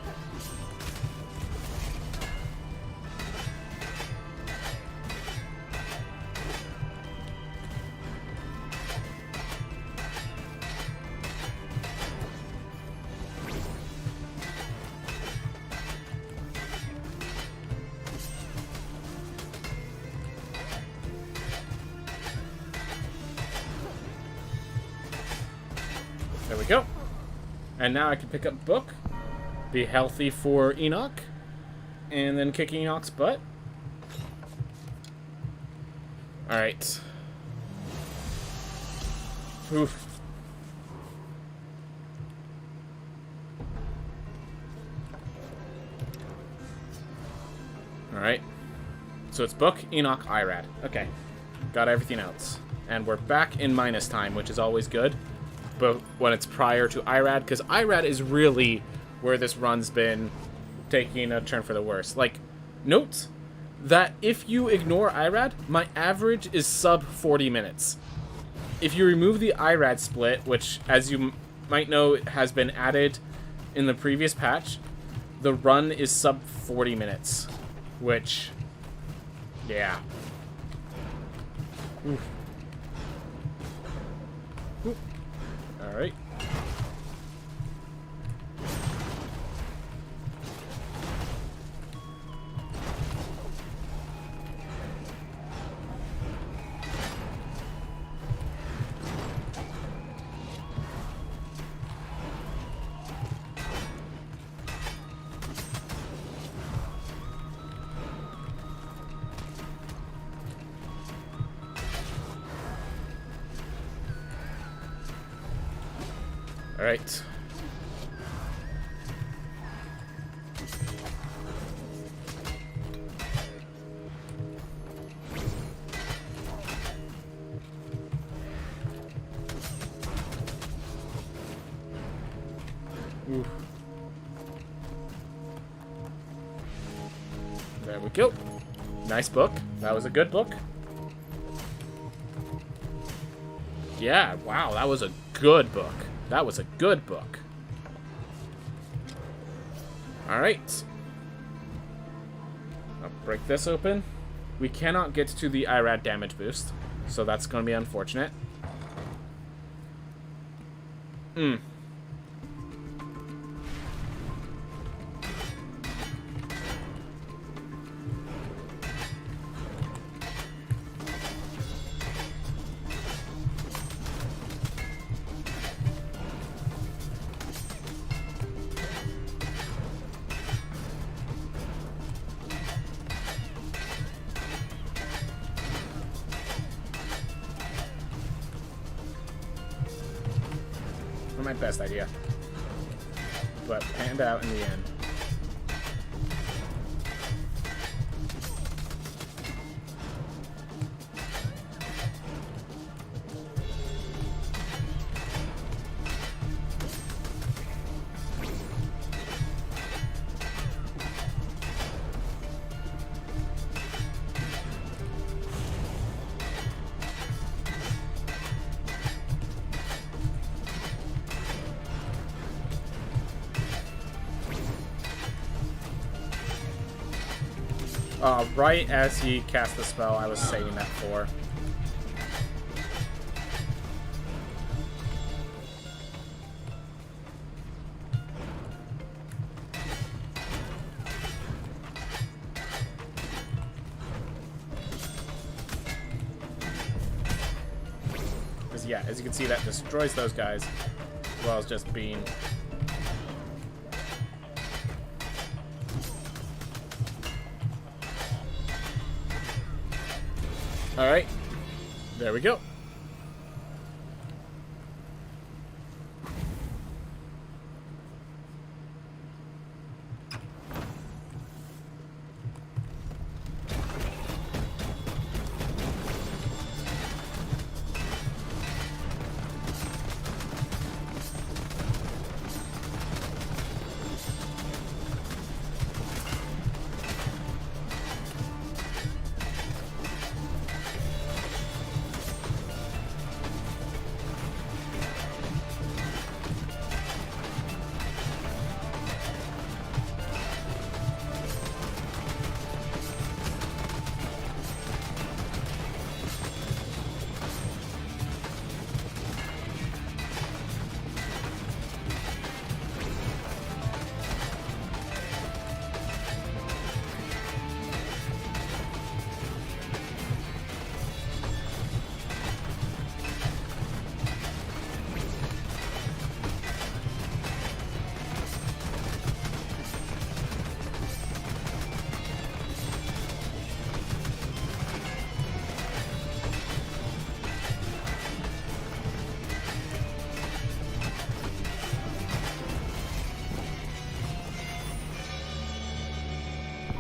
There we go. And now I can pick up book. Be healthy for Enoch, and then kick Enoch's butt. Alright. Oof. Alright. So it's Book, Enoch, Irad. Okay. Got everything else. And we're back in minus time, which is always good. But when it's prior to Irad, because Irad is really where this run's been taking a turn for the worse. Like, note that if you ignore Irad, my average is sub 40 minutes. If you remove the Irad split, which, as you might know, has been added in the previous patch, the run is sub 40 minutes. Which, yeah. Oof. Oof. Alright. All right. Ooh. There we go. Nice book. That was a good book. Yeah, wow, that was a good book. That was a good book. Alright. I'll break this open. We cannot get to the IRAD damage boost, so that's going to be unfortunate. My best idea, but panned out in the end. Right as he cast the spell, I was saving that for. Because, yeah, as you can see, that destroys those guys, as well as just being... Alright, there we go.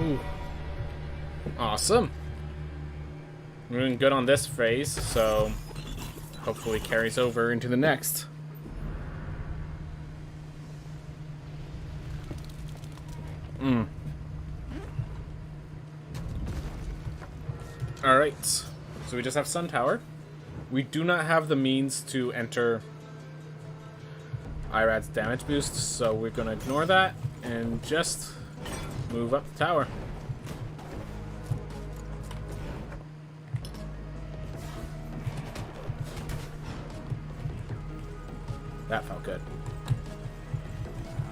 Ooh. Awesome. We're doing good on this phase, so hopefully carries over into the next. Alright, so we just have Sun Tower. We do not have the means to enter Irad's damage boost, so we're going to ignore that and just move up the tower. That felt good.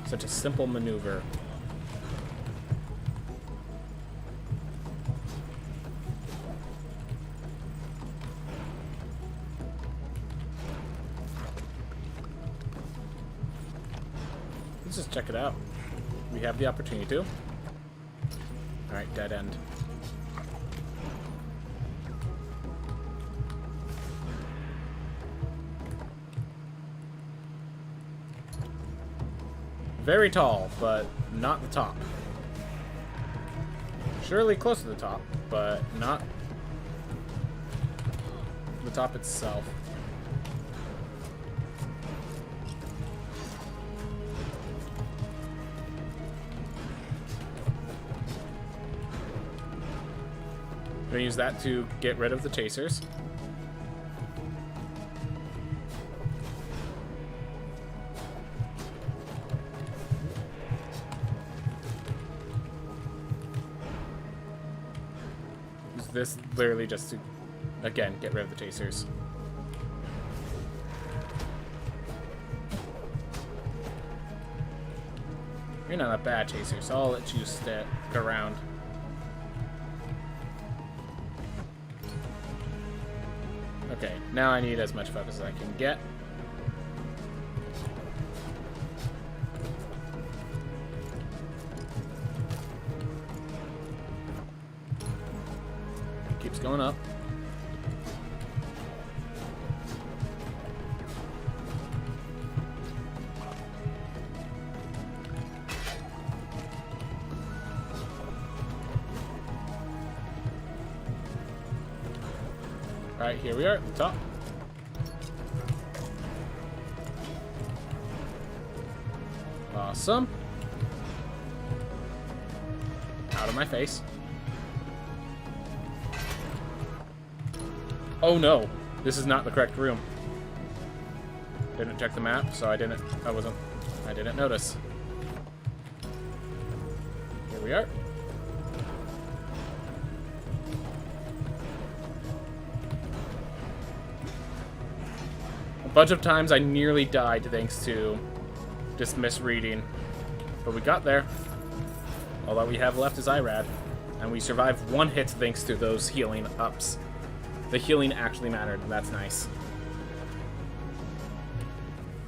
Such a simple maneuver. Let's just check it out. We have the opportunity to. Alright, dead end. Very tall, but not the top. Surely close to the top, but not the top itself. I'm gonna use that to get rid of the chasers. this literally just to, again, get rid of the chasers. You're not a bad chaser, so I'll let you stick around. Okay, now I need as much focus as I can get. Keeps going up. Alright, here we are at the top. Awesome. Out of my face. Oh no, this is not the correct room. Didn't check the map, so I didn't notice. Here we are. A bunch of times I nearly died thanks to just misreading, but we got there. All that we have left is IRAD, and we survived one hit thanks to those healing ups. The healing actually mattered, and that's nice.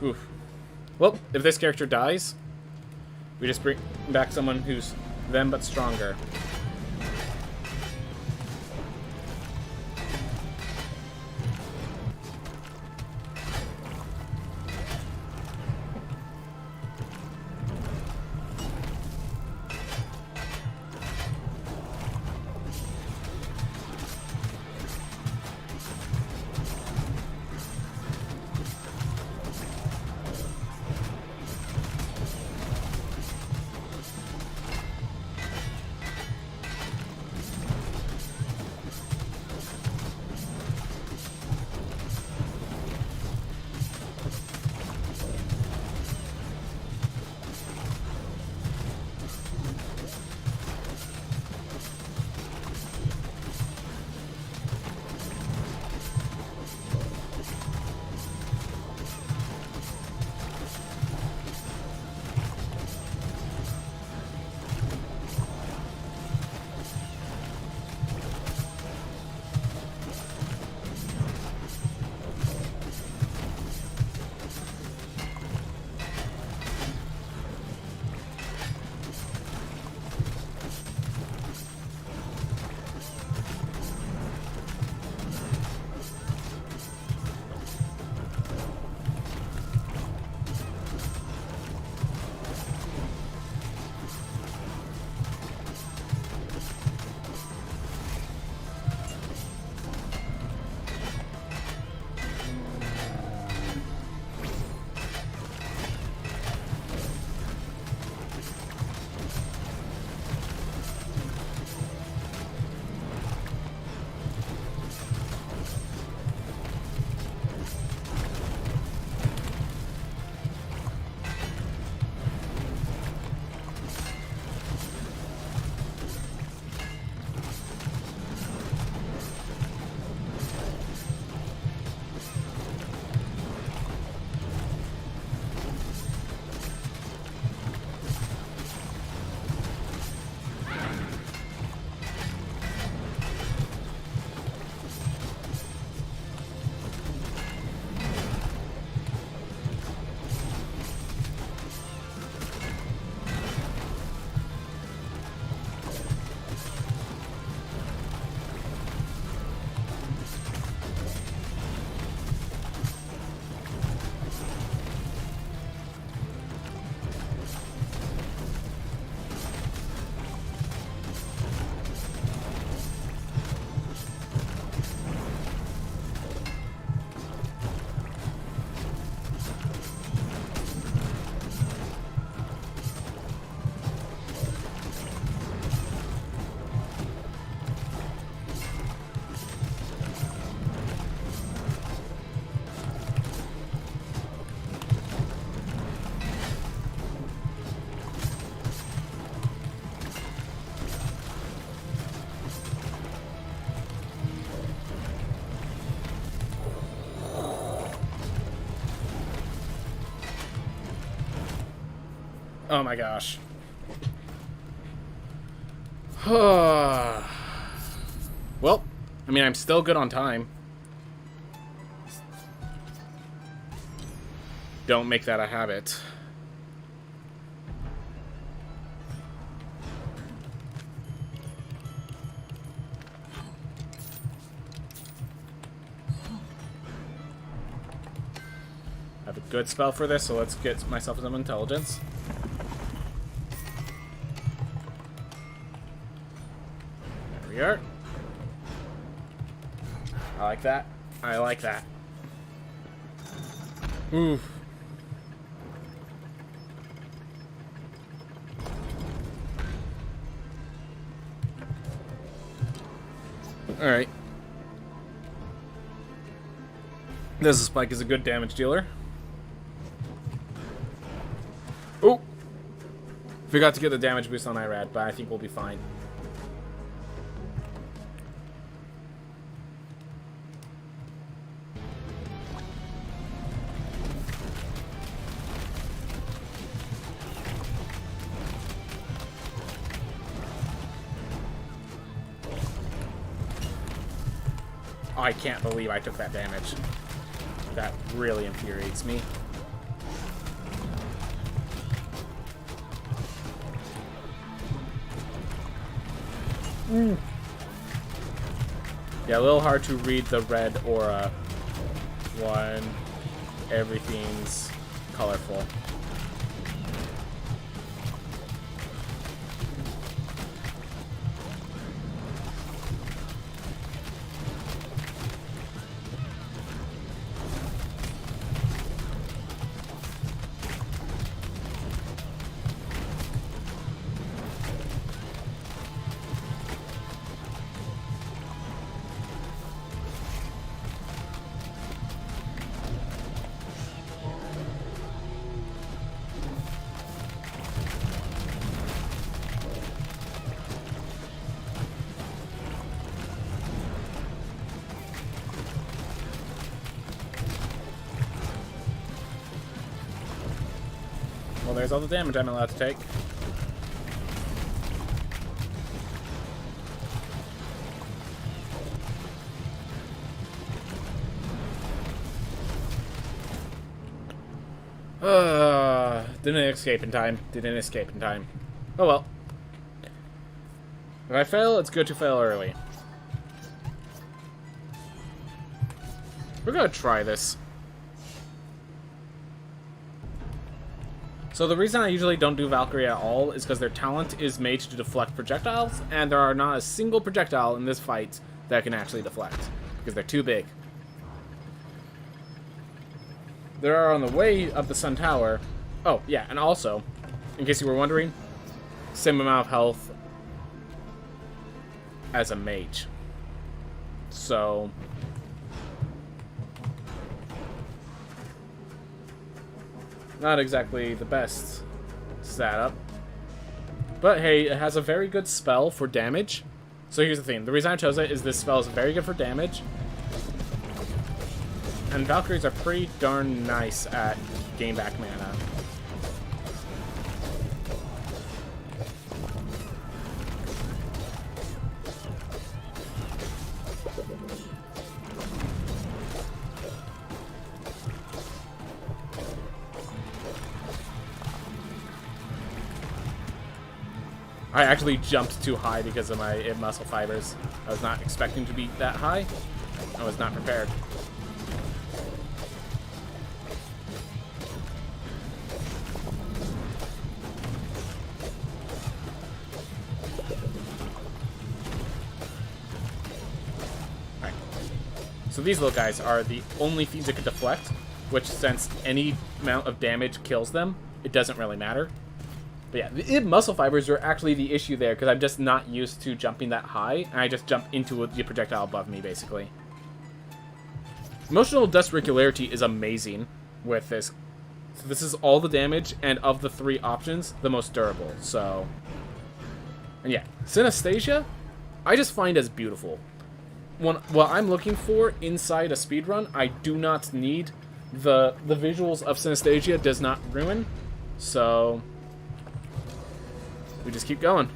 Oof. Well, if this character dies, we just bring back someone who's them but stronger. Oh my gosh. Well, I mean, I'm still good on time. Don't make that a habit. I have a good spell for this, so let's get myself some intelligence. There we are. I like that. I like that. Oof. Alright. This spike is a good damage dealer. Oh! Forgot to get the damage boost on Irad, but I think we'll be fine. I can't believe I took that damage. That really infuriates me. Yeah, a little hard to read the red aura when everything's colorful. Well, there's all the damage I'm allowed to take. Didn't escape in time. Didn't escape in time. Oh well. If I fail, it's good to fail early. We're gonna try this. So the reason I usually don't do Valkyrie at all is because their talent is made to deflect projectiles, and there are not a single projectile in this fight that can actually deflect, because they're too big. There are on the way up the Sun Tower. Oh, yeah, and also, in case you were wondering, same amount of health as a mage. So not exactly the best setup. But hey, it has a very good spell for damage. So here's the thing. The reason I chose it is this spell is very good for damage. And Valkyries are pretty darn nice at gain back mana. I actually jumped too high because of my muscle fibers. I was not expecting to be that high. I was not prepared. Alright. So these little guys are the only things that can deflect, which since any amount of damage kills them, it doesn't really matter. But yeah, the muscle fibers are actually the issue there, because I'm just not used to jumping that high, and I just jump into the projectile above me, basically. Emotional Dust Regularity is amazing with this. So this is all the damage, and of the three options, the most durable, so... And yeah, Synesthesia, I just find as beautiful. What I'm looking for inside a speedrun, I do not need. The visuals of Synesthesia does not ruin, so... we just keep going.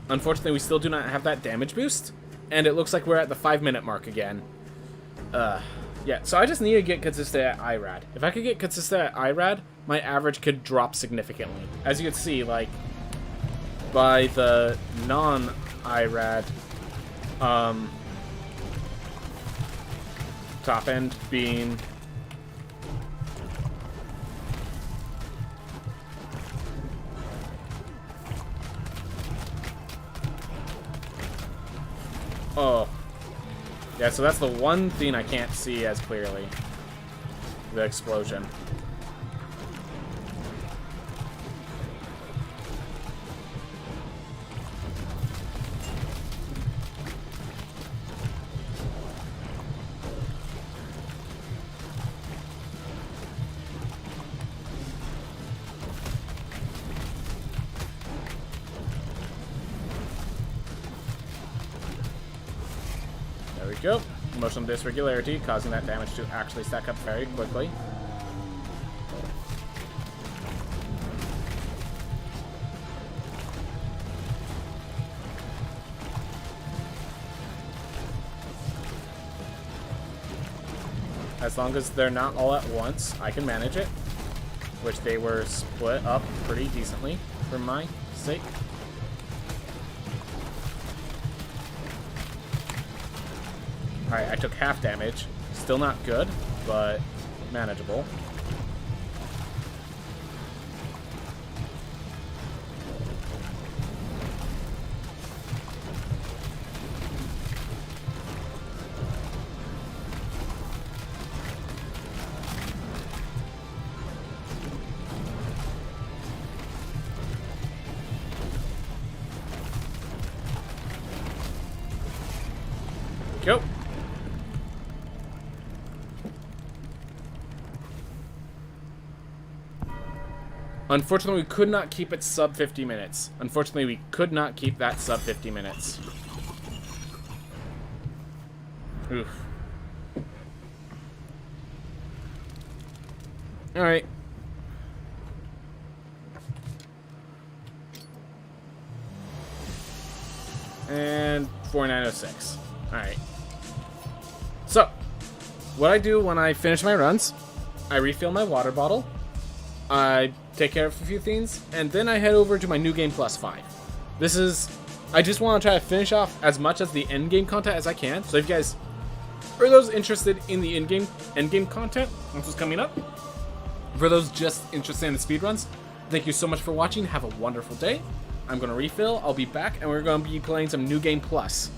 Unfortunately, we still do not have that damage boost, and it looks like we're at the 5-minute mark again. Yeah, so I just need to get consistent at IRAD. If I could get consistent at IRAD, my average could drop significantly. As you can see, like, by the non-IRAD top end being... Oh. Yeah, so that's the one thing I can't see as clearly. The explosion. There we go. Emotional dysregularity, causing that damage to actually stack up very quickly. As long as they're not all at once, I can manage it. Which they were split up pretty decently for my sake. Alright, I took half damage. Still not good, but manageable. Go. Unfortunately, we could not keep it sub 50 minutes. Unfortunately, we could not keep that sub 50 minutes. Oof. Alright. And 4906. Alright. So, what I do when I finish my runs, I refill my water bottle. I take care of a few things, and then I head over to my New Game Plus 5. This is... I just want to try to finish off as much as the endgame content as I can. So if you guys are those interested in the endgame content, which is coming up, for those just interested in the speedruns, thank you so much for watching. Have a wonderful day. I'm going to refill. I'll be back, and we're going to be playing some New Game Plus.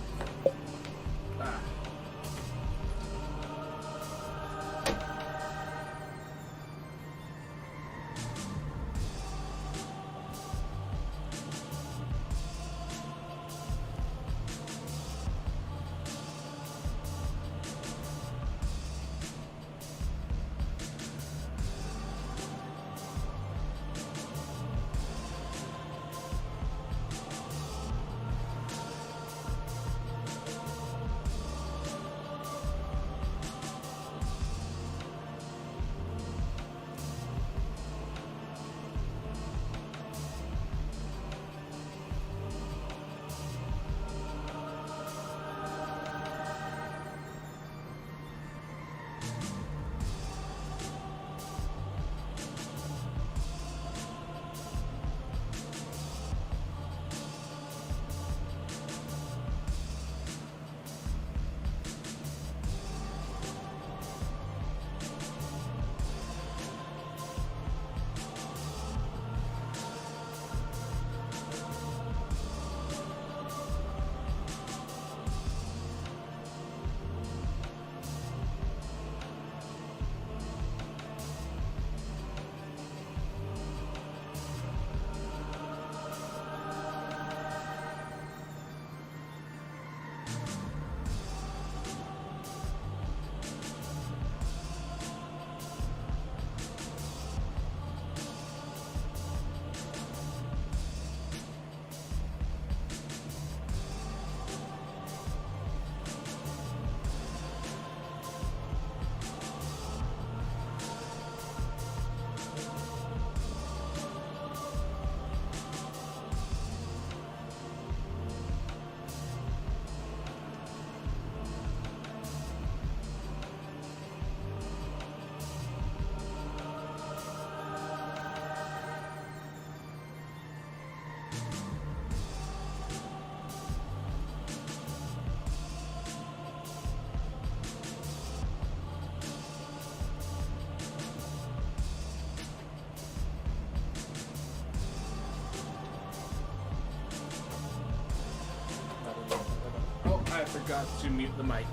forgot to mute the mic.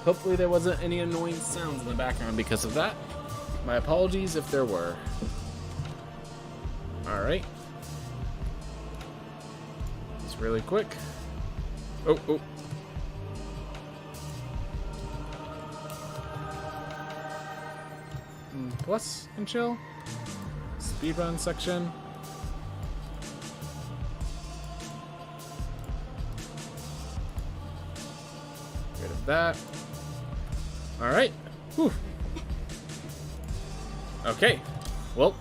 Hopefully there wasn't any annoying sounds in the background because of that. My apologies if there were. Alright. Just really quick. Oh. Plus and chill. Speedrun section. Rid of that. Alright. Whew. Okay. Well,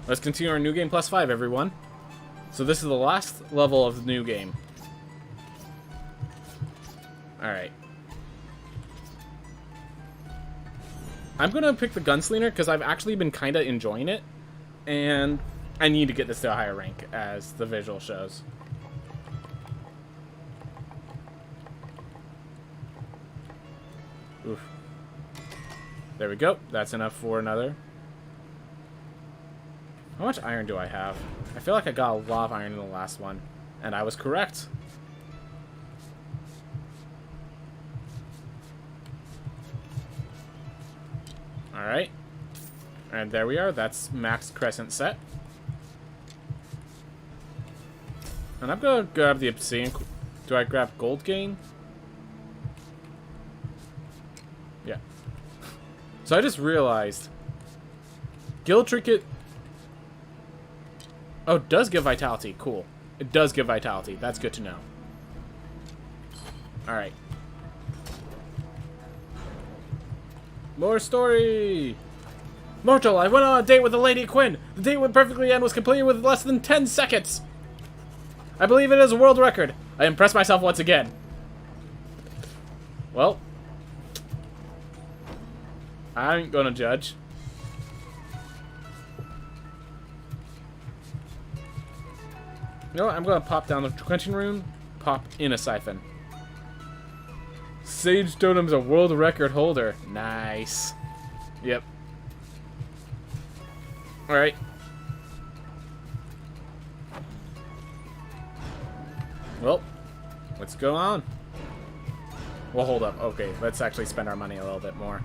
let's continue our new game plus 5, everyone. So this is the last level of the new game. Alright. I'm gonna pick the Gunslinger because I've actually been kind of enjoying it. And I need to get this to a higher rank, as the visual shows. Oof. There we go. That's enough for another. How much iron do I have? I feel like I got a lot of iron in the last one. And I was correct. Alright. And there we are. That's max crescent set. And I'm gonna grab the obsidian. Do I grab gold gain? Yeah. So I just realized Guild Trinket. Oh, it does give vitality. Cool. It does give vitality. That's good to know. Alright. More story! Mortal, I went on a date with the Lady Quinn. The date went perfectly and was completed with less than 10 seconds. I believe it is a world record. I impressed myself once again. Well, I ain't gonna judge. You know what? I'm gonna pop down the quenching rune, pop in a siphon. Sage Totem's a world record holder. Nice. Yep. Alright. Well, let's go on. Well, hold up. Okay, let's actually spend our money a little bit more.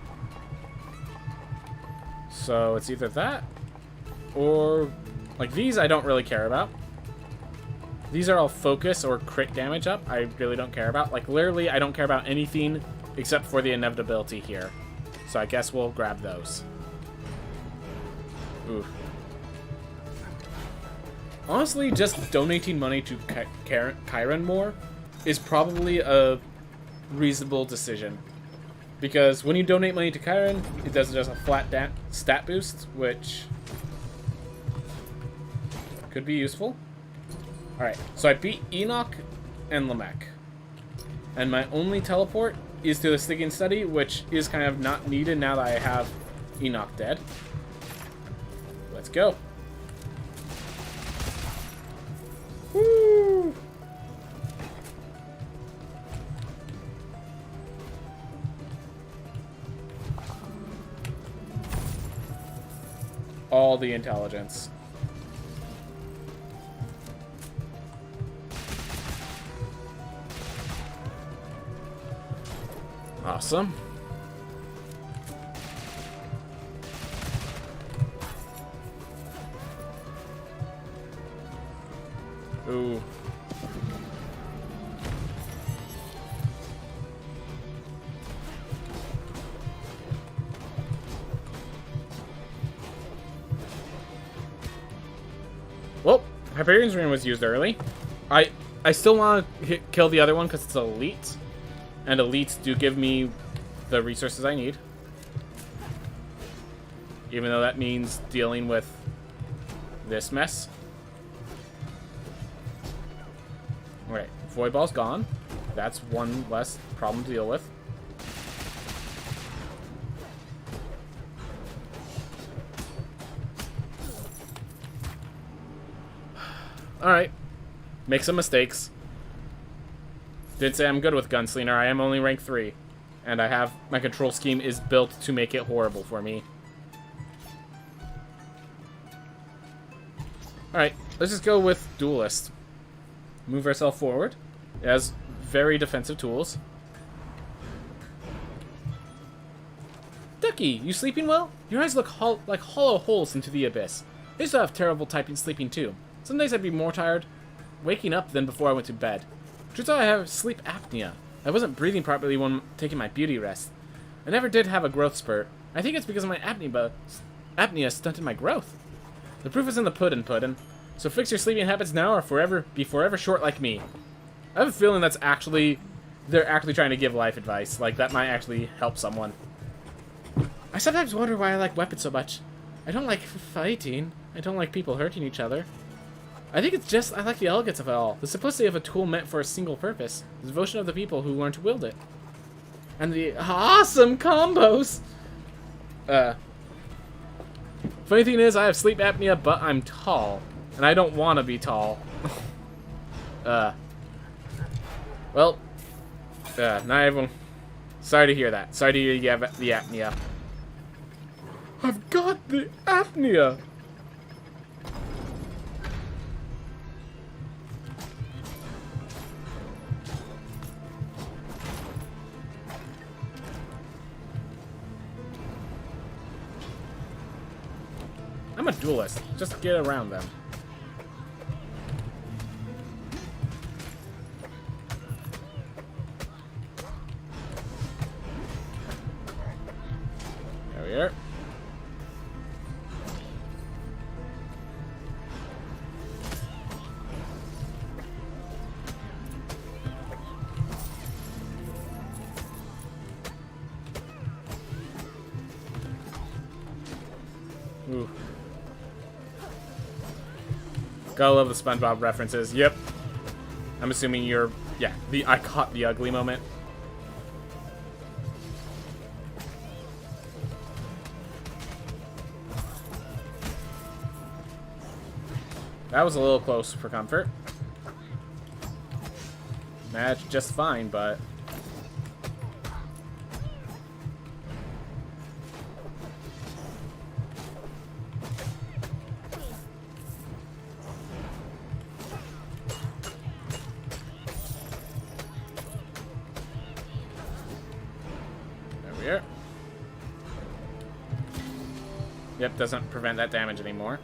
So, it's either that, or, like, these I don't really care about. These are all focus or crit damage up. I really don't care about. Like, literally, I don't care about anything except for the inevitability here. So I guess we'll grab those. Oof. Honestly, just donating money to Chiron more is probably a reasonable decision. Because when you donate money to Chiron, it does just a flat stat boost, which could be useful. Alright, so I beat Enoch and Lamech. And my only teleport is to the Stygian Study, which is kind of not needed now that I have Enoch dead. Let's go. Woo! All the intelligence. Awesome. Ooh. Well, Hyperion's Rune was used early. I still want to kill the other one because it's elite. And elites do give me the resources I need. Even though that means dealing with this mess. Alright, Void Ball's gone. That's one less problem to deal with. Alright. Make some mistakes. Did say I'm good with Gunslinger. I am only rank 3. And I have... my control scheme is built to make it horrible for me. Alright, let's just go with Duelist. Move ourselves forward. It has very defensive tools. Ducky, you sleeping well? Your eyes look like hollow holes into the abyss. I used to have terrible typing sleeping too. Some days I'd be more tired waking up than before I went to bed. Turns out I have sleep apnea. I wasn't breathing properly when taking my beauty rest. I never did have a growth spurt. I think it's because of my apnea stunted my growth. The proof is in the puddin'. So fix your sleeping habits now or be forever short like me. I have a feeling they're actually trying to give life advice. Like, that might actually help someone. I sometimes wonder why I like weapons so much. I don't like fighting. I don't like people hurting each other. I think it's just I like the elegance of it all. The simplicity of a tool meant for a single purpose. The devotion of the people who learn to wield it. And the awesome combos! Funny thing is, I have sleep apnea, but I'm tall. And I don't want to be tall. Well, not everyone. Sorry to hear that. Sorry to hear you have the apnea. I've got the apnea! I'm a duelist. Just get around them. There we are. Ooh. Gotta love the SpongeBob references. Yep. I'm assuming you're... Yeah, I caught the ugly moment. That was a little close for comfort. Managed just fine, but... Here. Yep, doesn't prevent that damage anymore.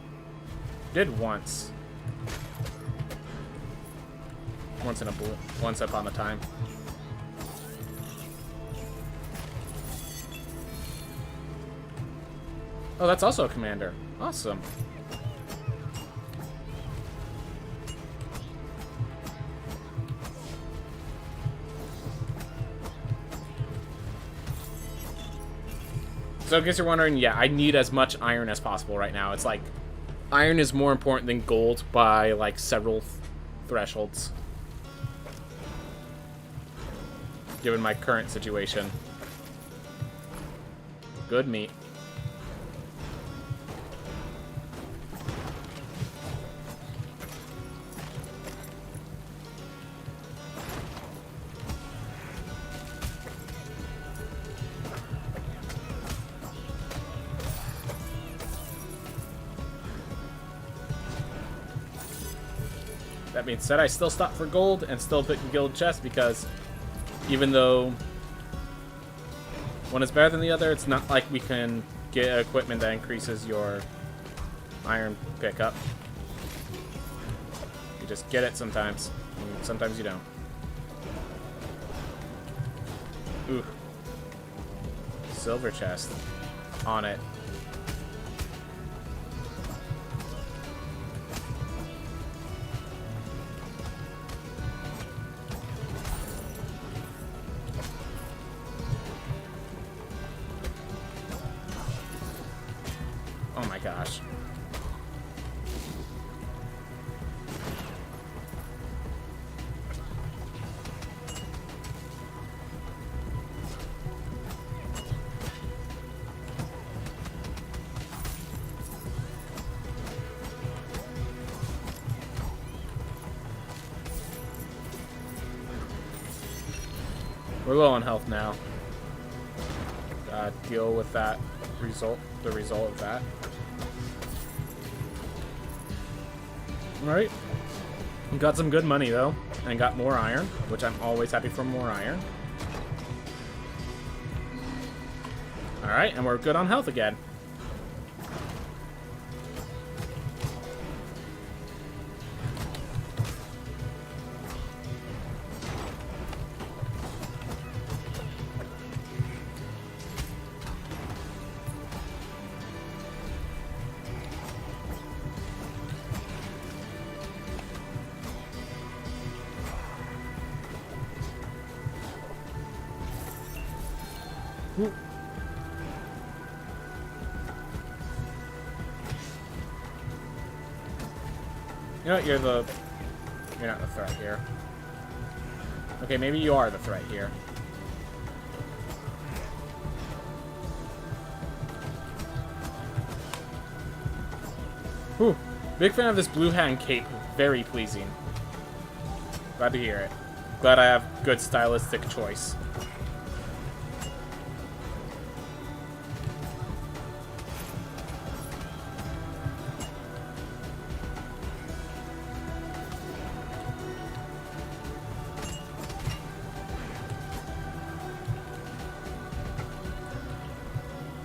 Did once. Once upon a time. Oh, that's also a commander. Awesome. So I guess you're wondering, yeah, I need as much iron as possible right now. It's like, iron is more important than gold by, like, several thresholds. Given my current situation. Good meat. That being said, I still stop for gold and still pick the guild chest because even though one is better than the other, it's not like we can get equipment that increases your iron pickup. You just get it sometimes, and sometimes you don't. Ooh. Silver chest. On it. Oh my gosh. We're low on health now. Deal with that result, the result of that. Alright. Got some good money though, and got more iron, which I'm always happy for more iron. Alright, and we're good on health again. Ooh. You know what, you're not the threat here. Okay, maybe you are the threat here. Whew. Big fan of this blue hand cape. Very pleasing. Glad to hear it. Glad I have good stylistic choice.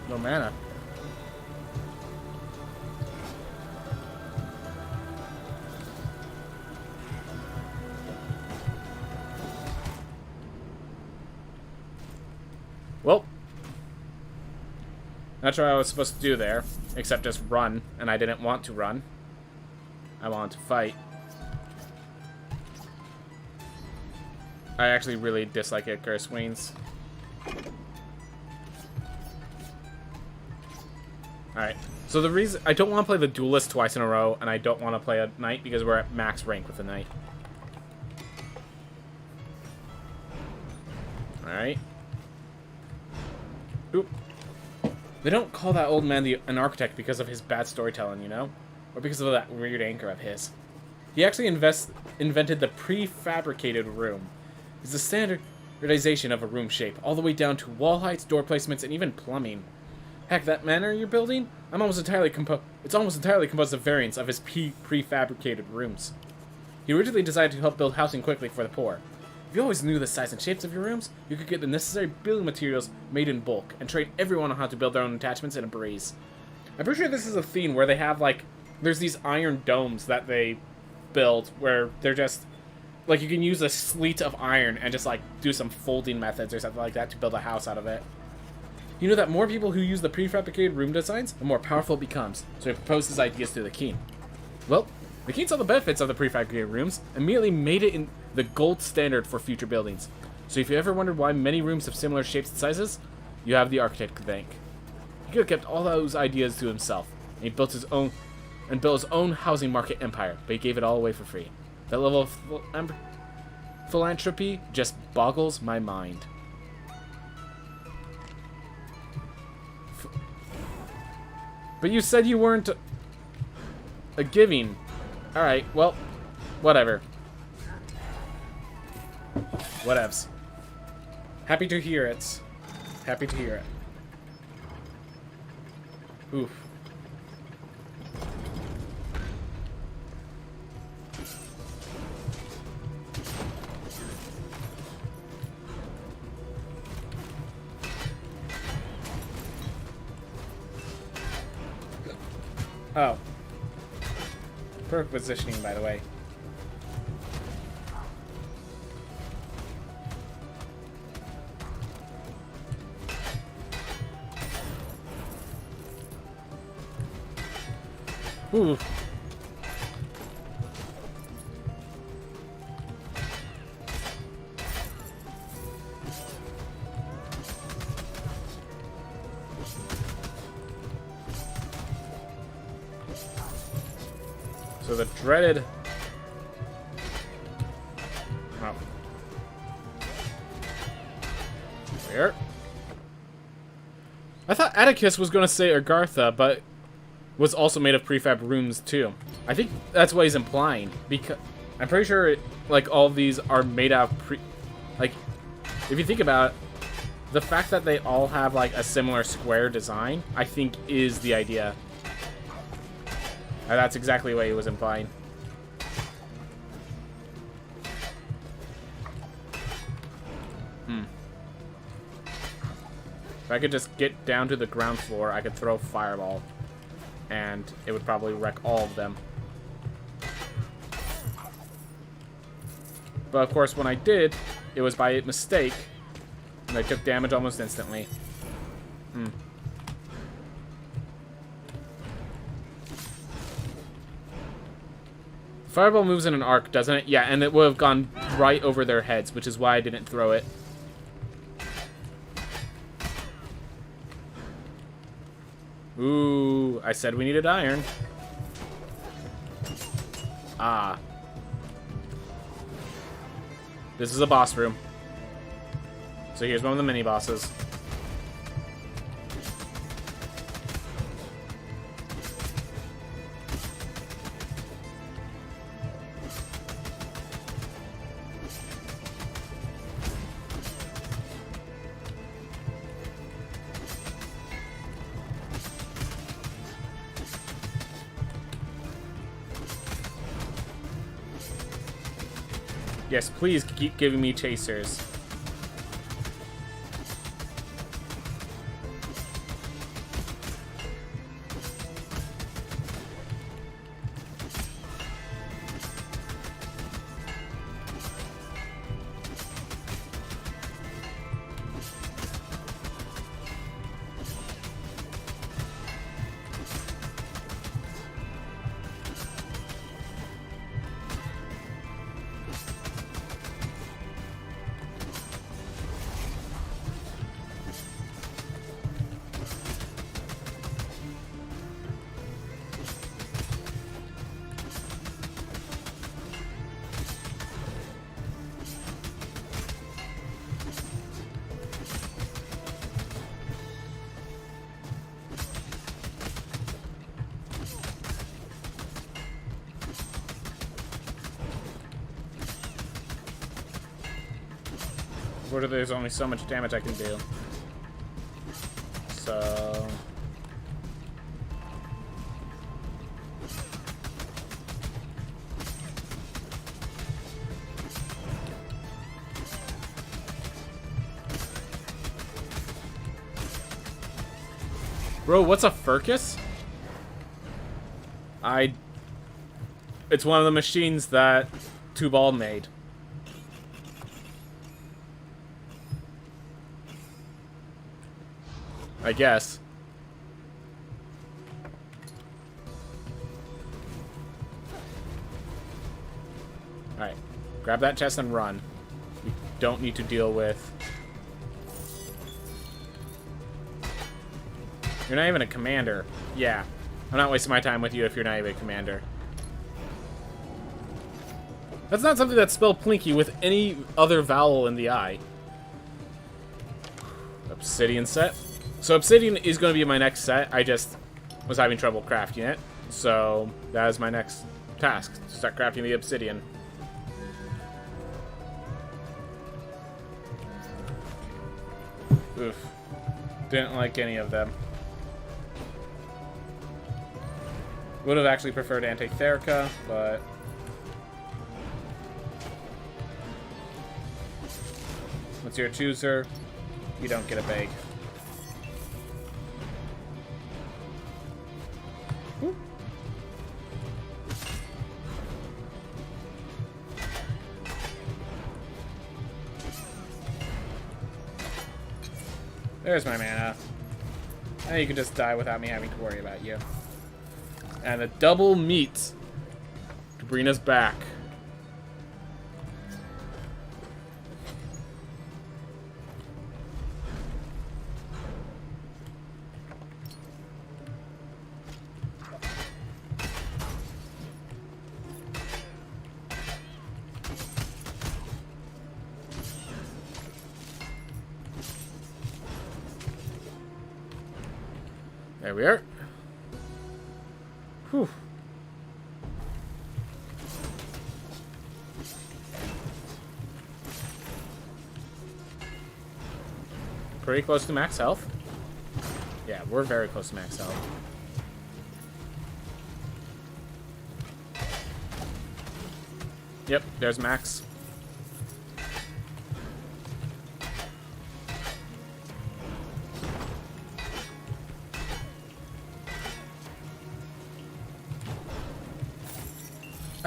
No mana. Well, not sure what I was supposed to do there, except just run, and I didn't want to run. I wanted to fight. I actually really dislike Icarus Wings. Alright, so the reason I don't want to play the Duelist twice in a row, and I don't want to play a Knight because we're at max rank with the Knight. Alright. Oop. They don't call that old man an architect because of his bad storytelling, you know? Or because of that weird anchor of his. He actually invented the prefabricated room. It's the standardization of a room shape, all the way down to wall heights, door placements, and even plumbing. Heck, that manor you're building? It's almost entirely composed of variants of his prefabricated rooms. He originally designed to help build housing quickly for the poor. If you always knew the size and shapes of your rooms, you could get the necessary building materials made in bulk, and train everyone on how to build their own attachments in a breeze. I'm pretty sure this is a theme where they have, like, there's these iron domes that they build, where they're just, like, you can use a sleet of iron and just, like, do some folding methods or something like that to build a house out of it. You know that more people who use the prefabricated room designs, the more powerful it becomes, so he proposed his ideas to the king. Well, the king saw the benefits of the prefabricated rooms, and immediately made it in the gold standard for future buildings. So if you ever wondered why many rooms have similar shapes and sizes, you have the architect to thank. He could have kept all those ideas to himself, and he built his own housing market empire, but he gave it all away for free. That level of philanthropy just boggles my mind. But you said you weren't a giving. Alright, well, whatever. Whatevs. Happy to hear it. Happy to hear it. Oof. Oh. Perfect positioning, by the way. Ooh. So the dreaded... Oh. Where? I thought Atticus was going to say Agartha, but was also made of prefab rooms too. I think that's what he's implying, because I'm pretty sure like all of these are made out of like, if you think about it, the fact that they all have like a similar square design, I think is the idea. And that's exactly what he was implying. If I could just get down to the ground floor, I could throw Fireball. And it would probably wreck all of them. But of course, when I did, it was by mistake. And I took damage almost instantly. Fireball moves in an arc, doesn't it? Yeah, and it would have gone right over their heads, which is why I didn't throw it. Ooh, I said we needed iron. Ah. This is a boss room. So here's one of the mini-bosses. Yes, please keep giving me chasers. There's only so much damage I can do. So... Bro, what's a Furcus? It's one of the machines that Tubal made. I guess. Alright. Grab that chest and run. We don't need to deal with... You're not even a commander. Yeah. I'm not wasting my time with you if you're not even a commander. That's not something that's spelled Plinky with any other vowel in the I. Obsidian set. So Obsidian is going to be my next set. I just was having trouble crafting it. So that is my next task. Start crafting the Obsidian. Oof. Didn't like any of them. Would have actually preferred Anti-Therica, but... Once you're a chooser, you don't get a bag. There's my mana. Now you can just die without me having to worry about you. And a double meat to bring us back. There we are. Whew. Pretty close to max health. Yeah, we're very close to max health. Yep, there's max.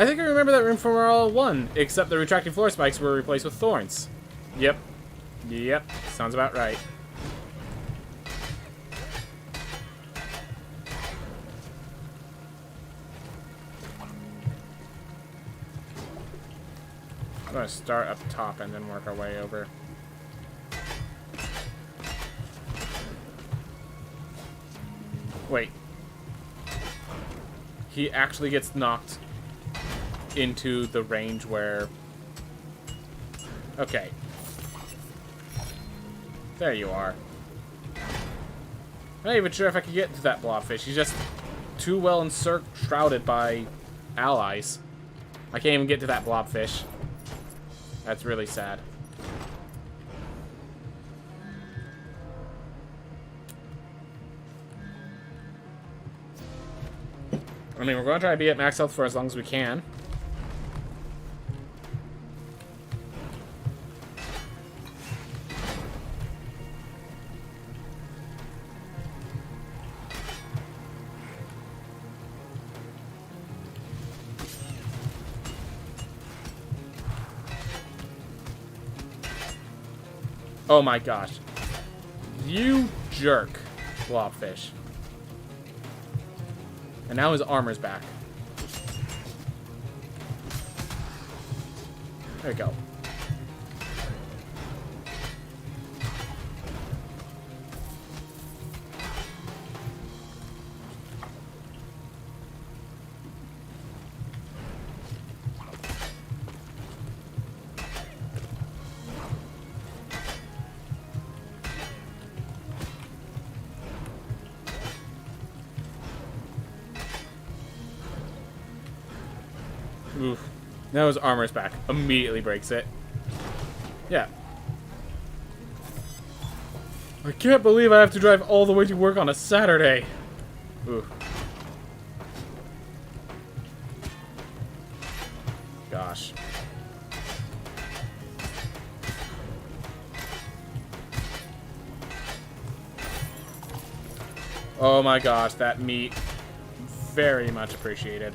I think I remember that room from all 1, except the retracting floor spikes were replaced with thorns. Yep. Yep. Sounds about right. I'm gonna start up top and then work our way over. Wait. He actually gets knocked into the range where... Okay. There you are. I'm not even sure if I can get to that blobfish. He's just too well shrouded by allies. I can't even get to that blobfish. That's really sad. I mean, we're going to try to be at max health for as long as we can. Oh my gosh. You jerk, blobfish. And now his armor's back. There we go. Oof. Now his armor's back. Immediately breaks it. Yeah. I can't believe I have to drive all the way to work on a Saturday. Oof. Gosh. Oh my gosh, that meat. Very much appreciated.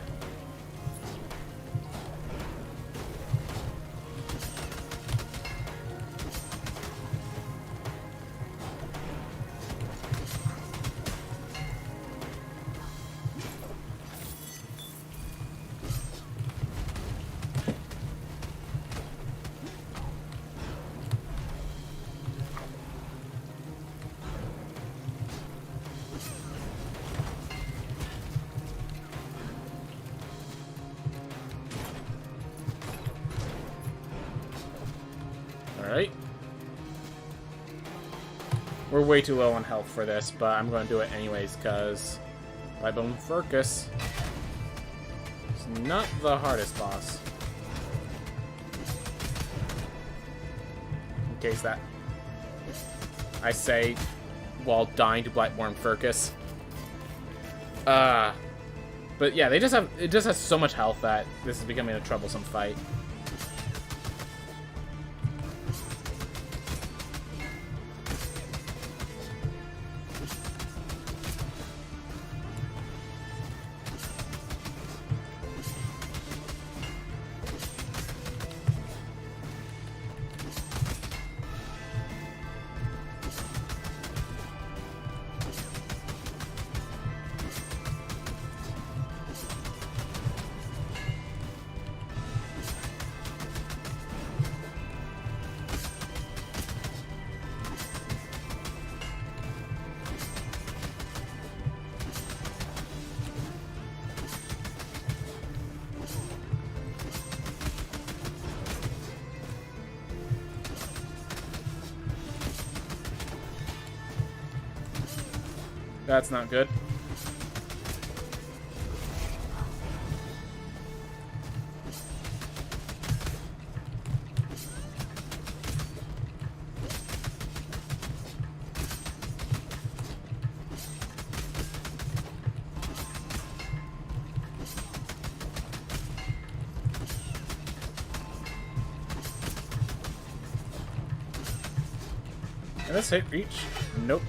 Alright. We're way too low on health for this, but I'm going to do it anyways, because Lightbone Furcus is not the hardest boss. In case that I say while dying to Blightborn Furcus. But yeah, it just has so much health that this is becoming a troublesome fight. That's not good. Can this hit reach? Nope.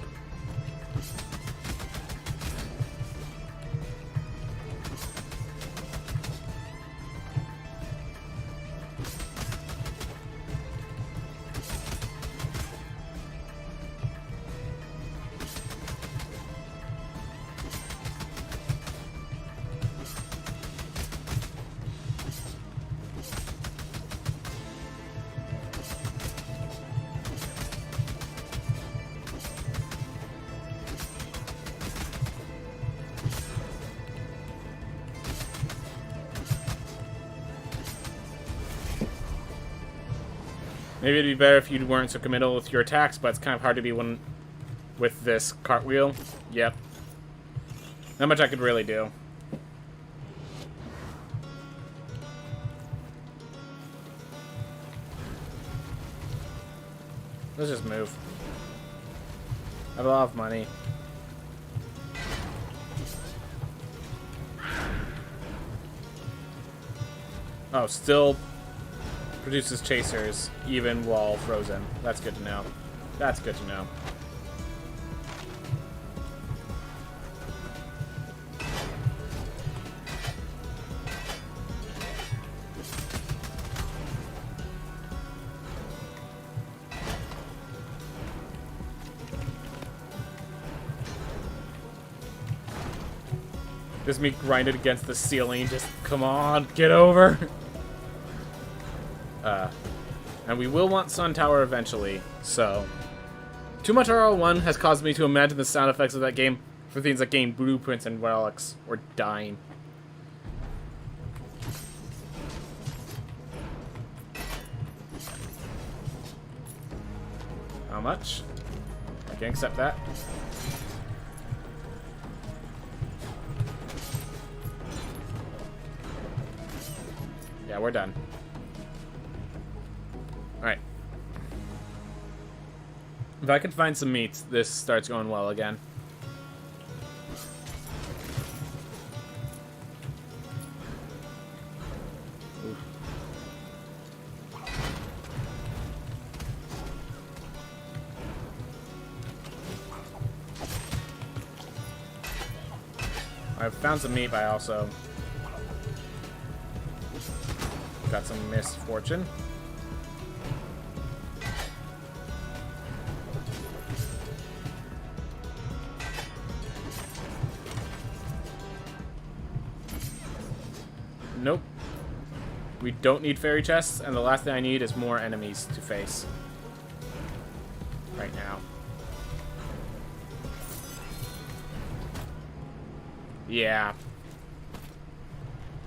Maybe it'd be better if you weren't so committal with your attacks, but it's kind of hard to be one with this cartwheel. Yep. Not much I could really do. Let's just move. I have a lot of money. Oh, still produces chasers even while frozen. That's good to know. That's good to know. Just me grinded against the ceiling. Just, come on, get over. And we will want Sun Tower eventually, so... Too much RL1 has caused me to imagine the sound effects of that game for things like getting blueprints and relics, or dying. How much? I can accept that. Yeah, we're done. Alright. If I can find some meats, this starts going well again. Oof. I've found some meat, but I also got some misfortune. Nope. We don't need fairy chests, and the last thing I need is more enemies to face. Right now. Yeah.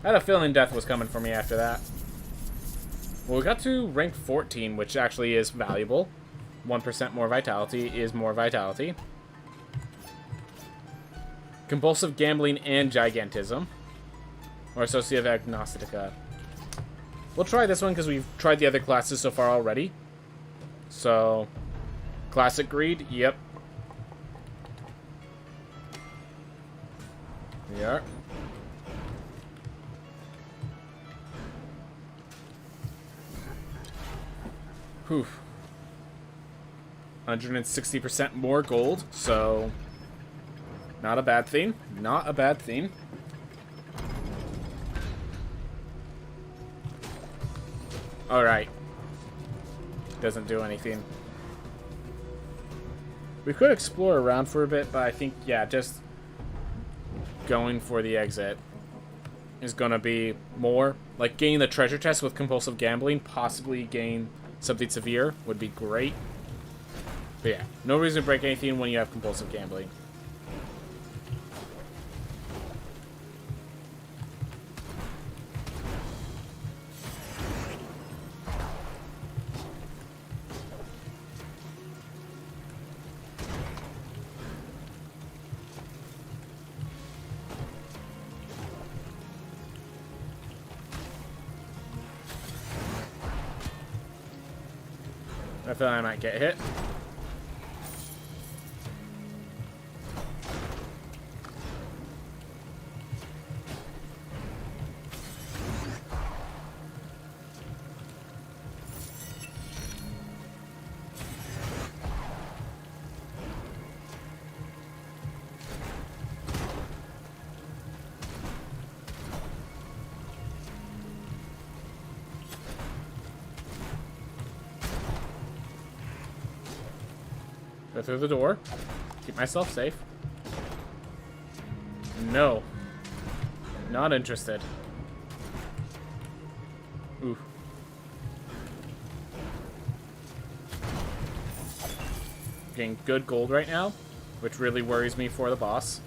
I had a feeling death was coming for me after that. Well, we got to rank 14, which actually is valuable. 1% more vitality is more vitality. Compulsive gambling and gigantism. Or associative agnostica. We'll try this one because we've tried the other classes so far already. So, classic greed, yep. We are. Whew. 160% more gold, so not a bad thing. Not a bad thing. Alright. Doesn't do anything. We could explore around for a bit, but I think, yeah, just going for the exit is gonna be more. Like, getting the treasure chest with compulsive gambling, possibly gain something severe would be great. But yeah, no reason to break anything when you have compulsive gambling. I feel I might get hit. Go through the door. Keep myself safe. No. Not interested. Ooh. Getting good gold right now, which really worries me for the boss.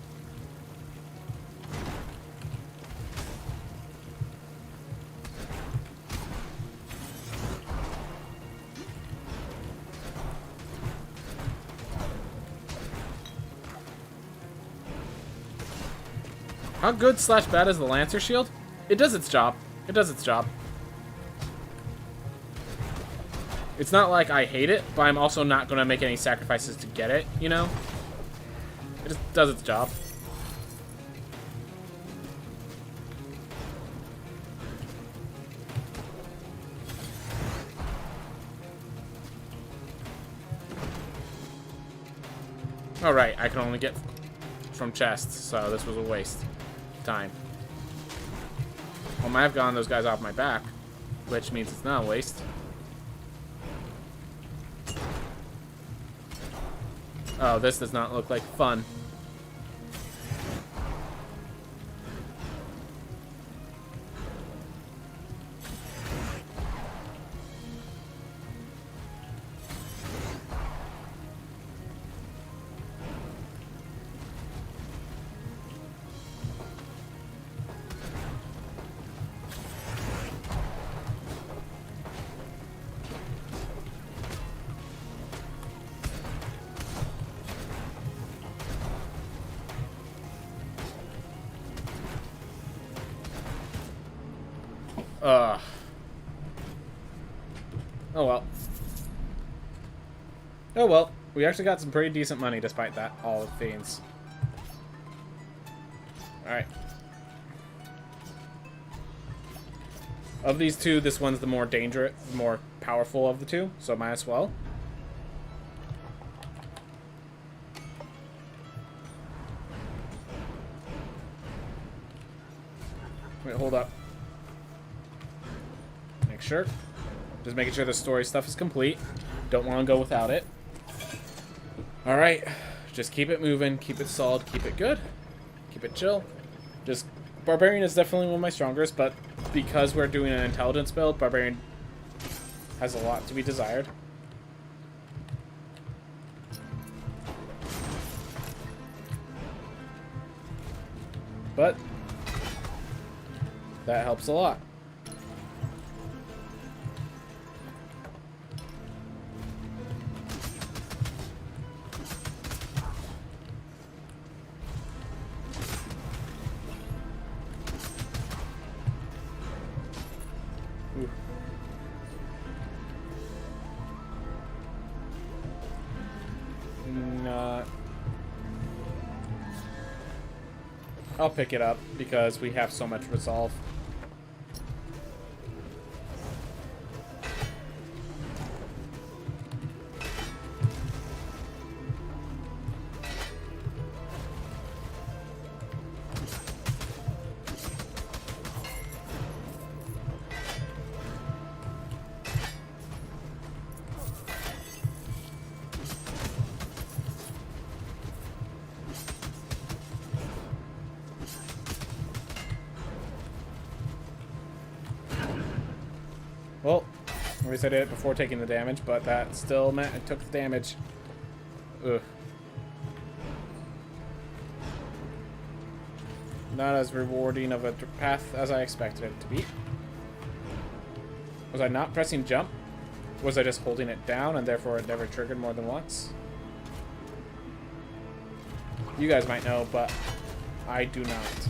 How good slash bad is the Lancer shield? It does its job. It does its job. It's not like I hate it, but I'm also not going to make any sacrifices to get it, you know? It just does its job. Alright, I can only get from chests, so this was a waste of time. Well, I have gotten those guys off my back, which means it's not a waste. Oh, this does not look like fun. Oh well. Oh well. We actually got some pretty decent money despite that, all of Fiends. Alright. Of these two, this one's the more dangerous, more powerful of the two, so might as well. Wait, hold up. Make sure. Just making sure the story stuff is complete. Don't want to go without it. Alright. Just keep it moving. Keep it solid. Keep it good. Keep it chill. Just... Barbarian is definitely one of my strongest, but because we're doing an intelligence build, Barbarian has a lot to be desired. But that helps a lot. I'll pick it up because we have so much resolve. Well, at least I did it before taking the damage, but that still meant I took the damage. Ugh. Not as rewarding of a path as I expected it to be. Was I not pressing jump? Was I just holding it down and therefore it never triggered more than once? You guys might know, but I do not.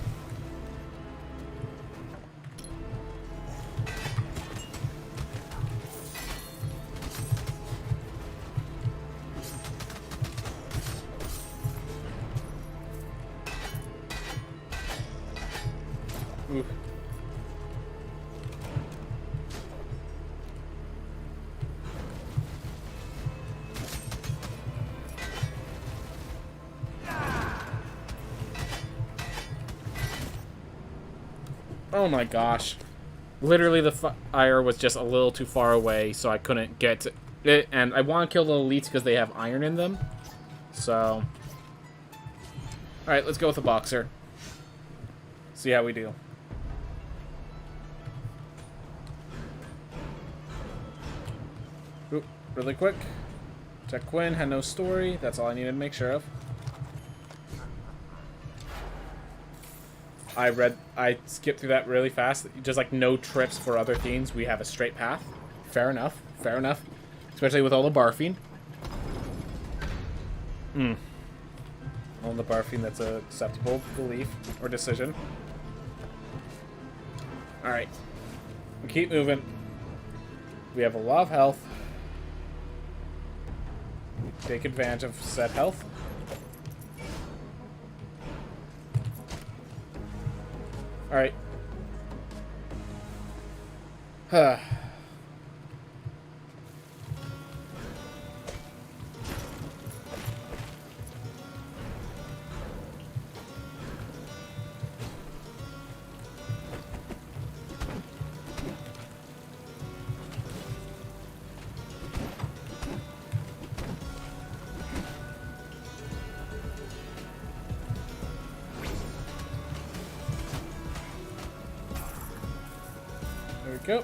Ooh. Oh my gosh. Literally the fire was just a little too far away, so I couldn't get to it. And I want to kill the elites because they have iron in them. So... Alright, let's go with the boxer. See how we do. Oop, really quick. Check Quinn, had no story. That's all I needed to make sure of. I skipped through that really fast. Just like no trips for other things. We have a straight path. Fair enough. Fair enough. Especially with all the barfing. On the barfing, that's a acceptable belief or decision. Alright. Keep moving. We have a lot of health. Take advantage of said health. Alright. Huh. There we go.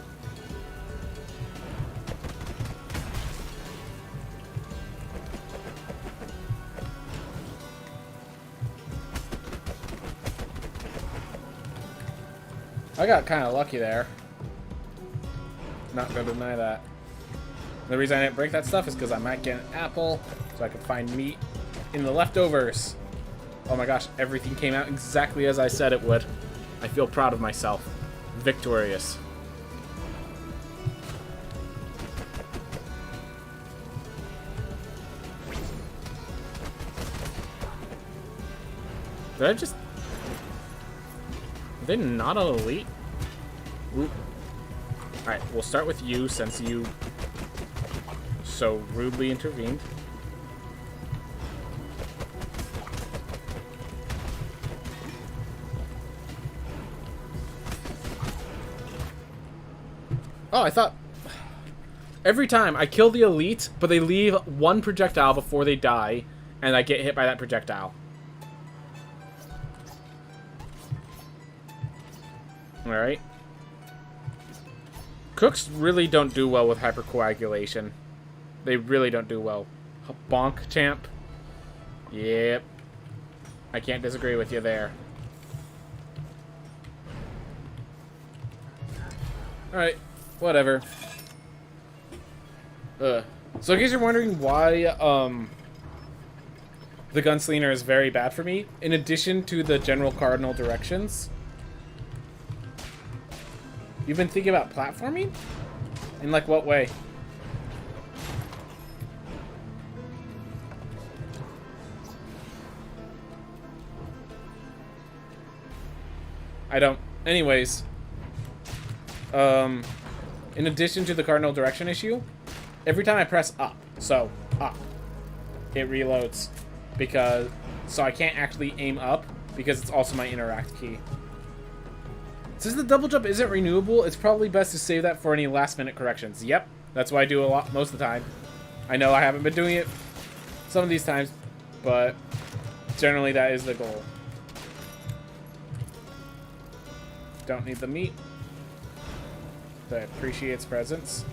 I got kind of lucky there. Not gonna deny that. The reason I didn't break that stuff is because I might get an apple, so I could find meat in the leftovers. Oh my gosh, everything came out exactly as I said it would. I feel proud of myself. Victorious. Did I just... Are they not an elite? Alright, we'll start with you since you so rudely intervened. Oh, I thought... Every time I kill the elite, but they leave one projectile before they die, and I get hit by that projectile. Alright. Cooks really don't do well with hypercoagulation. They really don't do well. Bonk, champ. Yep. I can't disagree with you there. Alright. Whatever. So in case you're wondering why, the Gunslinger is very bad for me, in addition to the general cardinal directions... You've been thinking about platforming? In, like, what way? I don't... Anyways. In addition to the cardinal direction issue, every time I press up, so, up, it reloads. Because... So I can't actually aim up, because it's also my interact key. Since the double jump isn't renewable, it's probably best to save that for any last-minute corrections. Yep, that's what I do a lot most of the time. I know I haven't been doing it some of these times, but generally that is the goal. Don't need the meat. But I appreciate its presence.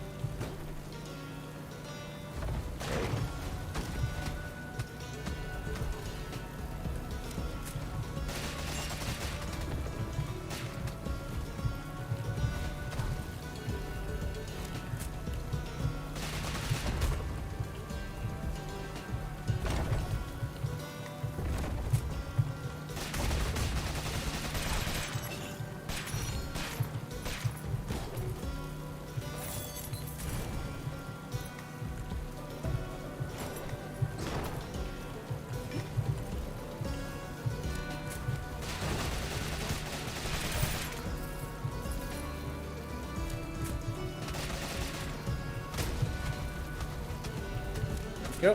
Go.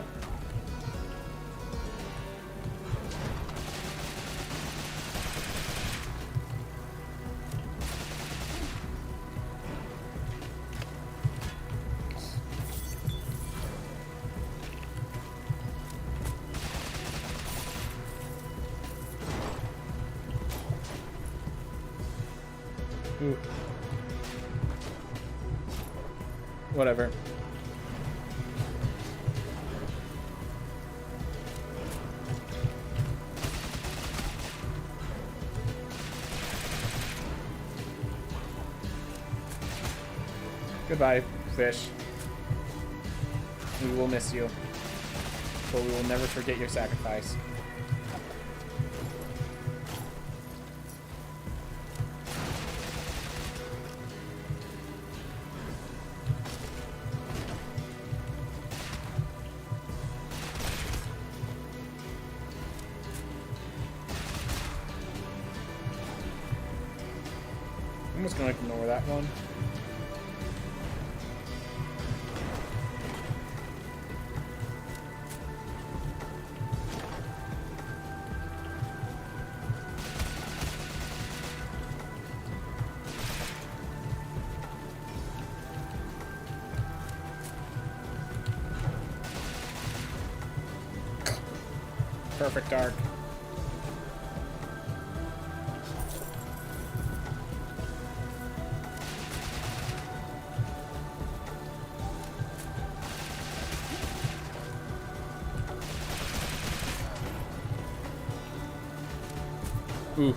Ooh. Whatever. Goodbye, fish. We will miss you, but we will never forget your sacrifice. I'm just gonna ignore that one. Perfect arc. Ooh.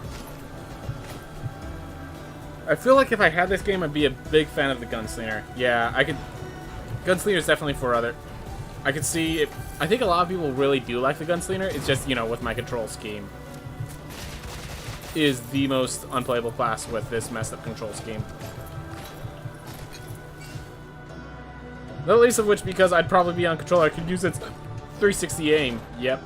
I feel like if I had this game, I'd be a big fan of the Gunslinger. Yeah, I could... Gunslinger is definitely for other... I could see... I think a lot of people really do like the Gunslinger. It's just, you know, with my control scheme. Is the most unplayable class with this messed up control scheme. Not least of which because I'd probably be on controller. I could use its 360 aim. Yep.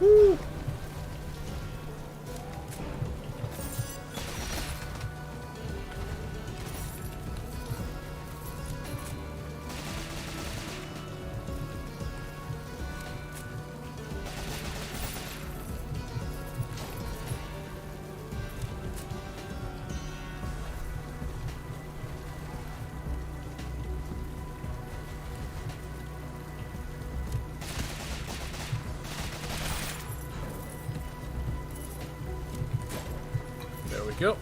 Woo. There we go.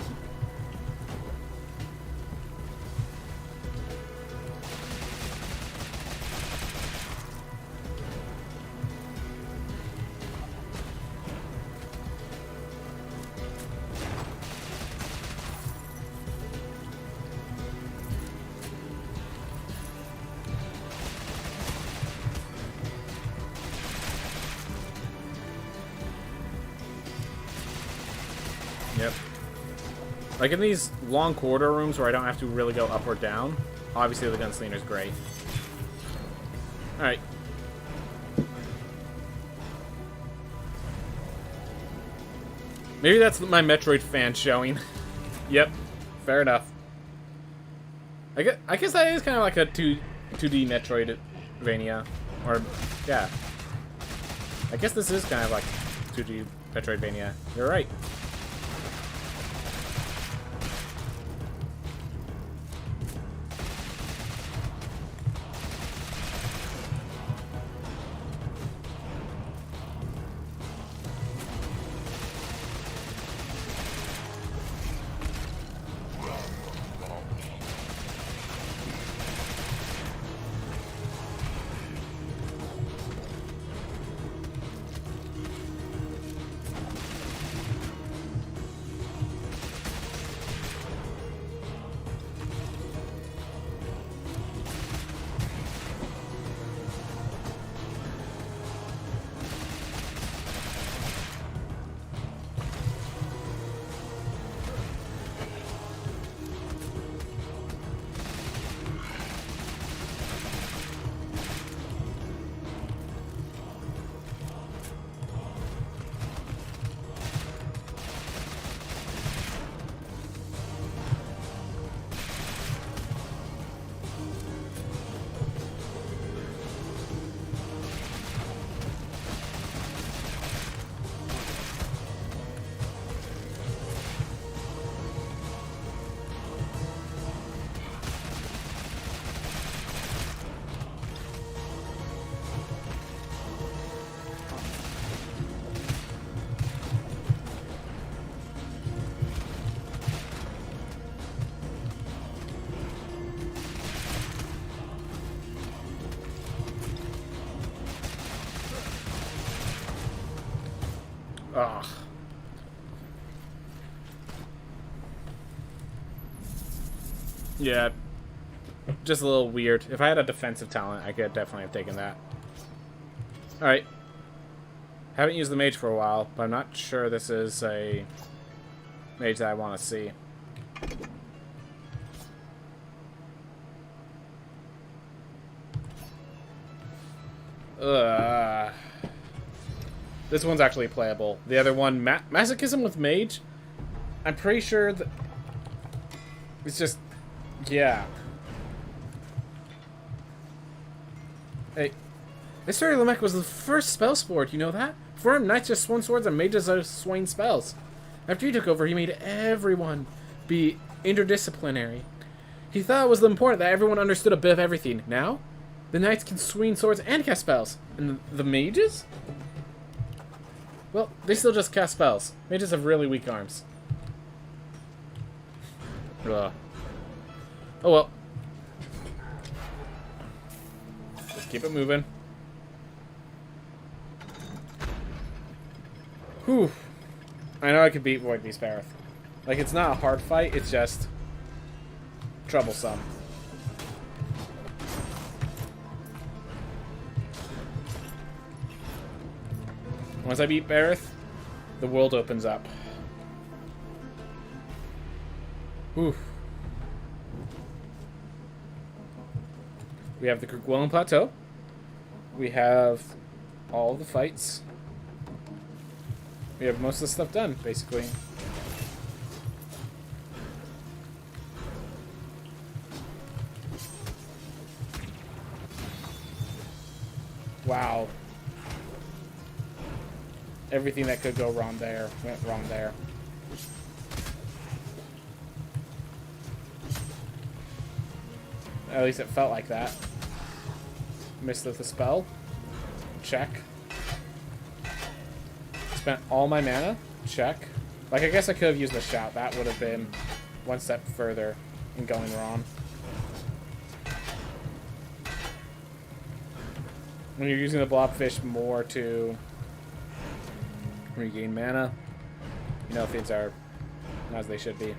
Yep. Like in these long corridor rooms where I don't have to really go up or down, obviously the Gunslinger's great. Alright. Maybe that's my Metroid fan showing. Yep, fair enough. I guess that is kind of like a 2D Metroidvania. Or, yeah. I guess this is kind of like 2D Metroidvania. You're right. Ugh. Yeah. Just a little weird. If I had a defensive talent, I could definitely have taken that. Alright. Haven't used the mage for a while, but I'm not sure this is a mage that I want to see. This one's actually playable. The other one, Masochism with mage, I'm pretty sure that it's just, yeah. Hey, Mystery Lamech was the first spell sport, you know that? Before him, knights just swung swords and mages swung spells. After he took over, he made everyone be interdisciplinary. He thought it was important that everyone understood a bit of everything. Now, the knights can swing swords and cast spells. And the mages? Well, they still just cast spells. Mages have really weak arms. Ugh. Oh well. Just keep it moving. Whew. I know I could beat Void Beast Bareth. Like, it's not a hard fight, it's just troublesome. Once I beat Bareth, the world opens up. Whew. We have the Kerguelen Plateau. We have all the fights. We have most of the stuff done, basically. Wow. Everything that could go wrong there went wrong there. At least it felt like that. Missed with the spell. Check. Spent all my mana. Check. Like, I guess I could have used the shout. That would have been one step further in going wrong. When you're using the blobfish more to regain mana, you know, things are not as they should be.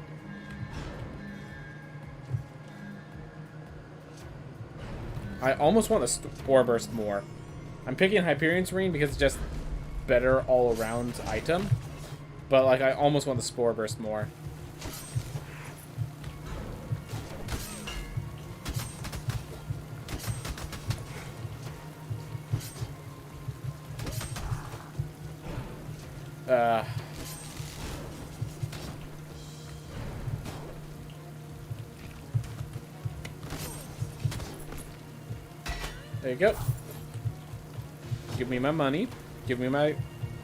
I almost want the Spore Burst more. I'm picking Hyperion Serene because it's just better all-around item. But, like, I almost want the Spore Burst more. There you go. Give me my money. Give me my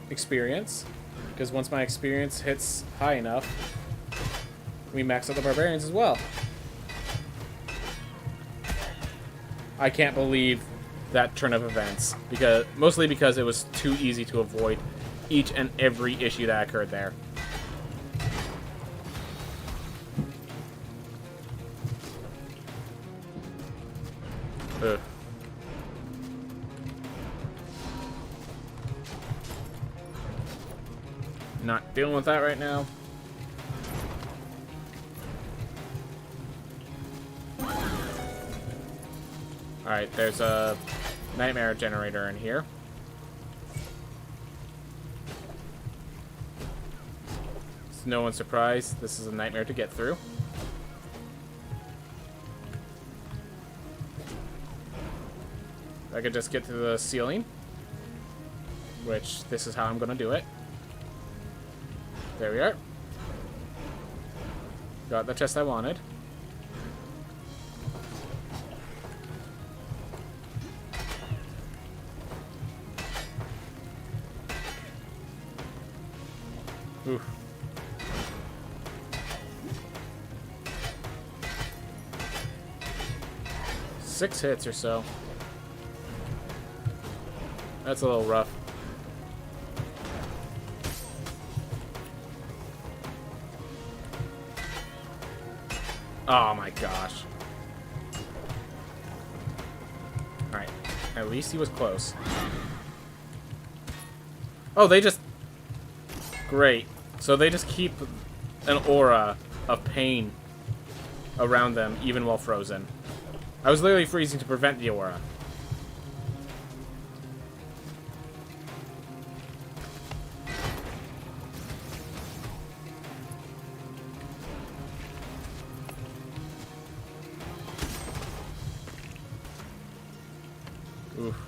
experience. Because once my experience hits high enough, we max out the barbarians as well. I can't believe that turn of events. Mostly because it was too easy to avoid each and every issue that occurred there. Ugh. Not dealing with that right now. Alright, there's a nightmare generator in here. It's no one's surprise. This is a nightmare to get through. I could just get to the ceiling, which this is how I'm going to do it. There we are. Got the chest I wanted. Oof. Six hits or so. That's a little rough. Oh my gosh. Alright. At least he was close. Oh, they just... Great. So they just keep an aura of pain around them, even while frozen. I was literally freezing to prevent the aura. Oof.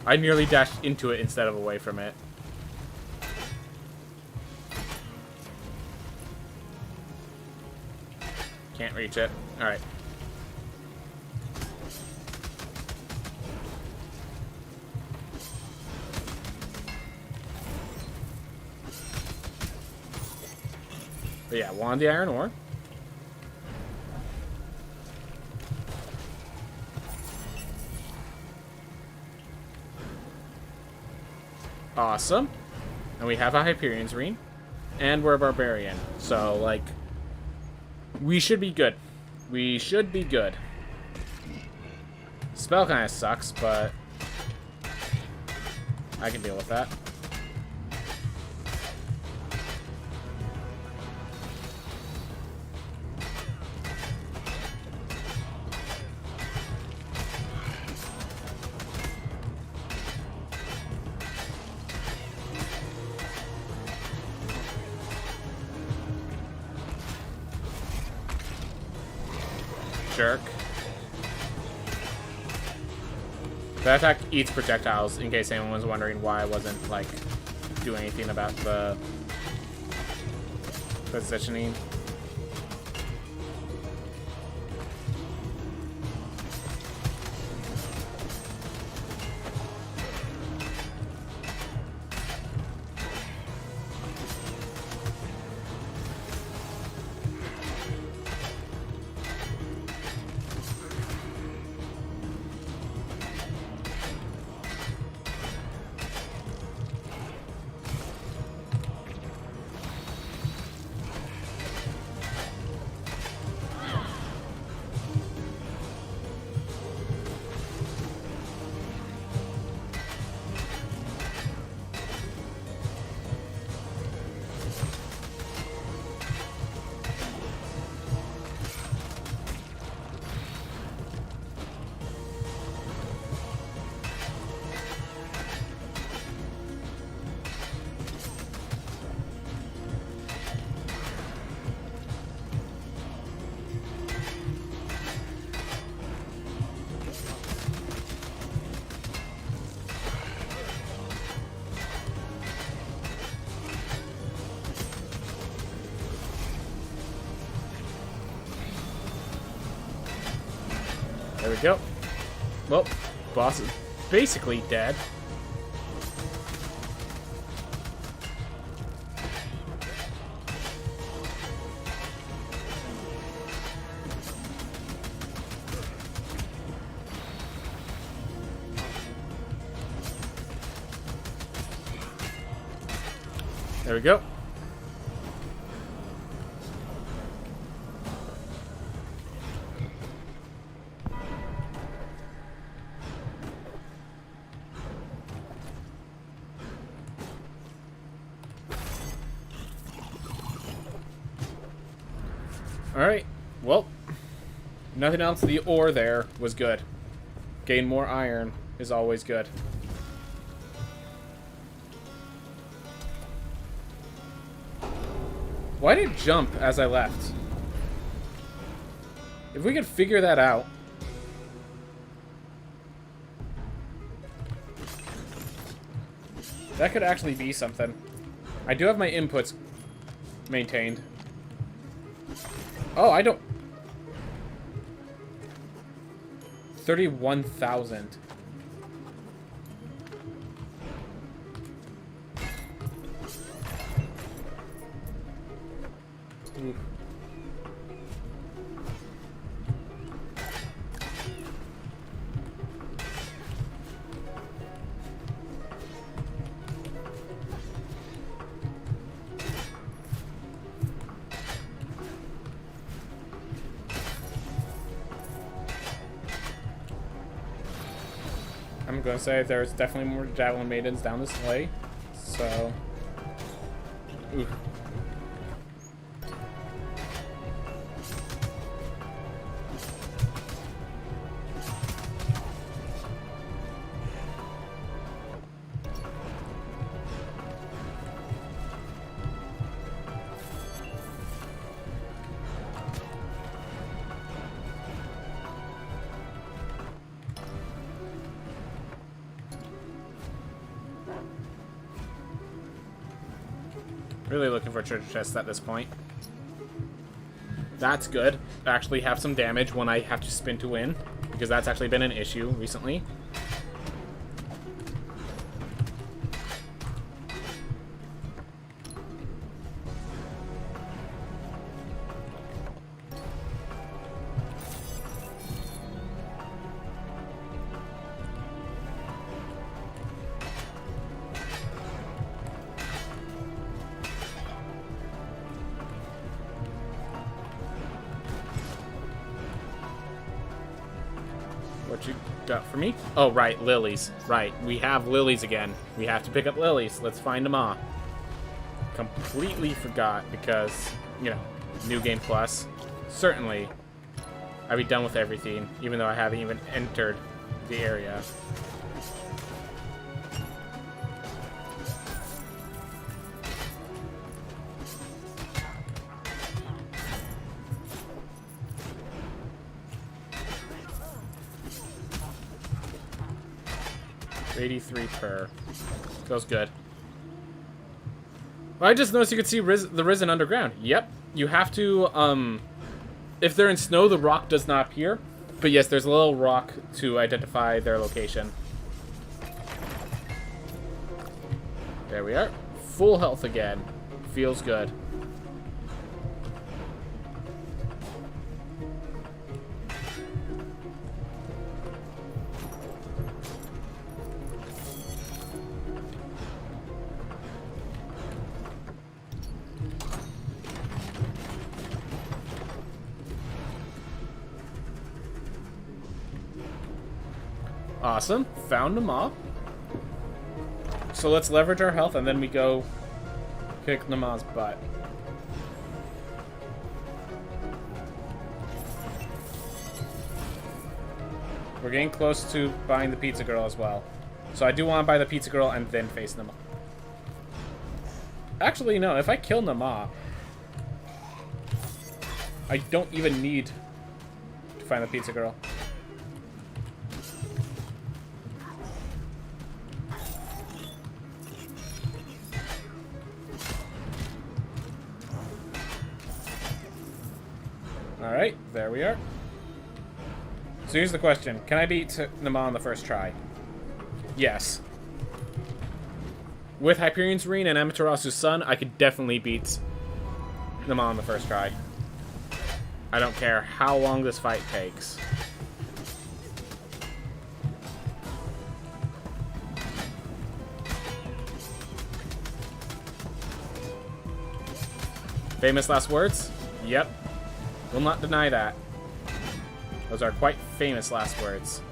I nearly dashed into it instead of away from it. Can't reach it. Alright. But yeah, wanted the iron ore. Awesome. And we have a Hyperion's Ring. And we're a barbarian. So, like, we should be good. We should be good. Spell kind of sucks, but I can deal with that. Jerk. That attack eats projectiles, in case anyone was wondering why I wasn't, like, doing anything about the positioning. There we go. Well, boss is basically dead. There we go. Alright, well, nothing else. The ore there was good. Gain more iron is always good. Why did it jump as I left? If we could figure that out. That could actually be something. I do have my inputs maintained. Oh, I don't... 31,000. Oof. I'm I'm going to say there's definitely more Javelin Maidens down this way. So... Ooh. Really looking for treasure chests at this point. That's good. Actually have some damage when I have to spin to win, because that's actually been an issue recently. What you got for me? Oh, right, lilies. Right, we have lilies again. We have to pick up lilies. Let's find them all. Completely forgot because, you know, New Game Plus. Certainly, I'd be done with everything, even though I haven't even entered the area. $83 per. Feels good. Well, I just noticed you could see the Risen underground. Yep. You have to, if they're in snow, the rock does not appear. But yes, there's a little rock to identify their location. There we are. Full health again. Feels good. Awesome. Found them all. So let's leverage our health and then we go kick Nama's butt. We're getting close to buying the Pizza Girl as well. So I do want to buy the Pizza Girl and then face Nama. Actually, no. If I kill Nama, I don't even need to find the Pizza Girl. Alright, there we are. So here's the question. Can I beat Nama on the first try? Yes. With Hyperion's Ring and Amaterasu's Sun, I could definitely beat Nama on the first try. I don't care how long this fight takes. Famous last words? Yep. Will not deny that. Those are quite famous last words.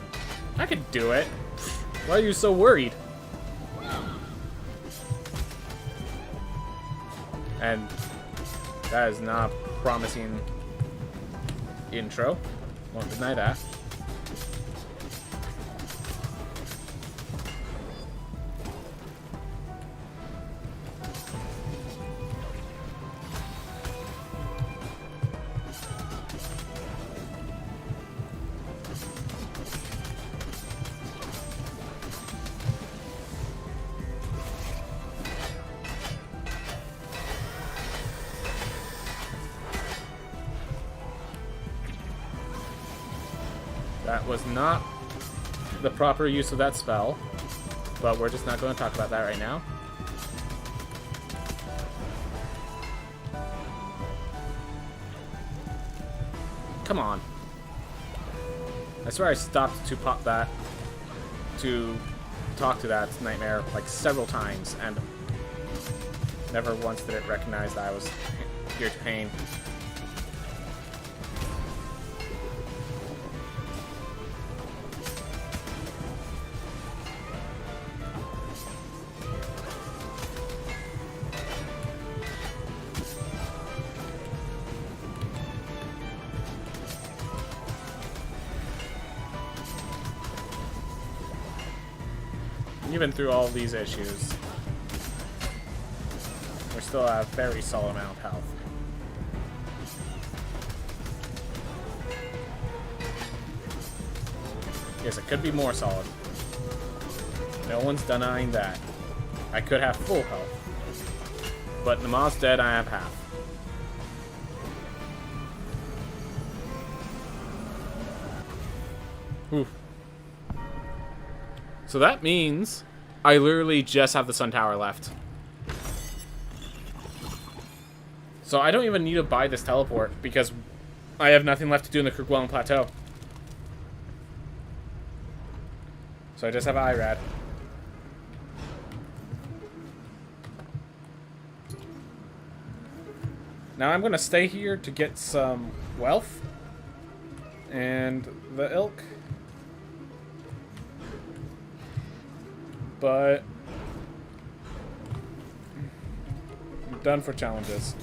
I could do it. Why are you so worried? And that is not a promising intro. Won't deny that. That was not the proper use of that spell, but we're just not going to talk about that right now. Come on. I swear I stopped to pop that, to talk to that nightmare like several times, and never once did it recognize that I was here to pain. Even through all these issues, we still have a very solid amount of health. Yes, it could be more solid. No one's denying that. I could have full health. But Nama's dead, I have half. Oof. So that means I literally just have the Sun Tower left. So I don't even need to buy this teleport because I have nothing left to do in the Kerguelen Plateau. So I just have IRAD. Now I'm going to stay here to get some wealth and the ilk. But I'm done for challenges.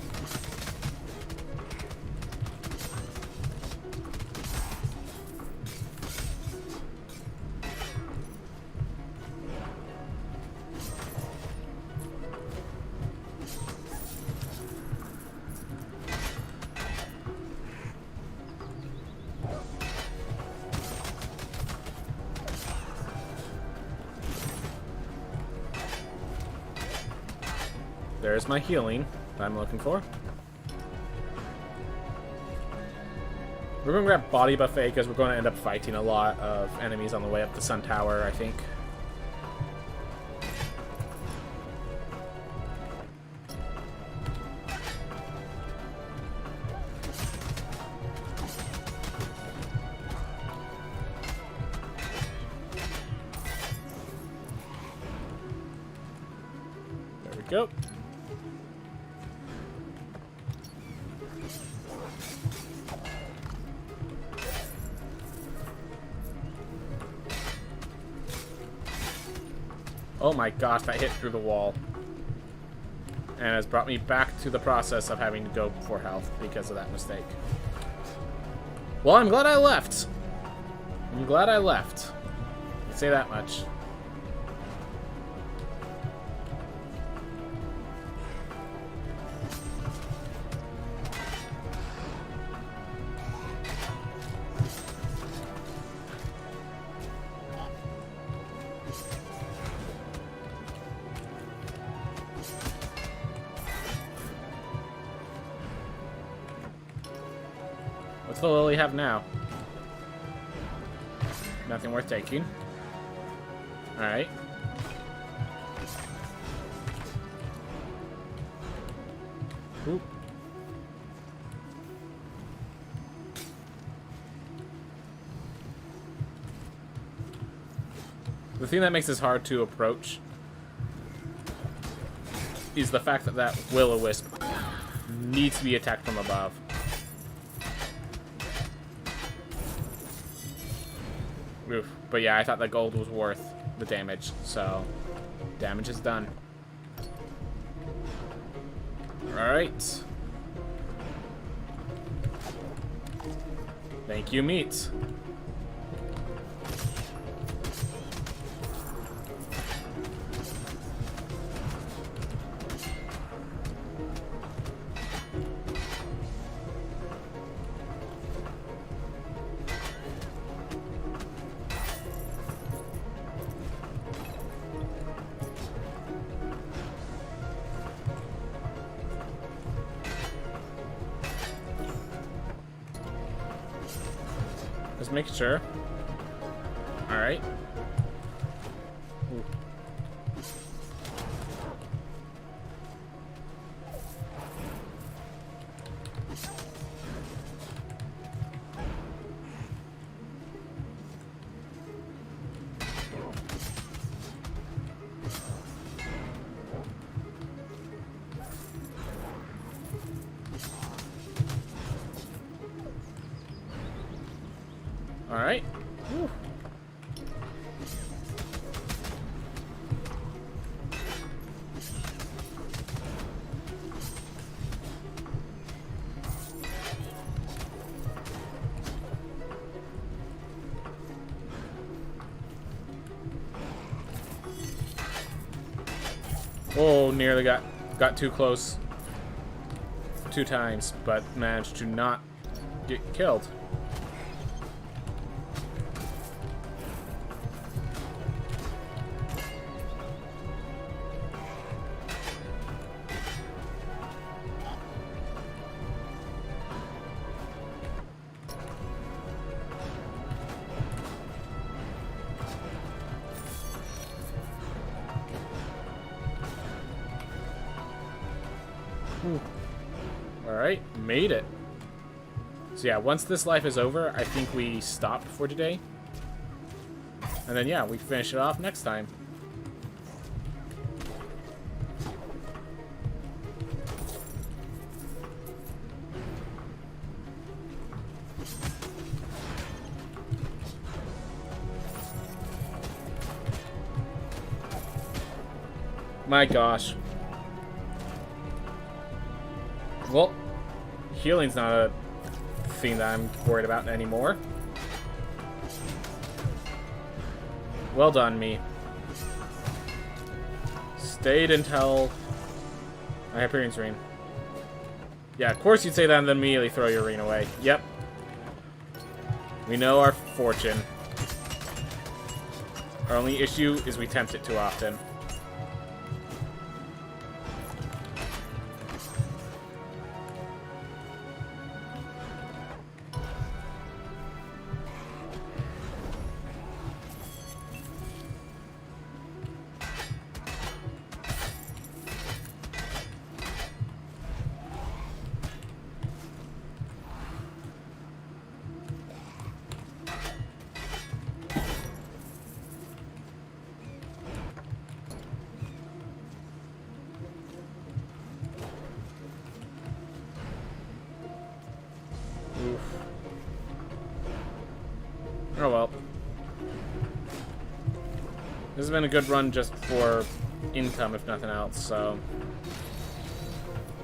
There's my healing that I'm looking for. We're going to grab Body Buffet because we're going to end up fighting a lot of enemies on the way up the Sun Tower, I think. There we go. Oh my gosh, that hit through the wall. And has brought me back to the process of having to go for health because of that mistake. Well, I'm glad I left. I'm glad I left. I'd say that much. What's the lily have now? Nothing worth taking. Alright. Oop. The thing that makes this hard to approach is the fact that that will-o-wisp needs to be attacked from above. Oof. But yeah, I thought the gold was worth the damage, so damage is done. Alright. Thank you, meat. Just make sure. Alright. Alright. Whew. Oh, nearly got too close 2 times, but managed to not get killed. Alright, made it. So yeah, once this life is over, I think we stop for today. And then yeah, we finish it off next time. My gosh. Well, healing's not a thing that I'm worried about anymore. Well done, me. Stayed until my Hyperion's Ring. Yeah, of course you'd say that and then immediately throw your ring away. Yep. We know our fortune. Our only issue is we tempt it too often. Oh well. This has been a good run just for income, if nothing else, so...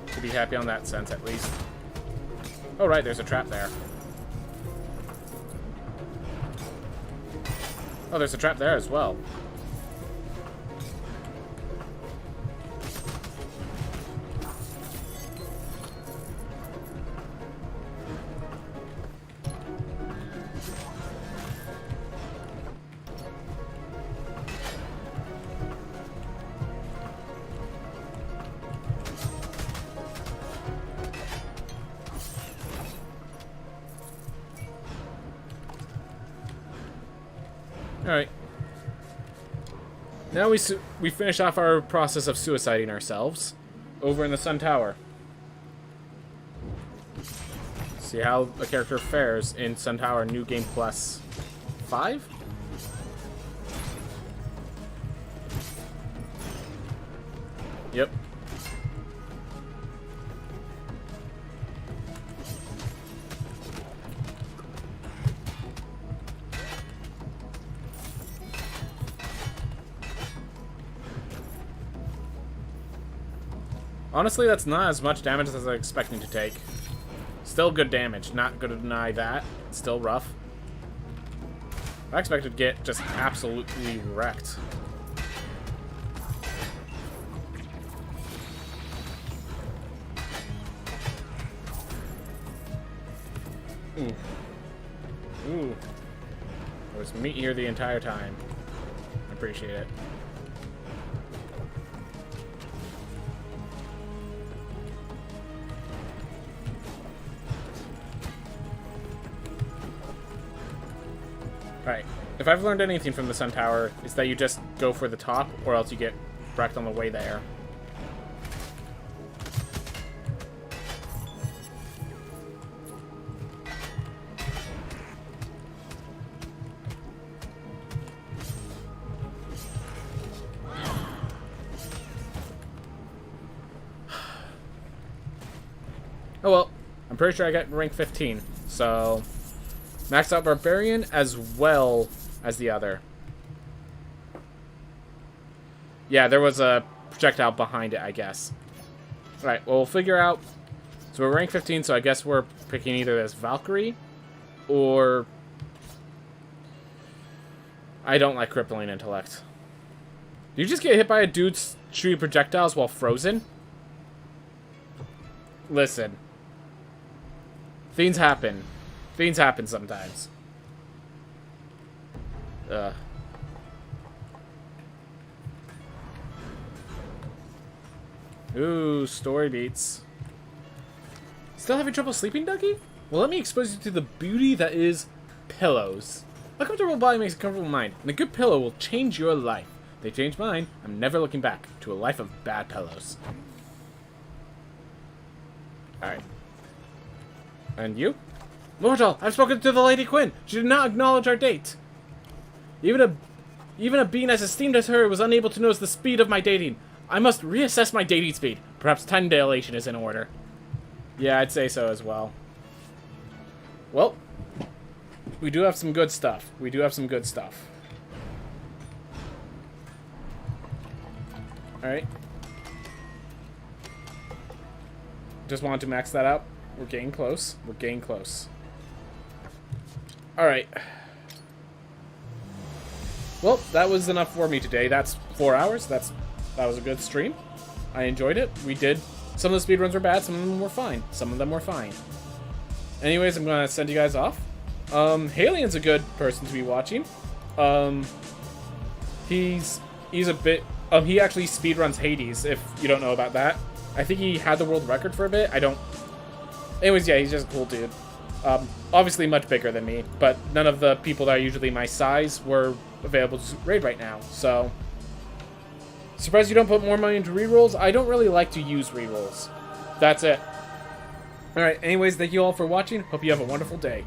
to be happy on that sense, at least. Oh right, there's a trap there. Oh, there's a trap there as well. Alright. Now we finish off our process of suiciding ourselves over in the Sun Tower. See how a character fares in Sun Tower New Game Plus 5? Yep. Honestly, that's not as much damage as I was expecting to take. Still good damage, not gonna deny that. Still rough. I expected to get just absolutely wrecked. Ooh. Ooh. There was meat here the entire time. I appreciate it. Right. If I've learned anything from the Sun Tower, it's that you just go for the top, or else you get wrecked on the way there. Oh well, I'm pretty sure I got rank 15, so... maxed out Barbarian as well as the other. Yeah, there was a projectile behind it, I guess. Alright, well, we'll figure out... so we're rank 15, so I guess we're picking either this Valkyrie, or... I don't like Crippling Intellect. Did you just get hit by a dude shooting projectiles while frozen? Listen. Things happen. Things happen sometimes. Ugh. Ooh, story beats. Still having trouble sleeping, Dougie? Well, let me expose you to the beauty that is pillows. A comfortable body makes a comfortable mind, and a good pillow will change your life. They changed mine. I'm never looking back to a life of bad pillows. Alright. And you? Mortal, I've spoken to the Lady Quinn. She did not acknowledge our date. Even a being as esteemed as her was unable to notice the speed of my dating. I must reassess my dating speed. Perhaps time dilation is in order. Yeah, I'd say so as well. Well, we do have some good stuff. We do have some good stuff. Alright. Just wanted to max that out. We're getting close. We're getting close. Alright. Well, that was enough for me today. That's 4 hours. That was a good stream. I enjoyed it. We did. Some of the speedruns were bad. Some of them were fine. Some of them were fine. Anyways, I'm going to send you guys off. Halien's a good person to be watching. He's a bit... he actually speedruns Hades, if you don't know about that. I think he had the world record for a bit. I don't... Anyways, yeah, he's just a cool dude. Obviously much bigger than me, but none of the people that are usually my size were available to raid right now, so... Surprised you don't put more money into rerolls? I don't really like to use rerolls. That's it. Alright, anyways, thank you all for watching. Hope you have a wonderful day.